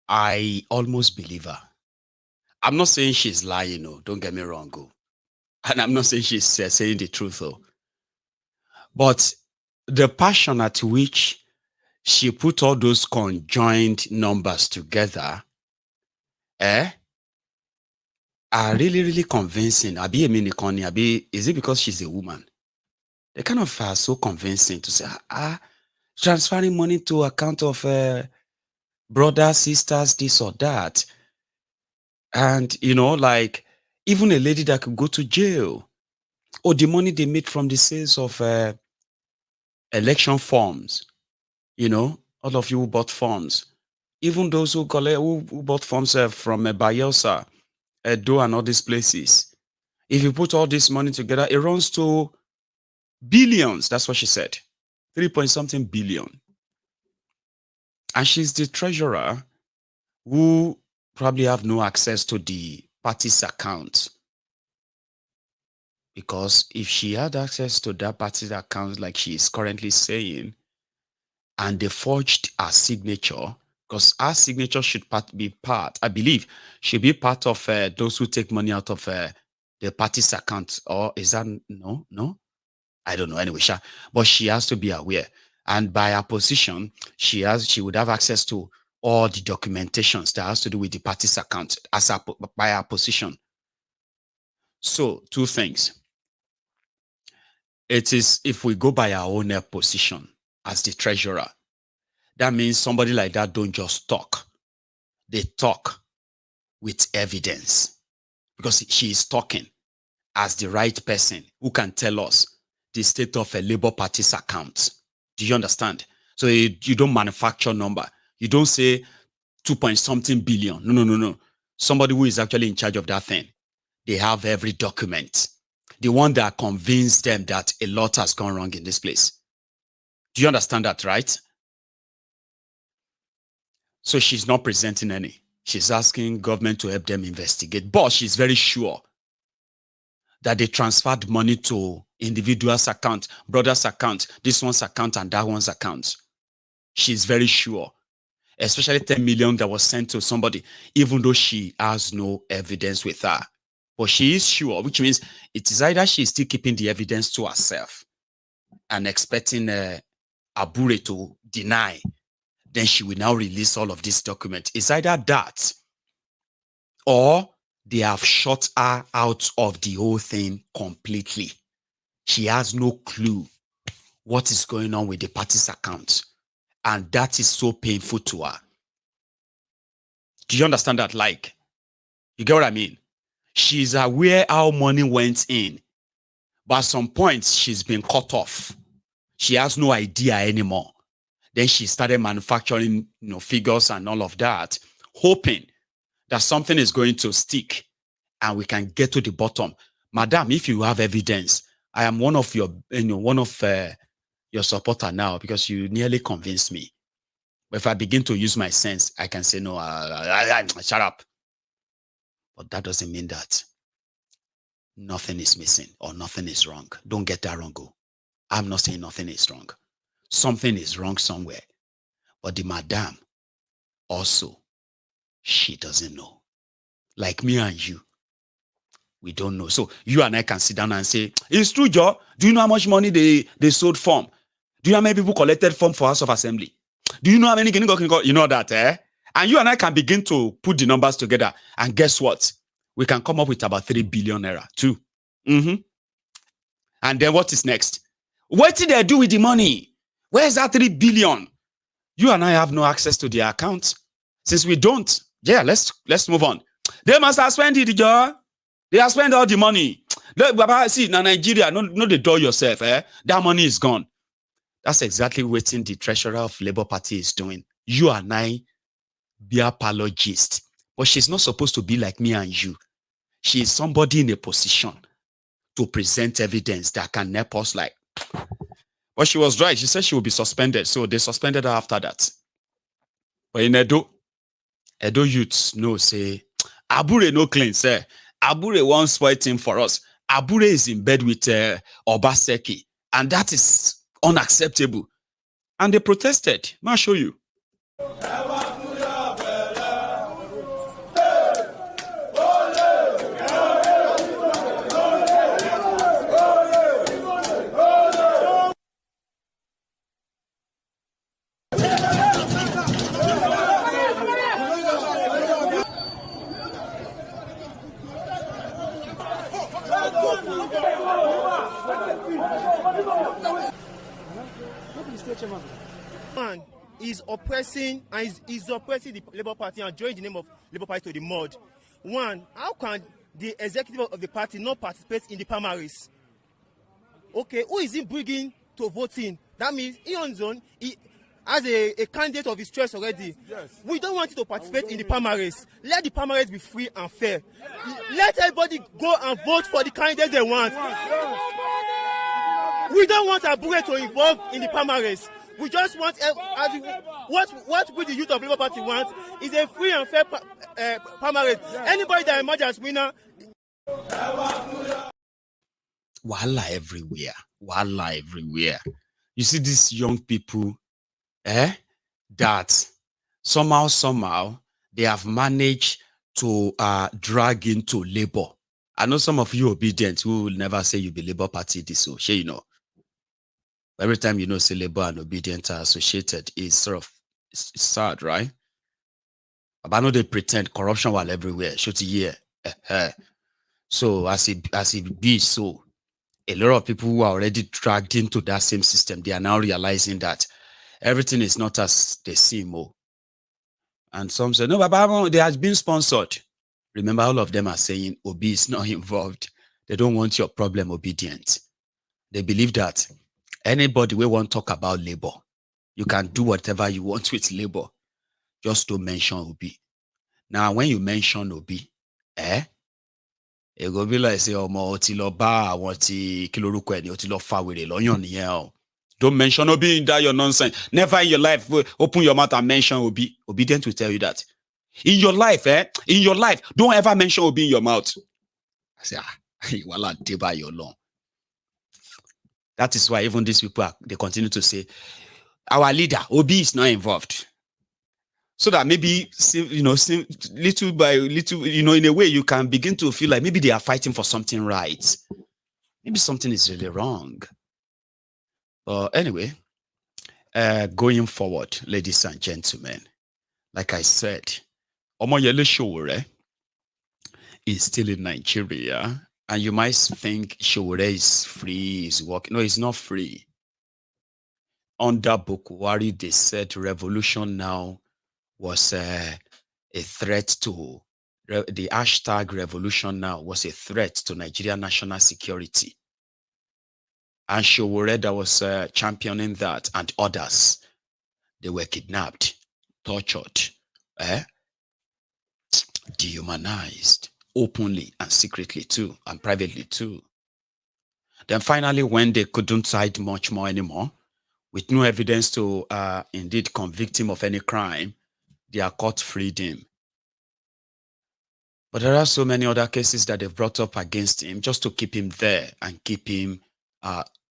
I almost believe her? I'm not saying she's lying, no. Don't get me wrong, go. And I'm not saying she's saying the truth, though. But the passion at which she put all those conjoined numbers together, are really, really convincing. Is it because she's a woman? They kind of are so convincing to say, transferring money to account of brothers, sisters, this or that. And, Even a lady that could go to jail. Or the money they made from the sales of election forms. You know, all of you who bought forms. Even those who bought forms from Bayelsa, Edo, and all these places. If you put all this money together, it runs to billions. That's what she said. 3-point-something billion. And she's the treasurer who probably have no access to the party's account. Because if she had access to that party's account, like she is currently saying, and they forged her signature, because our signature should be part, I believe, should be part of those who take money out of the party's account. Or is that, no? I don't know, anyway, but she has to be aware. And by her position, she would have access to all the documentations that has to do with the party's account by her position. So, two things. It is, if we go by our own position as the treasurer, that means somebody like that don't just talk. They talk with evidence. Because she is talking as the right person who can tell us the state of a Labour Party's account. Do you understand? So you don't manufacture number. You don't say 2-point-something billion. No. Somebody who is actually in charge of that thing. They have every document. The one that convinced them that a lot has gone wrong in this place. Do you understand that, right? So she's not presenting any. She's asking government to help them investigate. But she's very sure that they transferred money to individuals' account, brother's account, this one's account, and that one's account. She's very sure. Especially 10 million that was sent to somebody, even though she has no evidence with her. But she is sure, which means it is either she's still keeping the evidence to herself and expecting Abure to deny, then she will now release all of this document. It's either that, or they have shut her out of the whole thing completely. She has no clue what is going on with the party's account. And that is so painful to her. Do you understand that? Like, you get what I mean? She's aware how money went in. But at some point, she's been cut off. She has no idea anymore. Then she started manufacturing, figures and all of that, hoping that something is going to stick and we can get to the bottom. Madam, if you have evidence, I am one of your, your supporter now, because you nearly convinced me. But if I begin to use my sense, I can say, no, shut up. But that doesn't mean that nothing is missing or nothing is wrong. Don't get that wrong. I'm not saying nothing is wrong. Something is wrong somewhere. But the madam, also, she doesn't know. Like me and you, we don't know. So you and I can sit down and say, it's true, Joe. Do you know how much money they sold form? Do you know how many people collected form for House of Assembly? Do you know how many you know that, eh? And you and I can begin to put the numbers together. And guess what? We can come up with about 3 billion naira too. And then what is next? What did they do with the money? Where's that 3 billion? You and I have no access to the account. Since we don't, let's move on. They must have spent it, Joe. They have spent all the money. Look, Baba, see, now Nigeria, no, they do yourself, eh? That money is gone. That's exactly what the treasurer of Labour Party is doing. You and I be apologist. But she's not supposed to be like me and you. She is somebody in a position to present evidence that can help us like. But she was right. She said she will be suspended. So they suspended her after that. But in Edo youths know, say, Abure no clean, say. Abure won't spoil thing for us. Abure is in bed with Obaseki. And that is unacceptable. And they protested. I'll show you. Man is oppressing and is oppressing the Labour Party and joining the name of Labour Party to the mud. One, how can the executive of the party not participate in the primaries. Okay, who is he bringing to voting? That means he on his own, he as a candidate of his choice already. Yes. We don't want you to participate in the primaries. Let the primaries be free and fair. Let everybody go and vote for the candidates they want. We don't want Abure to involve in the primaries. We just want what we the youth of Labour Party want is a free and fair primaries. Anybody that emerges as winner. Wahala everywhere. Wahala everywhere. You see these young people, that somehow they have managed to drag into Labour. I know some of you obedient who will never say you be Labour Party this, so you know. Every time you know say Labour and obedient are associated, is sort of it's sad, right? But I know they pretend corruption while everywhere. Should you hear? So as it be so, a lot of people who are already dragged into that same system, they are now realizing that everything is not as they seem. And some say, no, but they has been sponsored. Remember, all of them are saying Obi is not involved. They don't want your problem obedient. They believe that anybody will want to talk about labor, you can do whatever you want with labor. Just don't mention Obi. Now, when you mention Obi, it go be like say, don't mention Obi in that your nonsense. Never in your life open your mouth and mention Obi. Obedient will tell you that. In your life, don't ever mention Obi in your mouth. I say, wala deba your long. That is why even these people they continue to say, our leader Obi is not involved. So that maybe little by little, in a way you can begin to feel like maybe they are fighting for something right. Maybe something is really wrong. But anyway, going forward, ladies and gentlemen, like I said, Omoyele Sowore is still in Nigeria, and you might think Sowore is free, is working. No, he's not free. Under Bokohari, they said revolution now was a threat to the hashtag revolution now was a threat to Nigerian national security. And Sowore that was championing that, and others, they were kidnapped, tortured, dehumanized, openly and secretly too, and privately too. Then finally, when they couldn't hide much more anymore, with no evidence to indeed convict him of any crime, their court freed him. But there are so many other cases that they've brought up against him just to keep him there and keep him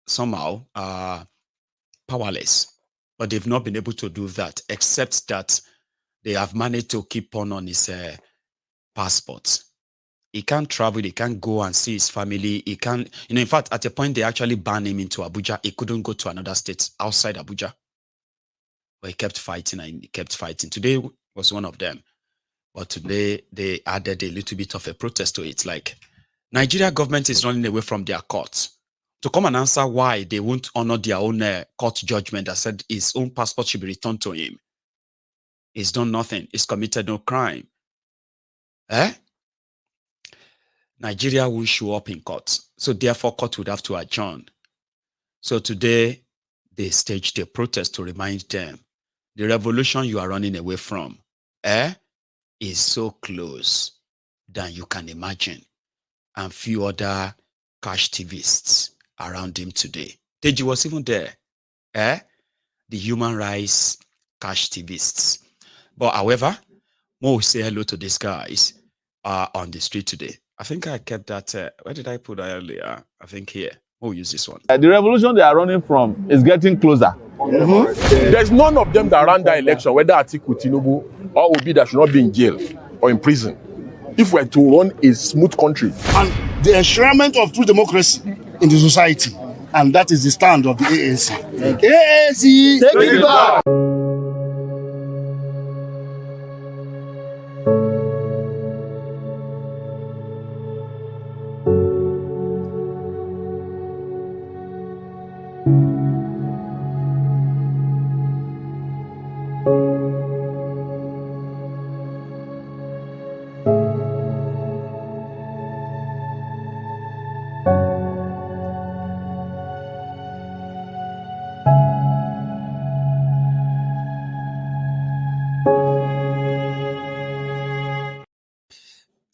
somehow powerless. But they've not been able to do that, except that they have managed to keep on his passport. He can't travel, he can't go and see his family. He can't, in fact, at a point they actually banned him into Abuja. He couldn't go to another state outside Abuja. But he kept fighting and he kept fighting. Today was one of them. But today they added a little bit of a protest to it. Like, Nigeria government is running away from their courts to come and answer why they won't honor their own court judgment that said his own passport should be returned to him. He's done nothing. He's committed no crime. Nigeria won't show up in court. So therefore, court would have to adjourn. So today, they staged a protest to remind them, the revolution you are running away from is so close than you can imagine. And few other cash activists around him today. Teji was even there. The human rights cash activists. But however, Mo will say hello to these guys on the street today. I think I kept that. Where did I put that earlier? I think here. We'll use this one. The revolution they are running from is getting closer. There's none of them that ran that election, whether Atiku, Tinubu, or Obi, that should not be in jail or in prison. If we're to run a smooth country. And the enshrinement of true democracy in the society. And that is the stand of the ANC. ANC! Take it back!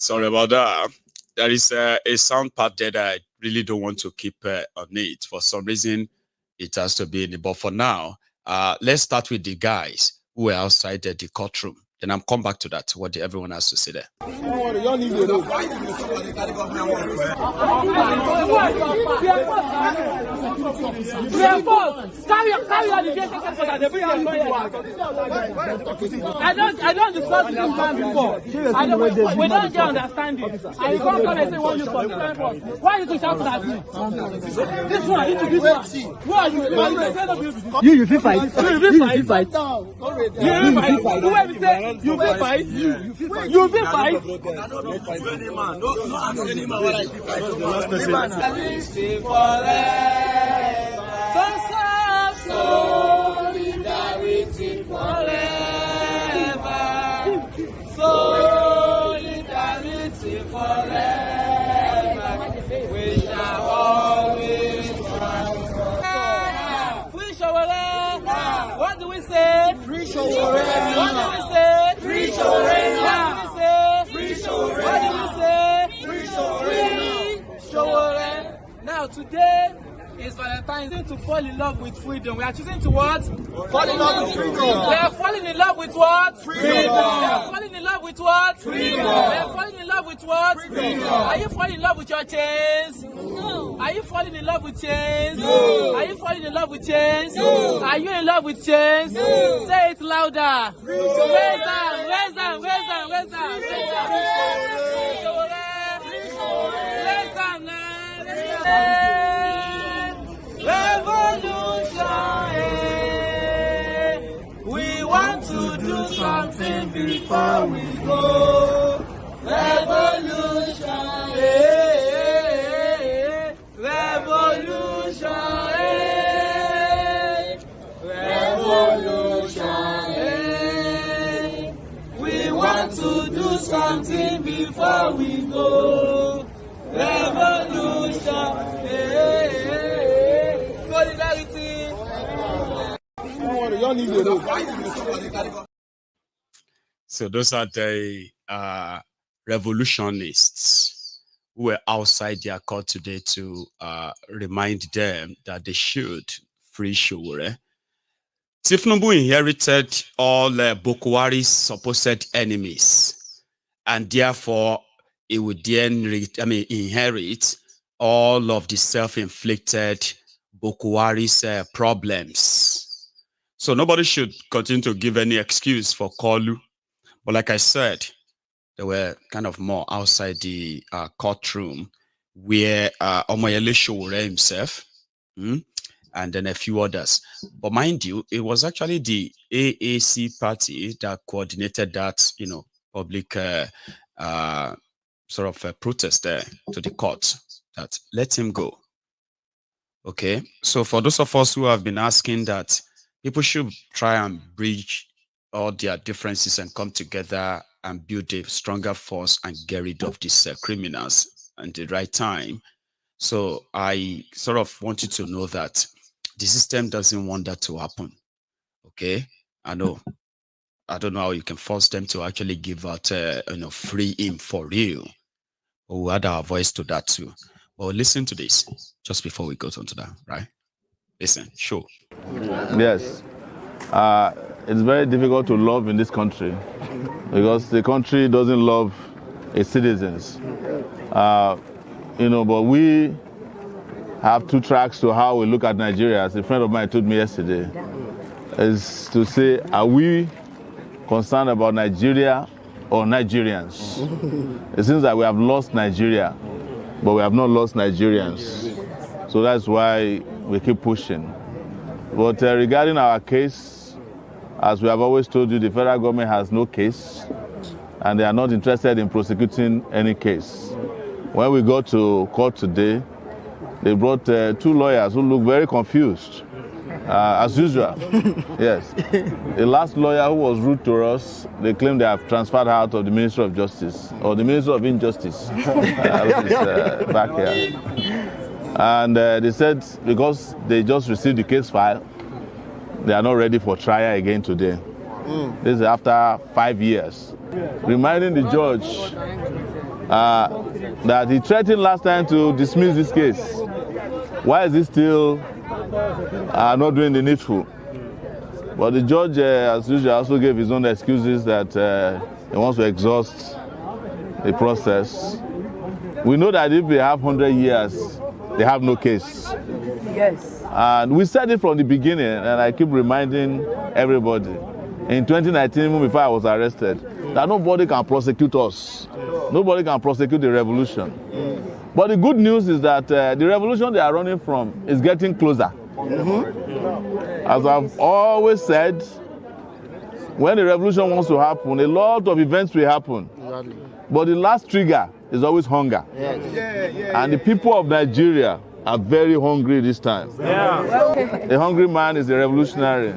Sorry about that. There is a sound part there that I really don't want to keep on it. For some reason, it has to be in it. But for now, let's start with the guys who were outside the courtroom. Then I'll come back to that, what everyone has to say there. I don't discuss this man before. We don't get understanding. I can't come and say what you for. Why you to shout at me? This one, who are you? You feel fight. You feel fight. Whoever say you feel fight. You feel fight. Solidarity forever. Solidarity forever. We shall always free Showore. What do we say? Free Showore. What do we say? Free Showore. What do we say? Free Showore. What do we say? Free Showore. Free Showore. Now today is Valentine's to fall in love with freedom. We are choosing to what? Fall in love with freedom. We are falling in love with what? Freedom. We are falling in love with what? Freedom. We are falling in love with what? Freedom. Are you falling in love with your chains? No. Are you falling in love with chains? No. Are you falling in love with chains? No. Are you in love with chains? No. Say it louder. Freedom. Raise them, raise them, raise them, raise them, raise them. Raise them now. Revolution, we want to do something before we go. Revolution, revolution, revolution, we want to do something before we go. Revolution, solidarity. So those are the revolutionists who were outside their court today to remind them that they should free Showore. Thiefnubu inherited all Bokohari's supposed enemies, and therefore he would then inherit all of the self-inflicted Bokohari's problems. So nobody should continue to give any excuse for Kolu. But like I said, there were kind of more outside the courtroom where Omoyele Showore himself and then a few others. But mind you, it was actually the AAC party that coordinated that, public sort of a protest there to the court that let him go. Okay, so for those of us who have been asking that people should try and bridge all their differences and come together and build a stronger force and get rid of these criminals at the right time. So I sort of want you to know that the system doesn't want that to happen. Okay, I don't know how you can force them to actually give out, free him for real. But we'll add our voice to that too. Well, listen to this just before we go on to that, right? Listen, sure. Yes. It's very difficult to love in this country because the country doesn't love its citizens. But we have two tracks to how we look at Nigeria. As a friend of mine told me yesterday, is to say, are we concerned about Nigeria or Nigerians? It seems that we have lost Nigeria, but we have not lost Nigerians. So that's why we keep pushing. But regarding our case, as we have always told you, the federal government has no case, and they are not interested in prosecuting any case. When we got to court today, they brought two lawyers who look very confused, as usual. Yes. The last lawyer who was rude to us, they claim they have transferred her out of the Ministry of Justice, or the Ministry of Injustice, which is back here. And they said because they just received the case file, they are not ready for trial again today. This is after 5 years. Reminding the judge that he threatened last time to dismiss this case. Why is he still not doing the needful? But the judge, as usual, also gave his own excuses that he wants to exhaust the process. We know that if they have 100 years, they have no case. Yes. And we said it from the beginning, and I keep reminding everybody. In 2019, even before I was arrested, that nobody can prosecute us. Nobody can prosecute the revolution. But the good news is that the revolution they are running from is getting closer. As I've always said, when the revolution wants to happen, a lot of events will happen. But the last trigger is always hunger. And the people of Nigeria are very hungry this time. A hungry man is a revolutionary.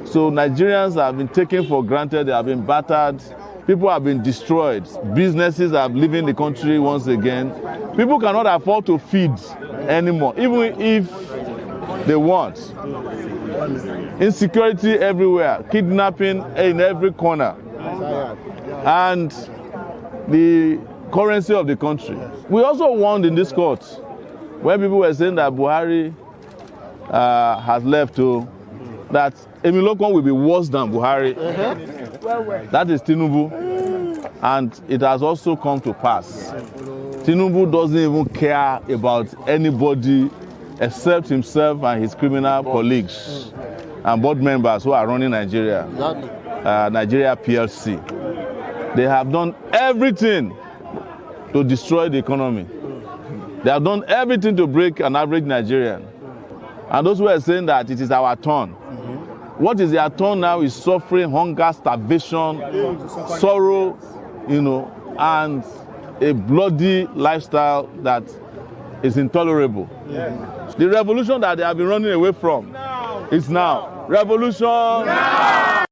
So Nigerians have been taken for granted, they have been battered, people have been destroyed, businesses are leaving the country once again. People cannot afford to feed anymore, even if they want. Insecurity everywhere, kidnapping in every corner, and the currency of the country. We also warned in this court when people were saying that Buhari has left to that Emilokon will be worse than Buhari. That is Tinubu, and it has also come to pass. Tinubu doesn't even care about anybody except himself and his criminal colleagues and board members who are running Nigeria, Nigeria PLC. They have done everything to destroy the economy. They have done everything to break an average Nigerian. And those who are saying that it is our turn. What is their turn now is suffering, hunger, starvation, sorrow, and a bloody lifestyle that is intolerable. The revolution that they have been running away from is now. Revolution now!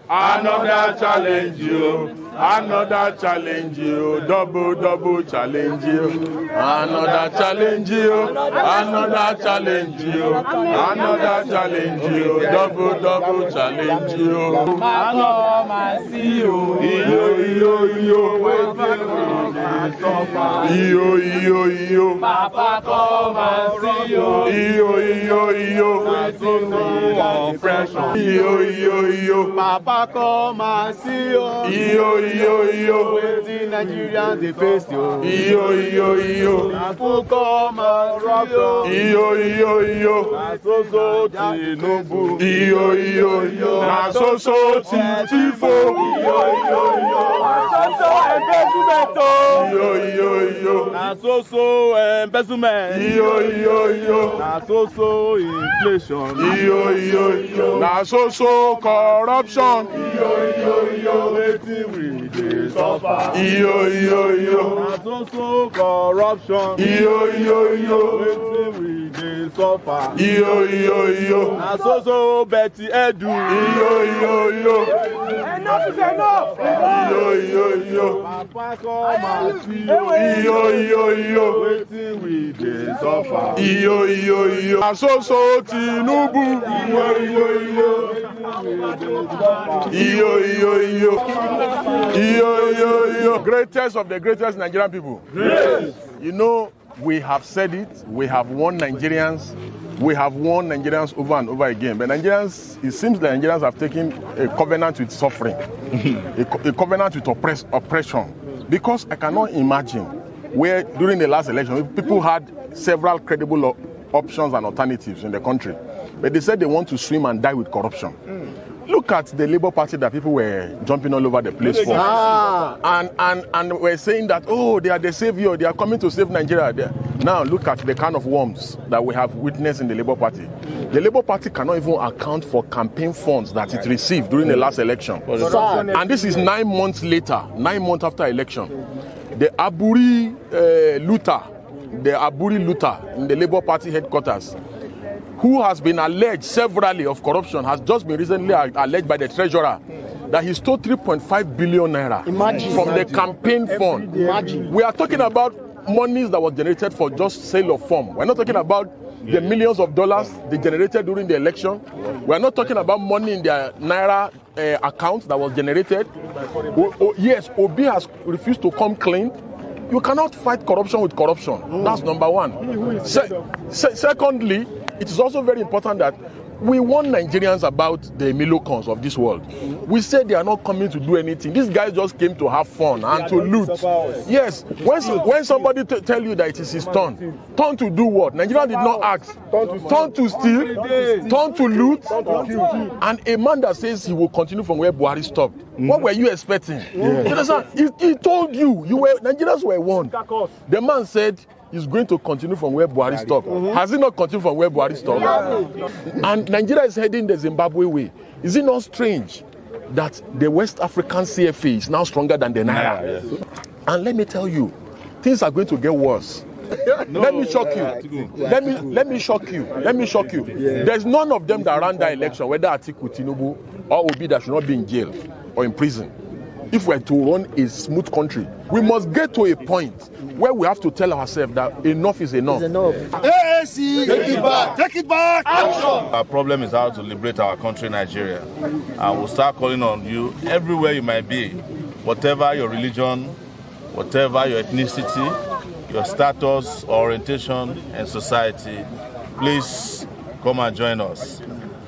Another challenge you. Another challenge you, double challenge you. Another challenge you, another challenge you, another challenge you, double challenge you. Papa come and see you. Papa come and see you. Oppression. Papa come and see you. Waiting Nigerians they face you. People come and rob you. So Thiefnubu. So Thiefnubu. Embezzlement. Inflation. So corruption. Corruption. Betty Edu. Enough is enough. Papa come and see So Thiefnubu. Greatest of the greatest Nigerian people. Yes. We have said it, we have warned Nigerians, over and over again. But Nigerians, it seems that Nigerians have taken a covenant with suffering, a covenant with oppression. Because I cannot imagine where during the last election, people had several credible options and alternatives in the country. But they said they want to swim and die with corruption. Look at the Labour Party that people were jumping all over the place for. And were saying that, they are the savior, they are coming to save Nigeria. Now look at the kind of worms that we have witnessed in the Labour Party. The Labour Party cannot even account for campaign funds that it received during the last election. And this is 9 months later, 9 months after election. The Aburi looter in the Labour Party headquarters, who has been alleged severally of corruption, has just been recently alleged by the treasurer that he stole 3.5 billion naira from the campaign fund. We are talking about monies that was generated for just sale of form. We're not talking about the millions of dollars they generated during the election. We're not talking about money in their naira account that was generated. Yes, Obi has refused to come clean. You cannot fight corruption with corruption. That's number one. Secondly, it is also very important that we warn Nigerians about the Emilocons of this world. We say they are not coming to do anything. These guys just came to have fun and to loot. Yes, when somebody tell you that it is his turn to do what? Nigeria did not ask. Turn to steal, turn to loot, and a man that says he will continue from where Buhari stopped. What were you expecting? He told you, Nigerians were warned. The man said he's going to continue from where Buhari stopped. Has he not continued from where Buhari stopped? And Nigeria is heading the Zimbabwe way. Is it not strange that the West African CFA is now stronger than the Naira? And let me tell you, things are going to get worse. Let me shock you. Let me shock you. There's none of them that ran that election, whether Atiku, Tinubu, or Obi, that should not be in jail or in prison. If we're to run a smooth country, we must get to a point where we have to tell ourselves that enough is enough. AAC, take it back. Take it back. Action. Our problem is how to liberate our country, Nigeria. And we'll start calling on you everywhere you might be, whatever your religion, whatever your ethnicity, your status, orientation in society. Please come and join us.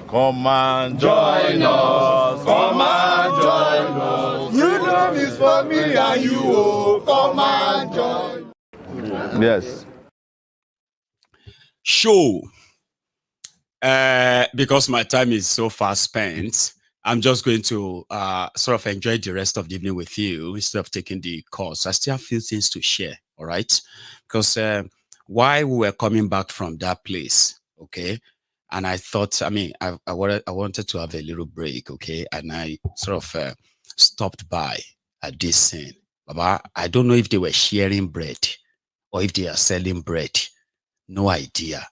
Come and join us. Come and join us. Freedom is for me and you. Oh, come and join. Yes. Show. Because my time is so far spent, I'm just going to sort of enjoy the rest of the evening with you instead of taking the course. I still have a few things to share, all right? Because while we were coming back from that place, okay, and I thought, I wanted to have a little break, okay, and I sort of stopped by at this scene. Baba, I don't know if they were sharing bread or if they are selling bread. No idea.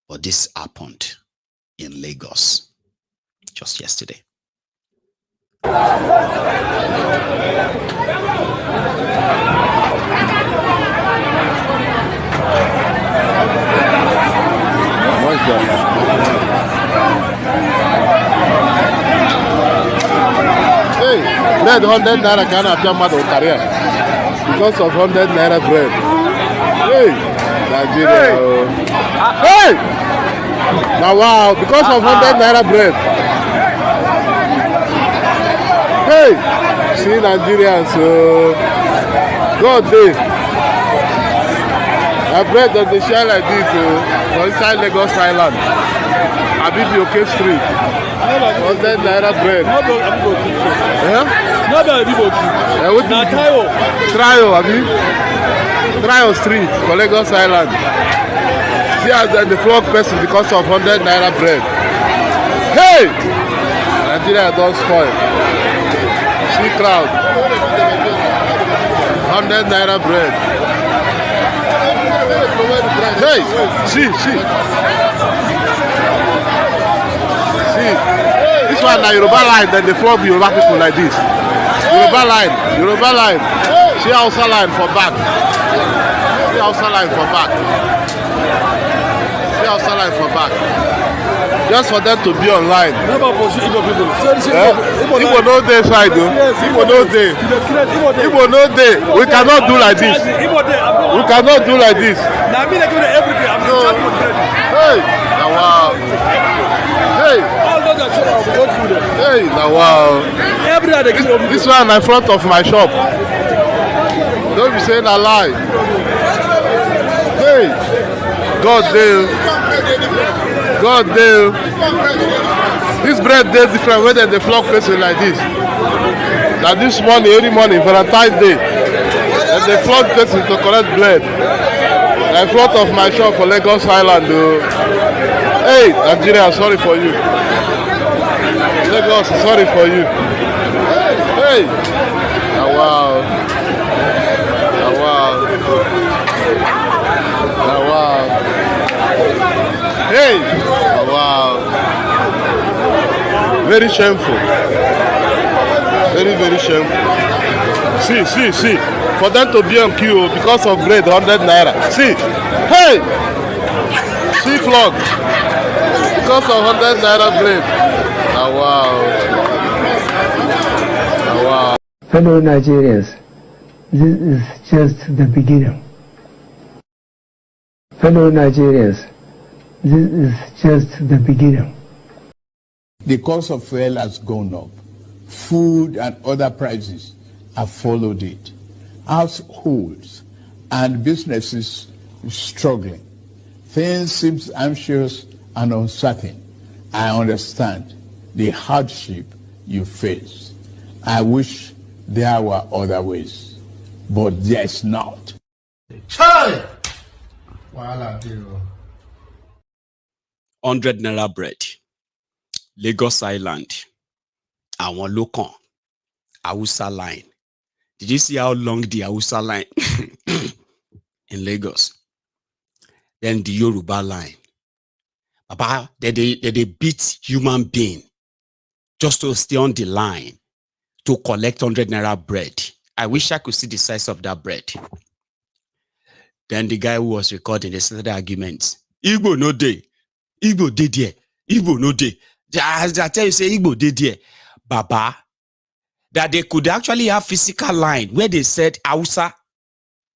But this happened in Lagos just yesterday. What's that? Hey, bread 100 naira can appear mad on career because of 100 naira bread. Hey, Nigeria. Hey, now wow, because of 100 naira bread. Hey, see Nigerians. God day. My bread does they share like this for inside Lagos Island. Abibi Oke Street. 100 naira bread. Trio Street for Lagos Island. See as the flog person because of 100 naira bread. Hey! Nigeria don't spoil. See crowd. 100 naira bread. Hey! See. This one na Yoruba line, then they flog Yoruba people like this. Yoruba line. See Hausa line for back. Just for them to be online. Never pursue Igbo people. Igbo no dey side though. Igbo no dey. We cannot do like this. Now me they do it every day. I'm the champion bread. Hey, now wow. Hey. All those that show up, we go through them. Hey, now wow. Every day they give them. This one in front of my shop. Don't be saying a lie. Hey, God damn. This bread is different when they flog person like this. Now this morning, early morning, Valentine's Day, and they flog person to collect bread. In front of my shop for Lagos Island. Hey, Nigeria, sorry for you. Lagos, sorry for you. Hey, wow. Hey, wow. Very shameful. Very shameful. See. For them to be on queue because of bread, 100 naira. See. Hey! See flog. Because of 100 naira bread. Wow. Fellow Nigerians, this is just the beginning. Fellow Nigerians, this is just the beginning. The cost of fuel has gone up. Food and other prices have followed it. Households and businesses struggling. Things seem anxious and uncertain. I understand the hardship you face. I wish there were other ways, but there's not. Chai! 100 naira bread. Lagos Island. Àwọn lókàn. Hausa line. Did you see how long the Hausa line in Lagos? Then the Yoruba line. Papa, they beat human being just to stay on the line to collect 100 naira bread. I wish I could see the size of that bread. Then the guy who was recording, they started arguments. Igbo no day. Igbo did there. Igbo no day. As I tell you, say Igbo did there. Baba, that they could actually have physical line where they said Hausa,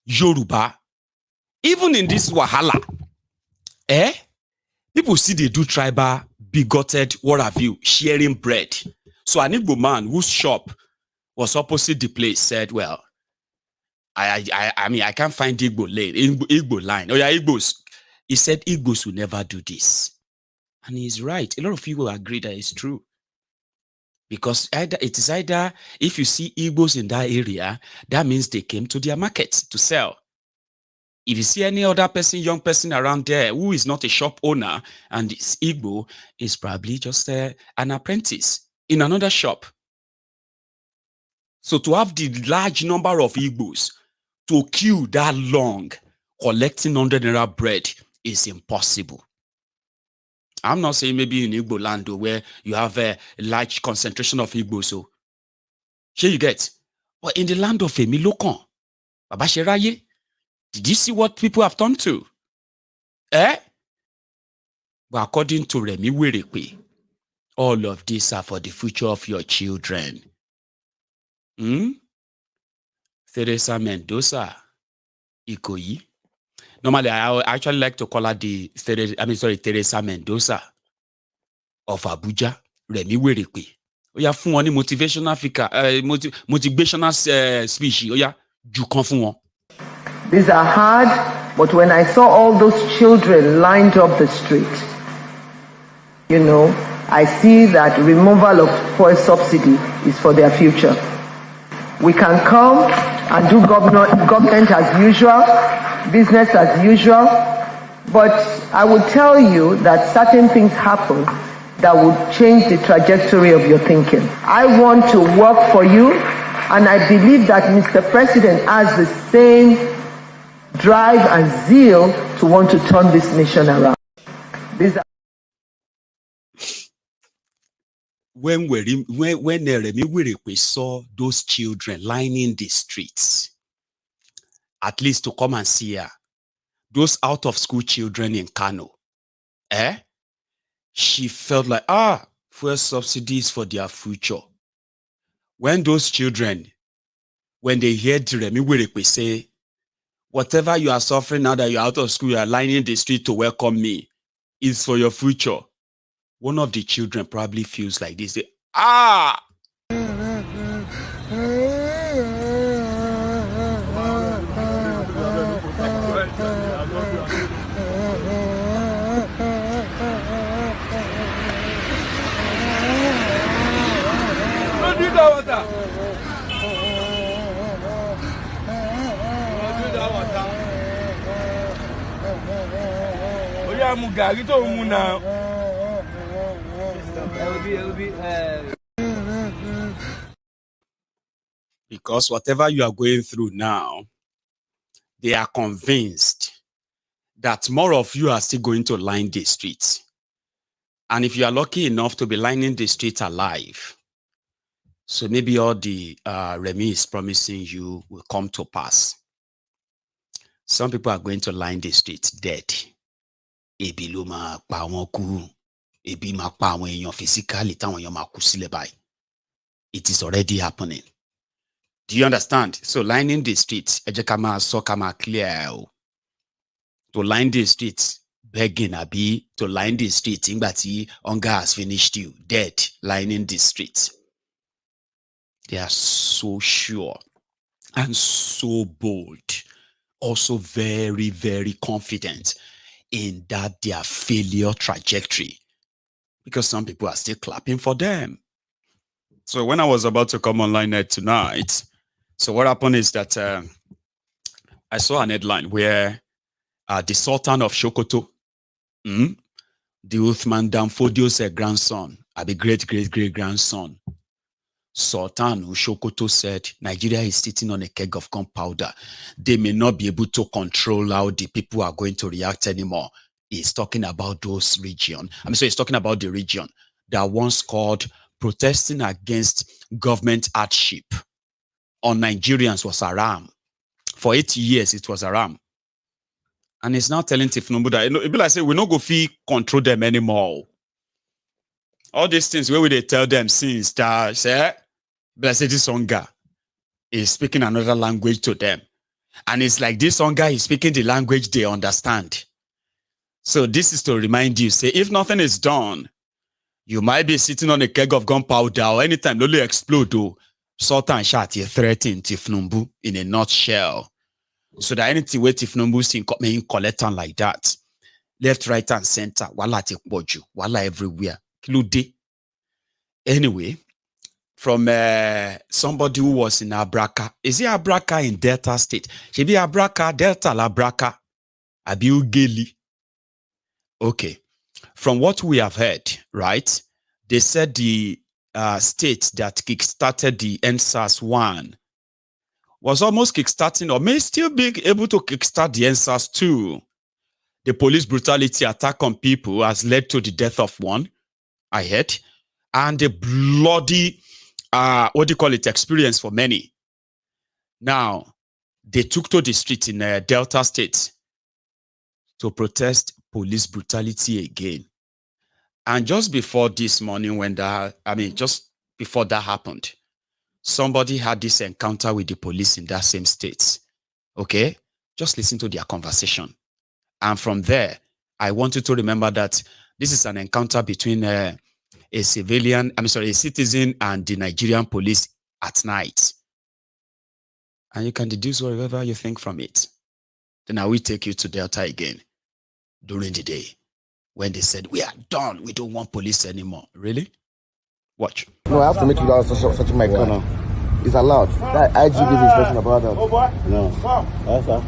Yoruba. Even in this Wahala, people see they do tribal, bigoted, what have you, sharing bread. So an Igbo man whose shop was opposite the place said, well, I mean, I can't find Igbo lane, Igbo line. Oh yeah, Igbos. He said Igbos will never do this. And he's right. A lot of people agree that it's true. Because it is either, if you see Igbos in that area, that means they came to their market to sell. If you see any other person, young person around there who is not a shop owner and is Igbo, is probably just an apprentice in another shop. So to have the large number of Igbos to queue that long, collecting 100 naira bread is impossible. I'm not saying maybe in Igbo land where you have a large concentration of Igbos. So here you get. But in the land of Emilokon, Baba Sheraye, did you see what people have turned to? But according to Remi Werekwe, all of these are for the future of your children. Teresa Mendoza, Ikoyi. Normally, I actually like to call her Teresa Mendoza of Abuja, Remi Werekwe. Oya fún wọn ní motivational speech. Oya ju kan fún wọn. These are hard, but when I saw all those children lined up the street, you know, I see that removal of fuel subsidy is for their future. We can come and do government as usual, business as usual, but I would tell you that certain things happen that would change the trajectory of your thinking. I want to work for you, and I believe that Mr. President has the same drive and zeal to want to turn this nation around. When Remi Werekwe saw those children lining the streets, at least to come and see her, those out of school children in Kano, she felt like, fuel subsidies for their future. When those children, when they heard Remi Werekwe say, whatever you are suffering now that you're out of school, you are lining the street to welcome me, is for your future. One of the children probably feels like this. Because whatever you are going through now, they are convinced that more of you are still going to line the streets. And if you are lucky enough to be lining the streets alive, so maybe all the Remi is promising you will come to pass. Some people are going to line the streets dead. Ebi ló máa pa wọ́n kú. Ebi máa pa àwọn èèyàn physically táwọn èèyàn máa kú sílẹ̀ báyìí. It is already happening. Do you understand? So lining the streets, ejekama so kama clear. To line the streets, begging abi to line the streets, ingbati hunger has finished you, dead, lining the streets. They are so sure and so bold, also very, very confident in that their failure trajectory, because some people are still clapping for them. So when I was about to come online tonight, so what happened is that I saw an headline where the Sultan of Sokoto, the Uthman Danfodio's grandson, the great-great-great-grandson, Sultan Sokoto said, Nigeria is sitting on a keg of gunpowder. They may not be able to control how the people are going to react anymore. He's talking about those regions. He's talking about the region that once called protesting against government hardship on Nigerians was haram. For 80 years, it was haram. And he's now telling Thiefnubu that, it be like say, we not go fee control them anymore. All these things where they tell them since that say, but I say this hunger is speaking another language to them. And it's like this hunger is speaking the language they understand. So this is to remind you, say, if nothing is done, you might be sitting on a keg of gunpowder or anytime literally explode. Sultan Shati threatened Thiefnubu in a nutshell. So that anything where Thiefnubu see in collecting like that, left, right, and center, wala take boju, wala everywhere. Anyway, from somebody who was in Abraka. Is it Abraka in Delta State? Should be Abraka, Delta, Labraka, Abiugeli. Okay. From what we have heard, right? They said the state that kickstarted the NSAS 1 was almost kickstarting or may still be able to kickstart the NSAS 2. The police brutality attack on people has led to the death of one, I heard, and a bloody, experience for many. Now, they took to the street in Delta State to protest police brutality again. And just before this morning, when just before that happened, somebody had this encounter with the police in that same state. Okay? Just listen to their conversation. And from there, I want you to remember that this is an encounter between a citizen and the Nigerian police at night. And you can deduce whatever you think from it. Then I will take you to Delta again during the day when they said, we are done. We don't want police anymore. Really? Watch. No, I have to make you out such my car now. It's allowed. That IG gives instruction about that. No. Yes, sir.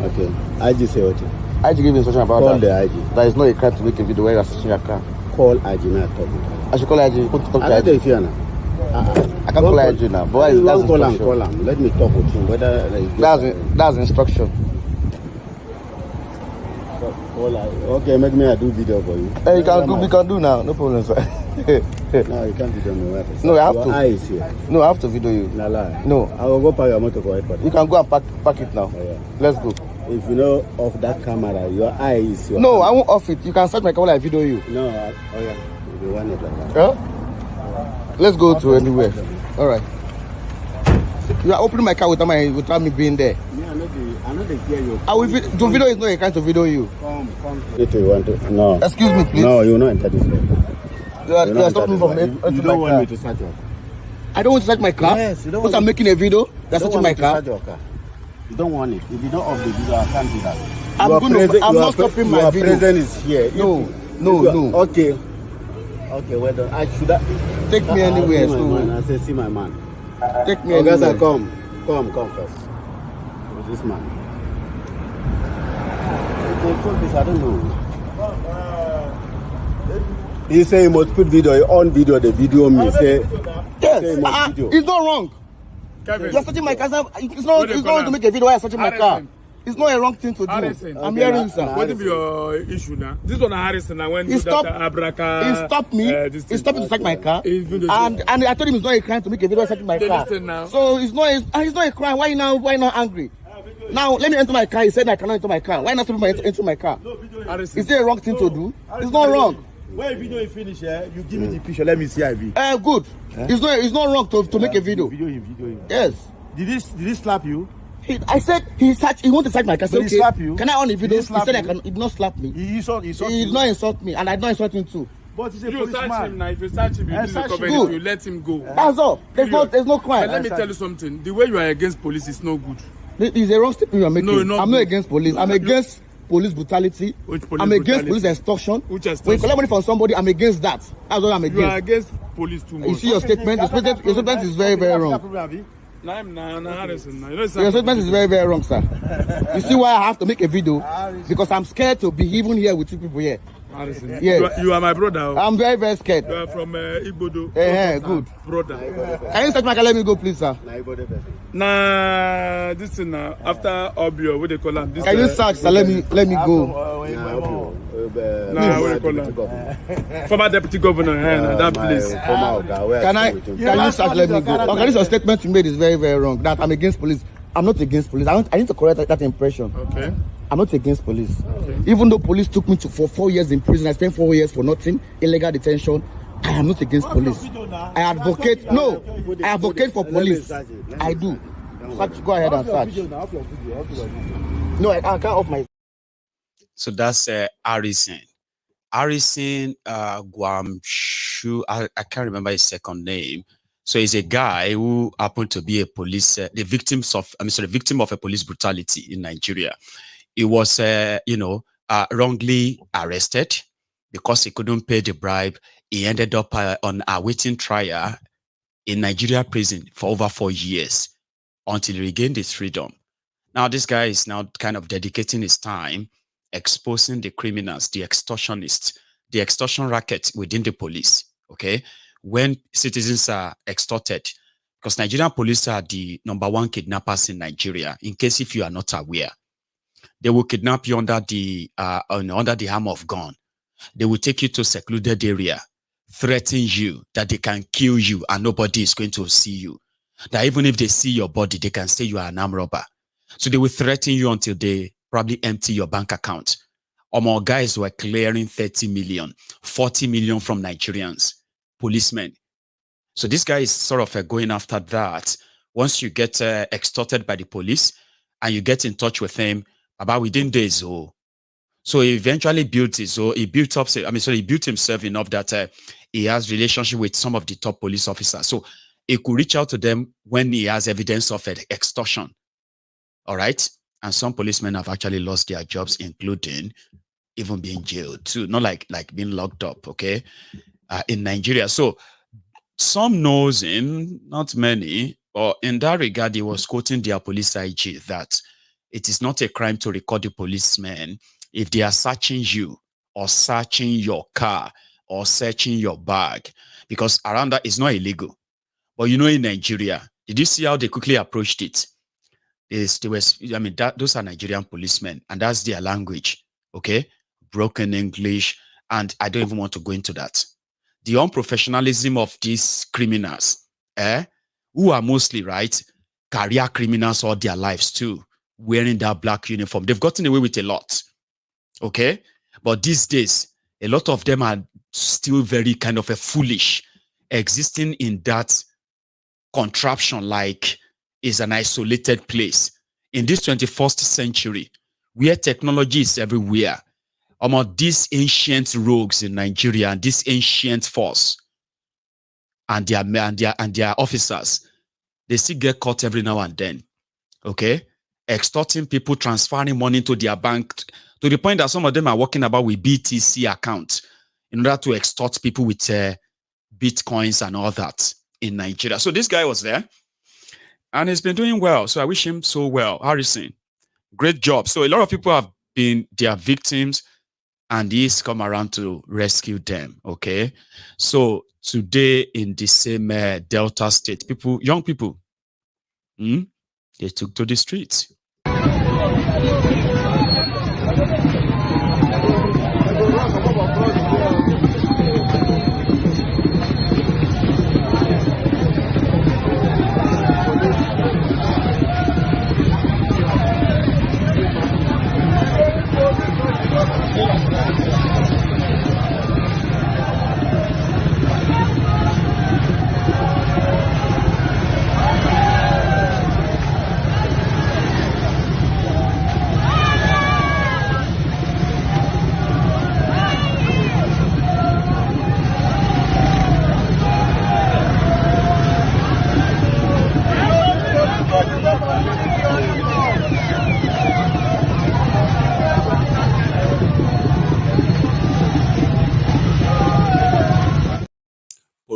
Okay. IG say what? IG gives instruction about Call that. the IG. That is not a crime to make a video where you're searching your car. Call IG now. Talk. I should call IG. Put talk to IG. If you now. I can't call IG now. But that's call him. instruction. Call him. Let me talk with him. Whether that's instruction. Okay, make me a do video for you. Hey, you can do now. No problem, sir. No, you can't video me. No, I have your to. Eye is here. No, I have to video you. No, lie. No. I will go park your motor for headquarters. You can go and park it now. Oh, yeah. Let's go. If you know off that camera, your eye is your No, hand. I won't off it. You can search my camera and video you. No, oh yeah. You want it like that. Huh? Let's go to anywhere. All right. You are opening my car without me being there. Yeah, I know they hear you. I will to video is not a kind to video you. Come. If you want to, no. Excuse me, please. No, you will not enter this way. You are stopping from you don't want me to search your car. I don't want to search my car. Yes, you don't because want I'm making a video. That's searching my car. You don't want it. If you don't off the video, I can't do that. I'm not stopping my video. Your presence is here. No. Okay, well done. I should take me anywhere. I say, see my man. Take me anywhere. Sir, come first. With this man. I don't know. He say he must put video on video. The video me say. Yes, it's not wrong. Kevin, you're searching my car. It's not to make a video while you're searching my car. It's not a wrong thing to do. Harrison. I'm hearing, sir. What is your issue now? This one, Harrison. Now when he stopped me. He stopped me to search my car. And I told him it's not a crime to make a video searching my car. So it's not a crime. Why now angry? Now let me enter my car. He said I cannot enter my car. Why not stop me enter my car? Is there a wrong thing to do? It's not wrong. When video is finished, you give me the picture. Let me see IB. Good. It's not wrong to make a video. Video him. Yes. Did he slap you? I said he want to search my car. Did he slap you? Can I on the video? He said he did not slap me. He did not insult me, and I did not insult him too. But he's a you policeman. search him now. If you search him, you let him go. That's all. There's no crime. But let me tell you something. The way you are against police is no good. It's a wrong statement you are making. No, I'm not against police. I'm against police brutality. I'm against police extortion. Which extortion? When you collect money from somebody, I'm against that. That's what I'm against. You are against police too much. You see your statement? Your statement is very, very wrong. Your statement is very, very wrong, sir. You see why I have to make a video? Because I'm scared to be even here with two people here. Yes. You are my brother. I'm very, very scared. You are from Igbodo. Good. Brother. Can you search my car? Let me go, please, sir. Nah, this thing now. After Obio, what they call him? Can you search, sir? Let me go. Nah, what they call him? Former deputy governor. That place. Can you search? Let me go. Okay, this statement you made is very, very wrong. That I'm against police. I'm not against police. I need to correct that impression. Okay. I'm not against police. Okay. Even though police took me for 4 years in prison, I spent 4 years for nothing, illegal detention. I am not against police. I advocate for police. I do. Search, go ahead and search. No, I can't off my. So that's Harrison. Harrison Guamshu. I can't remember his second name. So he's a guy who happened to be a police, the victim of a police brutality in Nigeria. He was, wrongly arrested because he couldn't pay the bribe. He ended up on awaiting trial in Nigeria prison for over 4 years until he regained his freedom. Now, this guy is now kind of dedicating his time exposing the criminals, the extortionists, the extortion racket within the police, okay? When citizens are extorted, because Nigerian police are the #1 kidnappers in Nigeria, in case if you are not aware. They will kidnap you under the arm of gun. They will take you to a secluded area, threaten you that they can kill you and nobody is going to see you. That even if they see your body, they can say you are an armed robber. So they will threaten you until they probably empty your bank account. More guys were clearing 30 million, 40 million from Nigerians, policemen. So this guy is sort of going after that. Once you get extorted by the police and you get in touch with him, about within days, so he eventually built himself enough that he has relationship with some of the top police officers. So he could reach out to them when he has evidence of extortion. All right. And some policemen have actually lost their jobs, including even being jailed too. Not like being locked up, okay, in Nigeria. So some knows him, not many, but in that regard, he was quoting their police IG that it is not a crime to record the policemen if they are searching you or searching your car or searching your bag, because around that is not illegal. But in Nigeria, did you see how they quickly approached it? Those are Nigerian policemen, and that's their language, okay? Broken English, and I don't even want to go into that. The unprofessionalism of these criminals, who are mostly, right, career criminals all their lives too, wearing that black uniform. They've gotten away with a lot, okay? But these days, a lot of them are still very kind of foolish, existing in that contraption like is an isolated place. In this 21st century, where technology is everywhere, these ancient rogues in Nigeria and this ancient force and their officers, they still get caught every now and then, okay? Extorting people, transferring money to their bank, to the point that some of them are working about with BTC accounts in order to extort people with bitcoins and all that in Nigeria. So this guy was there, and he's been doing well. So I wish him so well. Harrison, great job. So a lot of people have been their victims, and he's come around to rescue them. Okay. So today in the same Delta State, young people, they took to the streets.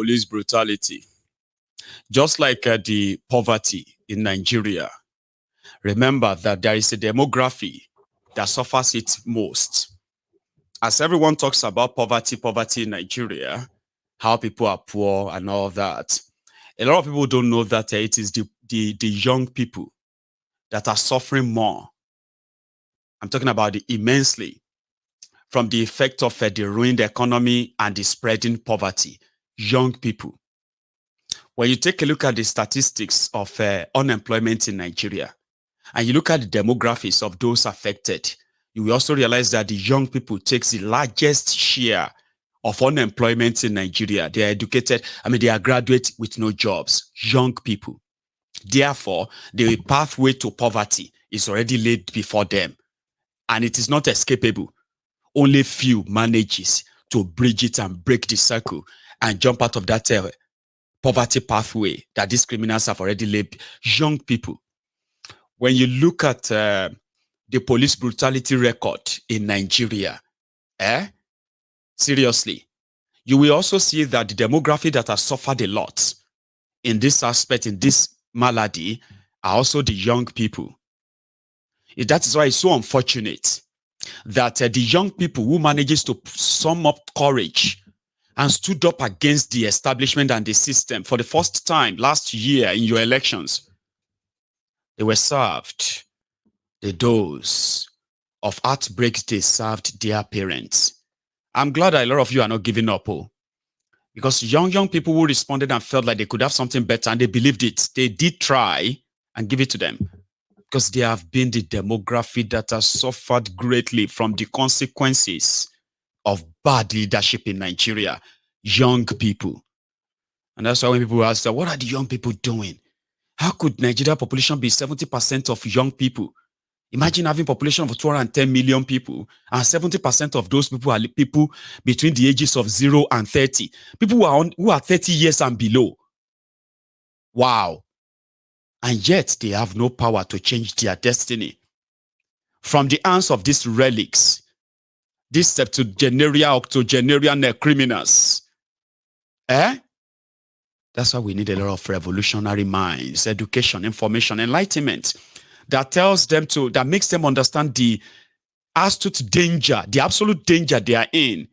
police brutality, just like the poverty in Nigeria, remember that there is a demography that suffers it most. As everyone talks about poverty in Nigeria, how people are poor and all that, a lot of people don't know that it is the young people that are suffering more. I'm talking about the immensely from the effect of the ruined economy and the spreading poverty. Young people. When you take a look at the statistics of unemployment in Nigeria, and you look at the demographics of those affected, you will also realize that the young people takes the largest share of unemployment in Nigeria. They are educated, they are graduates with no jobs, young people. Therefore, the pathway to poverty is already laid before them, and it is not escapable. Only few manages to bridge it and break the circle and jump out of that poverty pathway that these criminals have already laid. Young people. When you look at the police brutality record in Nigeria, seriously, you will also see that the demography that has suffered a lot in this aspect, in this malady, are also the young people. That is why it's so unfortunate that the young people who manages to sum up courage and stood up against the establishment and the system for the first time last year in your elections, they were served the dose of outbreaks they served their parents. I'm glad that a lot of you are not giving up, because young people who responded and felt like they could have something better and they believed it, they did try and give it to them, because they have been the demography that has suffered greatly from the consequences of bad leadership in Nigeria. Young people. And that's why when people ask, what are the young people doing? How could Nigeria population be 70% of young people? Imagine having a population of 210 million people, and 70% of those people are people between the ages of 0 and 30. People who are 30 years and below. Wow. And yet they have no power to change their destiny. From the hands of these relics, these septuagenarian, octogenarian criminals. That's why we need a lot of revolutionary minds, education, information, enlightenment that tells them that makes them understand the astute danger, the absolute danger they are in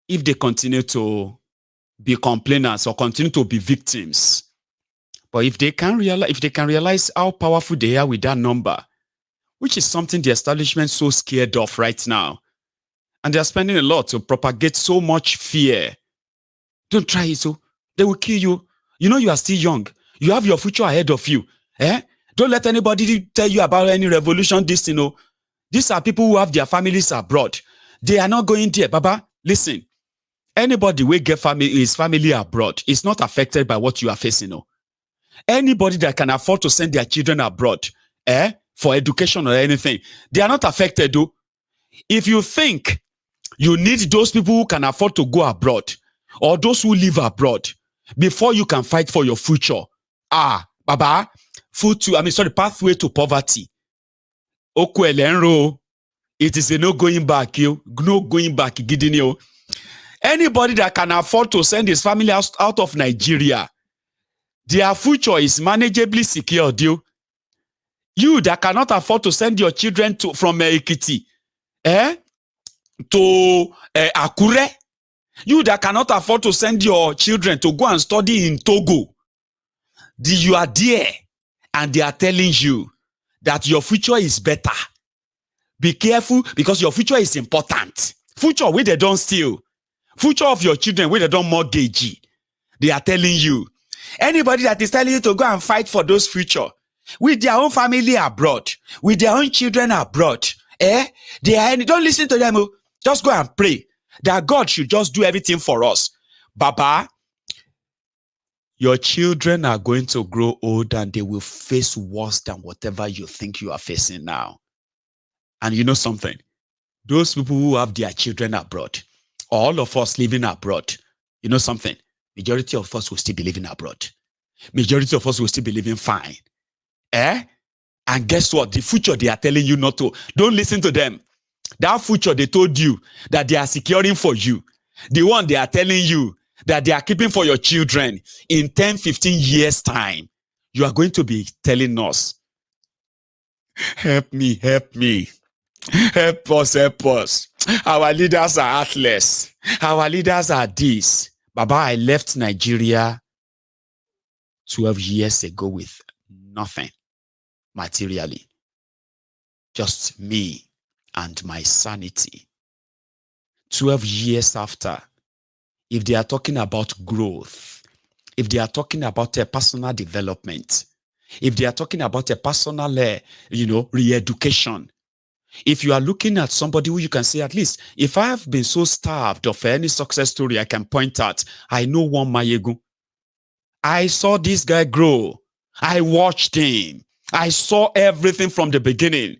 if they continue to be complainants or continue to be victims. But if they can realize how powerful they are with that number, which is something the establishment is so scared of right now, and they're spending a lot to propagate so much fear. Don't try it, so they will kill you. You know you are still young. You have your future ahead of you. Don't let anybody tell you about any revolution. These are people who have their families abroad. They are not going there. Baba, listen. Anybody who get his family abroad is not affected by what you are facing. Anybody that can afford to send their children abroad for education or anything, they are not affected. Though. If you think you need those people who can afford to go abroad or those who live abroad before you can fight for your future, Baba, pathway to poverty. It is a no going back, no going back. Anybody that can afford to send his family out of Nigeria, their future is manageably secured. You that cannot afford to send your children from Ekiti to Akure, you that cannot afford to send your children to go and study in Togo, you are there and they are telling you that your future is better. Be careful, because your future is important. Future where they don't steal. Future of your children where they don't mortgage. They are telling you. Anybody that is telling you to go and fight for those future with their own family abroad, with their own children abroad, don't listen to them. Just go and pray that God should just do everything for us. Baba, your children are going to grow old and they will face worse than whatever you think you are facing now. And you know something? Those people who have their children abroad, all of us living abroad, you know something? Majority of us will still be living abroad. Majority of us will still be living fine. And guess what? The future they are telling you not to. Don't listen to them. That future they told you that they are securing for you. The one they are telling you that they are keeping for your children in 10, 15 years' time, you are going to be telling us, help me, help me, help us, help us. Our leaders are heartless. Our leaders are this. Baba, I left Nigeria 12 years ago with nothing materially. Just me and my sanity. 12 years after, if they are talking about growth, if they are talking about a personal development, if they are talking about a personal, re-education, if you are looking at somebody who you can say, at least, if I have been so starved of any success story I can point at, I know one Mayegu. I saw this guy grow. I watched him. I saw everything from the beginning.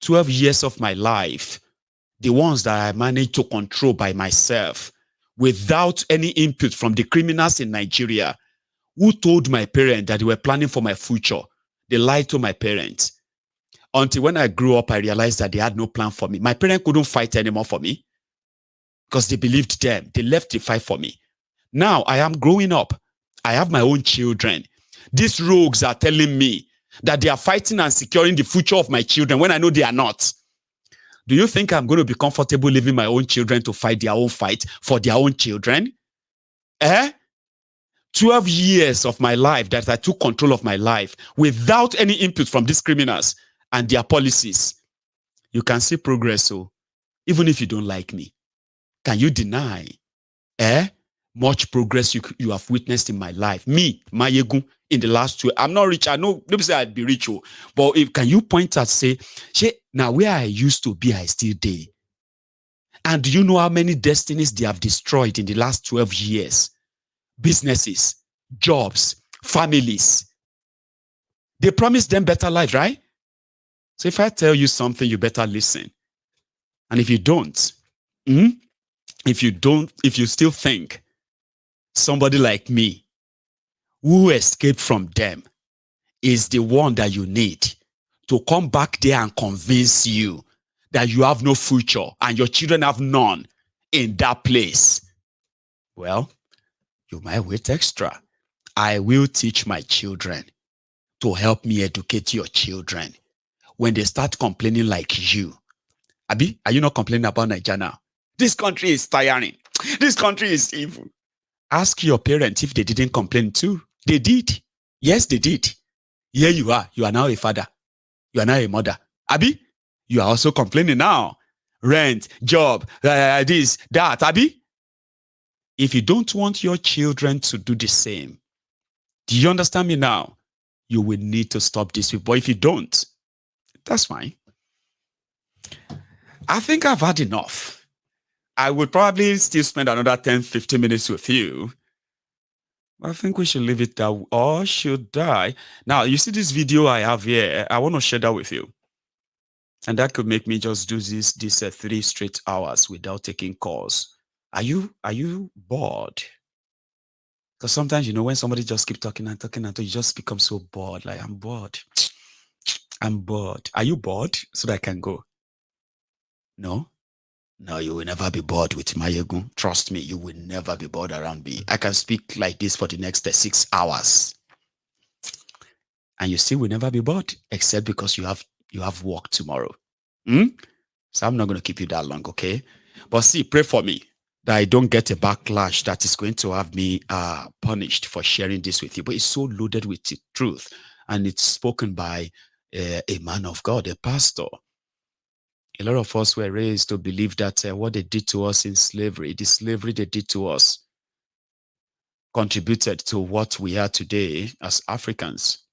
12 years of my life, the ones that I managed to control by myself, without any input from the criminals in Nigeria, who told my parents that they were planning for my future. They lied to my parents. Until when I grew up, I realized that they had no plan for me. My parents couldn't fight anymore for me because they believed them. They left the fight for me. Now I am growing up. I have my own children. These rogues are telling me that they are fighting and securing the future of my children when I know they are not. Do you think I'm going to be comfortable leaving my own children to fight their own fight for their own children? 12 years of my life that I took control of my life without any input from these criminals and their policies. You can see progress, so even if you don't like me. Can you deny much progress you have witnessed in my life? Me, Mayegun, in the last 2 years. I'm not rich. I know, nobody say I'd be rich, but can you point at, say, now where I used to be, I still there. And do you know how many destinies they have destroyed in the last 12 years? Businesses, jobs, families. They promised them better life, right? So if I tell you something, you better listen. And if you don't, if you still think somebody like me who escaped from them is the one that you need to come back there and convince you that you have no future and your children have none in that place, well, you might wait extra. I will teach my children to help me educate your children. When they start complaining like you, Abi, are you not complaining about Nigeria now? This country is tiring. This country is evil. Ask your parents if they didn't complain too. They did. Yes, they did. Here you are. You are now a father. You are now a mother. Abi, you are also complaining now. Rent, job, this, that. Abi, if you don't want your children to do the same, do you understand me now? You will need to stop this. But if you don't, that's fine. I think I've had enough. I would probably still spend another 10, 15 minutes with you. I think we should leave it there. Or should I? Now, you see this video I have here. I want to share that with you. And that could make me just do this 3 straight hours without taking calls. Are you bored? Because sometimes, when somebody just keep talking and talking until you just become so bored. Like, I'm bored. I'm bored. Are you bored? So that I can go. No? No, you will never be bored with Mayegun. Trust me, you will never be bored around me. I can speak like this for the next 6 hours. And you still will never be bored, except because you have work tomorrow. So I'm not going to keep you that long, okay? But see, pray for me that I don't get a backlash that is going to have me punished for sharing this with you. But it's so loaded with the truth. And it's spoken by a man of God, a pastor. A lot of us were raised to believe that what they did to us in slavery, the slavery they did to us, contributed to what we are today as Africans.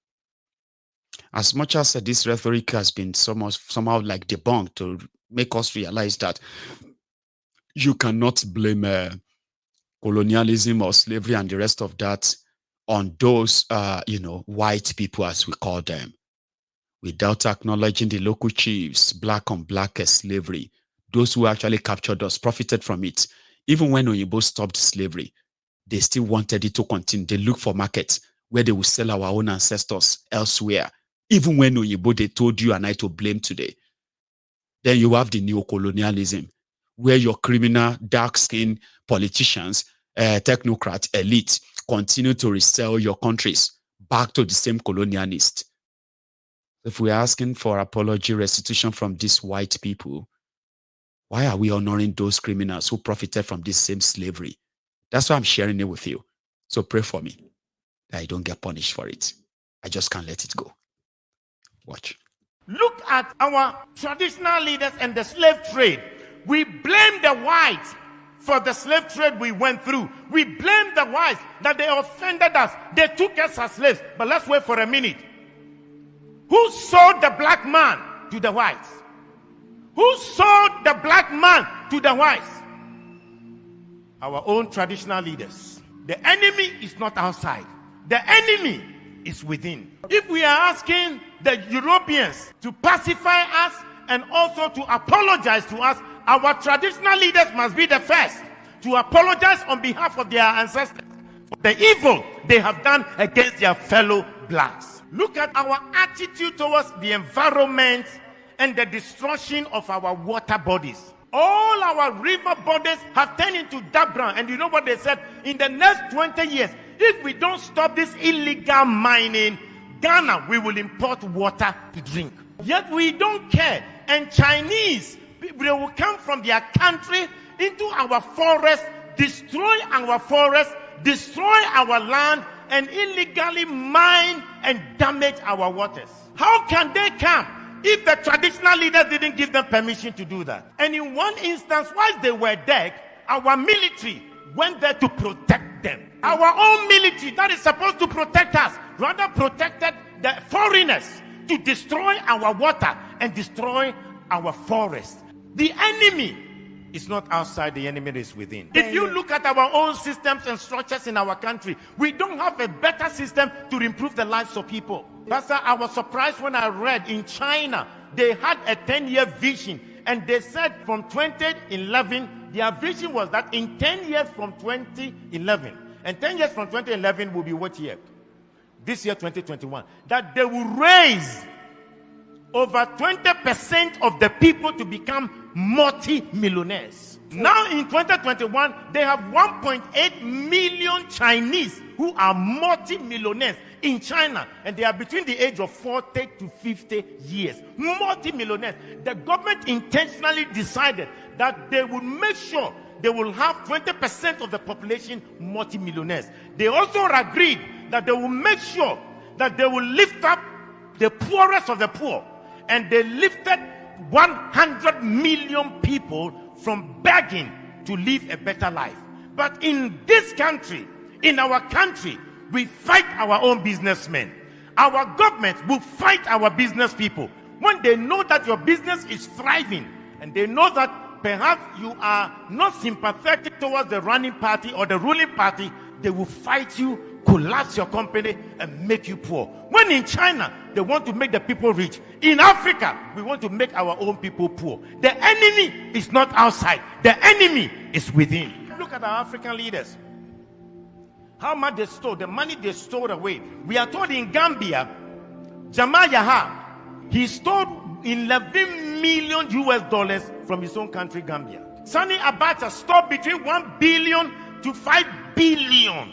As much as this rhetoric has been somehow like debunked to make us realize that you cannot blame colonialism or slavery and the rest of that on those, white people, as we call them, without acknowledging the local chiefs, black on black slavery, those who actually captured us, profited from it. Even when Oyibo stopped slavery, they still wanted it to continue. They looked for markets where they would sell our own ancestors elsewhere. Even when Oyibo, they told you and I to blame today. Then you have the neo-colonialism, where your criminal, dark-skinned politicians, technocrat elite continue to resell your countries back to the same colonialist. If we're asking for apology, restitution from these white people, why are we honoring those criminals who profited from this same slavery? That's why I'm sharing it with you. So pray for me that I don't get punished for it. I just can't let it go. Watch. Look at our traditional leaders and the slave trade. We blame the whites for the slave trade we went through. We blame the whites that they offended us. They took us as slaves. But let's wait for a minute. Who sold the black man to the whites? Who sold the black man to the whites? Our own traditional leaders. The enemy is not outside. The enemy is within. If we are asking the Europeans to pacify us and also to apologize to us, our traditional leaders must be the first to apologize on behalf of their ancestors for the evil they have done against their fellow blacks. Look at our attitude towards the environment and the destruction of our water bodies. All our river bodies have turned into dark brown. And you know what they said? In the next 20 years, if we don't stop this illegal mining, Ghana, we will import water to drink. Yet we don't care. And Chinese, they will come from their country into our forest, destroy our forest, destroy our land, and illegally mine and damage our waters. How can they come if the traditional leaders didn't give them permission to do that? And in one instance, while they were dead, our military went there to protect them. Our own military that is supposed to protect us rather protected the foreigners to destroy our water and destroy our forest. The enemy is not outside, the enemy is within. If you look at our own systems and structures in our country, we don't have a better system to improve the lives of people. Pastor, I was surprised when I read in China, they had a 10-year vision, and they said from 2011, their vision was that in 10 years from 2011, and 10 years from 2011 will be what year? This year, 2021, that they will raise over 20% of the people to become multi-millionaires. Now in 2021, they have 1.8 million Chinese who are multi-millionaires in China, and they are between the age of 40 to 50 years. Multi-millionaires. The government intentionally decided that they would make sure they will have 20% of the population multi-millionaires. They also agreed that they will make sure that they will lift up the poorest of the poor. And they lifted 100 million people from begging to live a better life. But in this country, in our country, we fight our own businessmen. Our government will fight our business people. When they know that your business is thriving, and they know that perhaps you are not sympathetic towards the running party or the ruling party, they will fight you, collapse your company, and make you poor. When in China, they want to make the people rich. In Africa, we want to make our own people poor. The enemy is not outside. The enemy is within. Look at our African leaders. How much they stole, the money they stole away. We are told in Gambia, Jamal Yaha, he stole $11 million US from his own country, Gambia. Sani Abacha stole between $1 billion to $5 billion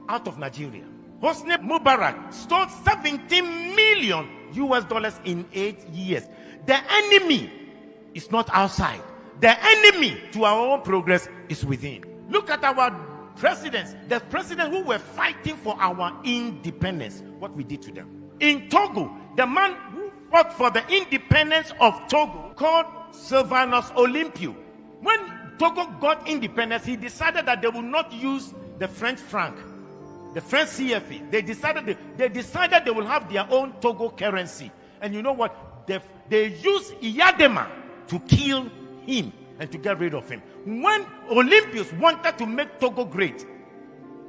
out of Nigeria. Hosni Mubarak stole $17 million US in 8 years. The enemy is not outside. The enemy to our own progress is within. Look at our presidents. The presidents who were fighting for our independence, what we did to them. In Togo, the man who fought for the independence of Togo, called Sylvanus Olympio. When Togo got independence, he decided that they would not use the French franc, the French CFA. They decided they will have their own Togo currency. And you know what? They used Iyadema to kill him and to get rid of him. When Olympians wanted to make Togo great,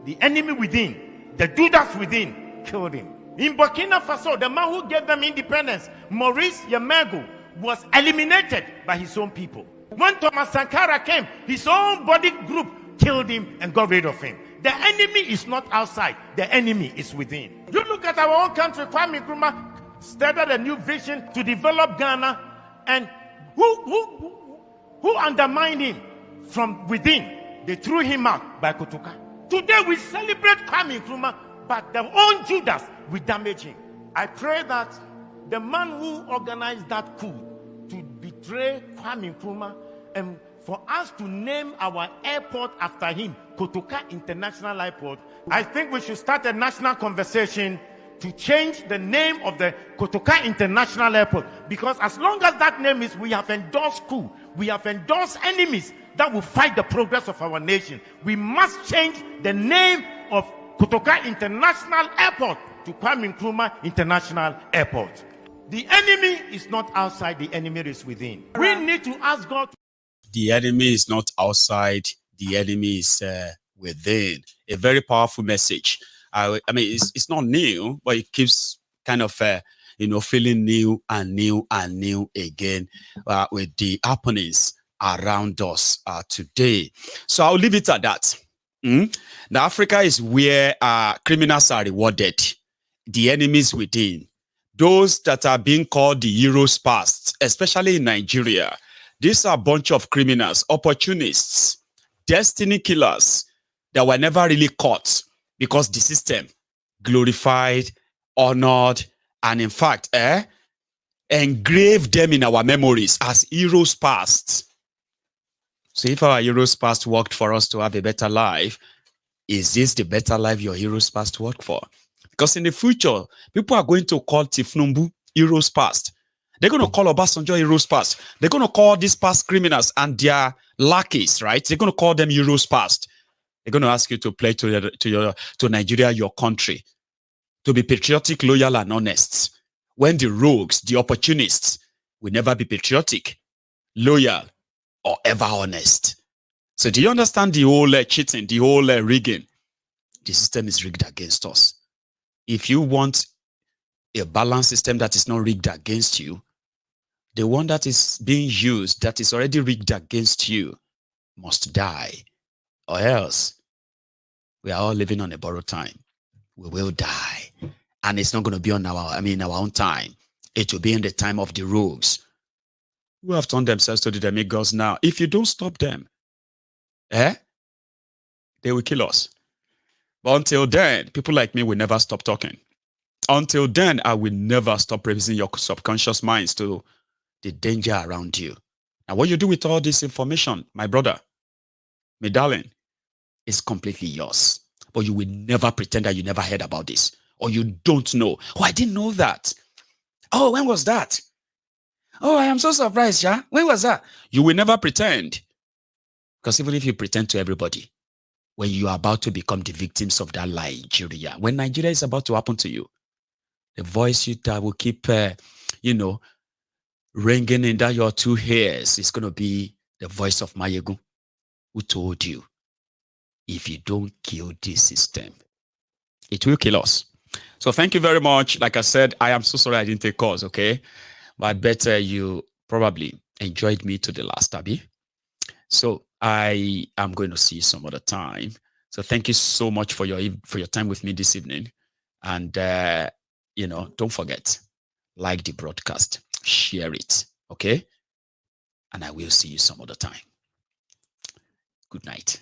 the enemy within, the Judas within, killed him. In Burkina Faso, the man who gave them independence, Maurice Yamego, was eliminated by his own people. When Thomas Sankara came, his own body group killed him and got rid of him. The enemy is not outside. The enemy is within. You look at our own country. Kwame Nkrumah started a new vision to develop Ghana, and who undermined him from within. They threw him out by Kotoka. Today we celebrate Kwame Nkrumah, but their own Judas will damage him. I pray that the man who organized that coup to betray Kwame Nkrumah, and for us to name our airport after him, Kotoka International Airport, I think we should start a national conversation to change the name of the Kotoka International Airport. Because as long as that name is, we have endorsed coup, we have endorsed enemies that will fight the progress of our nation. We must change the name of Kotoka International Airport to Kwame Nkrumah International Airport. The enemy is not outside, the enemy is within. We need to ask God. The enemy is not outside, the enemy is within. A very powerful message. I mean, it's not new, but it keeps kind of, feeling new and new and new again with the happenings around us today. So I'll leave it at that. Now, Africa is where criminals are rewarded, the enemies within. Those that are being called the heroes past, especially in Nigeria, these are a bunch of criminals, opportunists, destiny killers that were never really caught because the system glorified, honored, and in fact, engraved them in our memories as heroes past. So if our heroes past worked for us to have a better life, is this the better life your heroes past work for? Because in the future, people are going to call Thiefnubu heroes past. They're going to call Obasanjo heroes past. They're going to call these past criminals and their lackeys, right? They're going to call them heroes past. They're going to ask you to play to Nigeria, your country, to be patriotic, loyal, and honest. When the rogues, the opportunists, will never be patriotic, loyal, or ever honest. So do you understand the whole cheating, the whole rigging? The system is rigged against us. If you want a balanced system that is not rigged against you, the one that is being used, that is already rigged against you, must die. Or else, we are all living on a borrowed time. We will die. And it's not going to be on our own time. It will be in the time of the rogues who have turned themselves to the demigods now. If you don't stop them, they will kill us. But until then, people like me will never stop talking. Until then, I will never stop raising your subconscious minds to the danger around you. Now, what you do with all this information, my brother, my darling, is completely yours. But you will never pretend that you never heard about this. Or you don't know. Oh, I didn't know that. Oh, when was that? Oh, I am so surprised, yeah? When was that? You will never pretend. Because even if you pretend to everybody, when you are about to become the victims of that Nigeria, when Nigeria is about to happen to you, the voice that will keep, ringing in that your two ears is going to be the voice of Mayegun, who told you, if you don't kill this system, it will kill us. So thank you very much. Like I said, I am so sorry I didn't take calls, okay? But better you probably enjoyed me to the last, Abby. So I am going to see you some other time. So thank you so much for your time with me this evening. And, don't forget, like the broadcast, share it, okay? And I will see you some other time. Good night.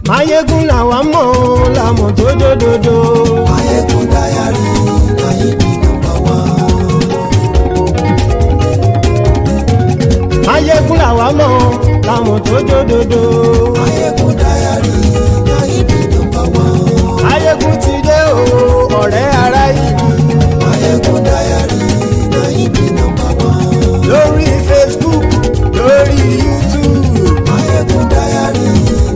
Mayegun làwa mọ̀ làmọ̀ tó dòdòdò. Mayegun dayari Mayegun number one. Mayegun làwa mọ̀ làmọ̀ tó dòdòdò. Mayegun dayari Mayegun number one. Mayegun ti dé o ọ̀rẹ́ ara ìlú. Mayegun dayari Mayegun number one. Lórí Facebook, lórí YouTube. Mayegun dayari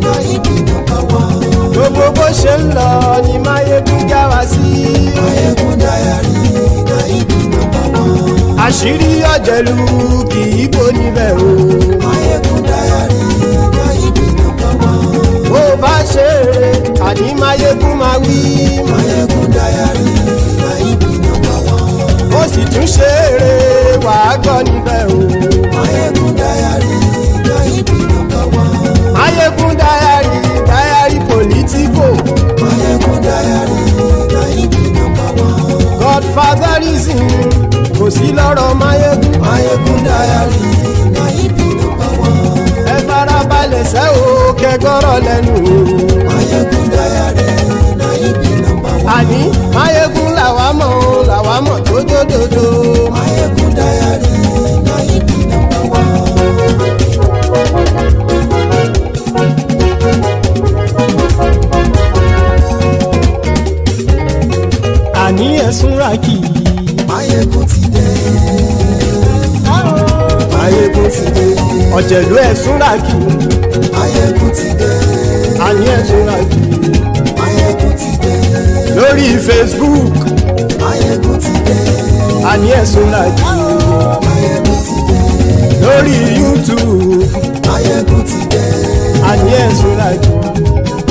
Mayegun number one. Gbogbo bó ṣe ń lọ ni Mayegun já wa sí. Mayegun dayari Mayegun number one. Àṣírí ọ̀jẹ̀lú kì í bò níbẹ̀ o. Mayegun dayari Mayegun number one. Bó bá ṣe eré àní Mayegun máa wí. Mayegun dayari Mayegun number one. Ó sì tún ṣe eré wàá gbọ́ níbẹ̀ o. gbọ́rọ̀ lẹ́nu o. Mayegun Diary na ibi number one. Àní Mayegun làwa mọ̀ tó dòdòdò. Mayegun Diary na ibi number one. Àní ẹ̀sùn ràkì. Mayegun ti dé. Mayegun ti dé. Ọ̀jẹ̀lú ẹ̀sùn ràkì. Mayegun ti dé. Àní ẹ̀sùn ràkì. Mayegun ti dé. Lórí Facebook. Mayegun ti dé. Àní ẹ̀sùn ràkì. Mayegun ti dé. Lórí YouTube. Mayegun ti dé. Àní ẹ̀sùn ràkì.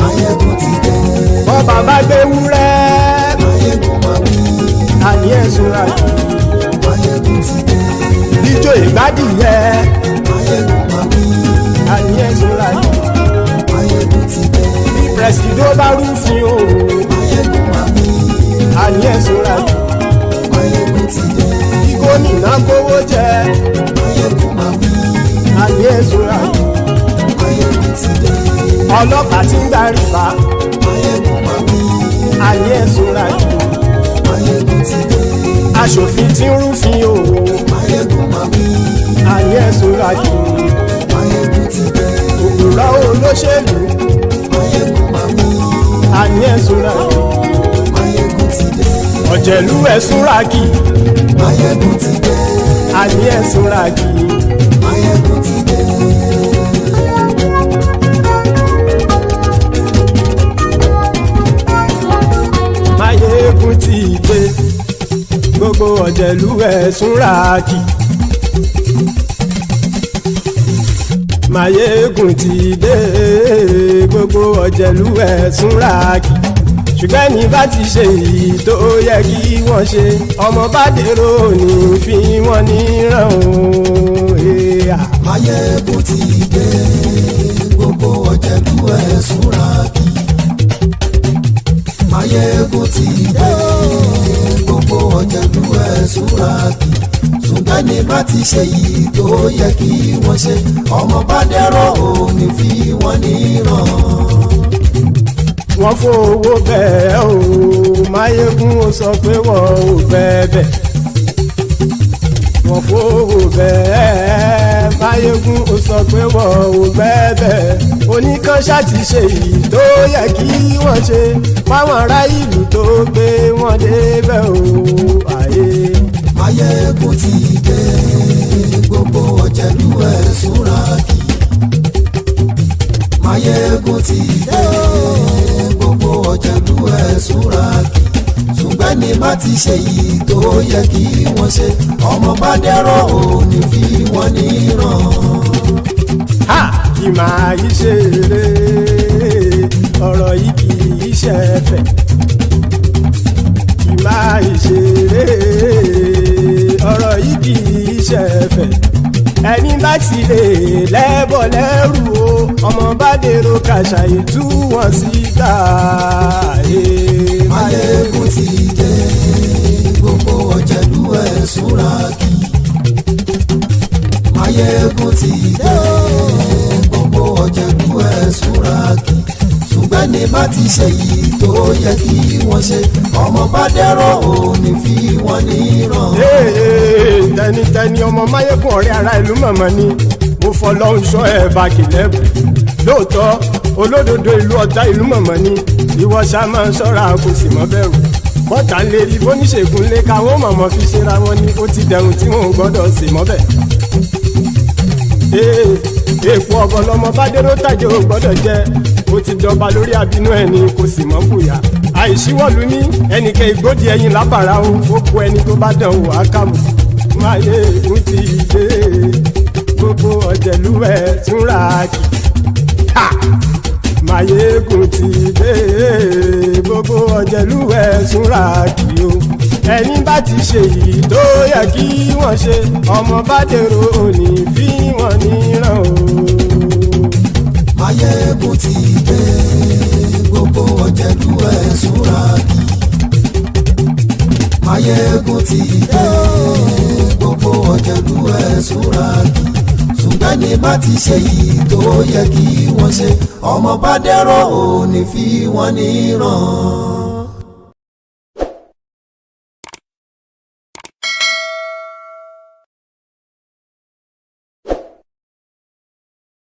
Mayegun ti dé. Bọ́ bàbá gbé wúrẹ́. Mayegun máa wí. Àní ẹ̀sùn ràkì. Mayegun ti dé. Ijó ìgbádìyẹ. Mayegun máa wí. Àní ẹ̀sùn ràkì. Mayegun ti dé. Bí pẹ̀sìdó bá rúfin o. Mayegun máa wí. Àní ẹ̀sùn ràkì. Mayegun ti dé. Bí gómìnà kówó jẹ. Mayegun máa wí. Àní ẹ̀sùn ràkì. Mayegun ti dé. Ọlọ́pàá tí ń gba rìbá. Mayegun máa wí. Àní ẹ̀sùn ràkì. Mayegun ti dé. Aṣòfin tí ń rúfin o. Mayegun máa wí. Àní ẹ̀sùn ràkì. Mayegun ti dé. Òpùrọ́ olóṣèlú. Mayegun máa wí. Àní ẹ̀sùn ràkì. Mayegun ti dé. Ọ̀jẹ̀lú ẹ̀sùn ràkì. Mayegun ti dé. Àní ẹ̀sùn ràkì. Mayegun ti dé. Mayegun ti dé. Gbogbo ọ̀jẹ̀lú ẹ̀sùn ràkì. Mayegun ti dé. Gbogbo ọ̀jẹ̀lú ẹ̀sùn ràkì. Ṣùgbọ́n ní bá ti ṣe èyí tó yẹ kí wọ́n ṣe, ọmọ bá dèrò ní fi wọ́n níran o. Mayegun ti dé. Gbogbo ọ̀jẹ̀lú ẹ̀sùn ràkì. Mayegun ti dé. Gbogbo ọ̀jẹ̀lú ẹ̀sùn ràkì. Ṣùgbọ́n ní bá ti ṣe èyí tó yẹ kí wọ́n ṣe, ọmọ bá dèrò ní fi wọ́n níran. Wọ́n fowó bẹ́ẹ̀ o. Mayegun ó sọ pé wọ́n ò bẹ́ẹ̀. Wọ́n fowó bẹ́ẹ̀. Mayegun ó sọ pé wọ́n ò bẹ́ẹ̀. Oníkanṣá ti ṣe èyí tó yẹ kí wọ́n ṣe fáwọn ará ìlú tó gbé wọn débẹ̀ o. Ayé. Mayegun ti dé. Gbogbo ọ̀jẹ̀lú ẹ̀sùn ràkì. Mayegun ti dé. Gbogbo ọ̀jẹ̀lú ẹ̀sùn ràkì. Ṣùgbọ́n ní bá ti ṣe yìí tó yẹ kí wọ́n ṣe, ọmọ bá dẹ́rọ̀ ò ní fi wọ́n níran. Ha! Kì máa yí ṣe eré, ọ̀rọ̀ yìí kì í ṣe ẹ̀fẹ̀. Kì máa yí ṣe eré, ọ̀rọ̀ yìí kì í ṣe ẹ̀fẹ̀. Ẹni bá ti lè lẹ́bọ̀ lẹ́rù o, ọmọ bá dèrò kàṣàyè tú wọn síta. Mayegun ti dé. Gbogbo ọ̀jẹ̀lú ẹ̀sùn ràkì. Mayegun ti dé. Gbogbo ọ̀jẹ̀lú ẹ̀sùn ràkì. Ṣùgbọ́n ní bá ti ṣe yìí tó yẹ kí wọ́n ṣe, ọmọ bá dẹ́rọ̀ ò ní fi wọ́n níran. Tẹnitẹni ọmọ Mayegun ọ̀rẹ́ ara ìlú mọ̀mọ́ ni mo fọlọ́hún sọ ẹ̀ bá kìlẹ́bù. Lóòótọ́ olódodo ìlú ọ̀tá ìlú mọ̀mọ́ ni ìwọ ṣá máa ń ṣọ́ra kò sì mọ́ bẹ̀rù. Bọ́tà ń lè rí bóníṣègùn lé káwọn mọ̀mọ́ fi ṣera wọn ni ó ti dẹrùn tí wọn ò gbọ́dọ̀ sè mọ́bẹ̀. Èèpo ọ̀bọ̀ lọmọ bá dérò tàjẹ́ ò gbọ́dọ̀ jẹ́, ó ti dọba lórí abínú ẹni kò sì mọ́ bùyà. Àìsíwọ́lu ní ẹnìkẹ́ ìgbódì ẹyin lábàrá o, ó kó ẹni tó bá dán o àkàmù. Mayegun ti dé. Gbogbo ọ̀jẹ̀lú ẹ̀sùn ràkì. Mayegun ti dé. Gbogbo ọ̀jẹ̀lú ẹ̀sùn ràkì o. Ẹni bá ti ṣe yìí tó yẹ kí wọ́n ṣe, ọmọ bá dèrò òní fi wọ́n níran o. Mayegun ti dé. Gbogbo ọ̀jẹ̀lú ẹ̀sùn ràkì. Mayegun ti dé. Gbogbo ọ̀jẹ̀lú ẹ̀sùn ràkì. ṣùgbọ́n ní má ti ṣe yìí tó yẹ kí wọ́n ṣe ọmọ bá dẹ́rọ̀ ò ní fi wọ́n níran.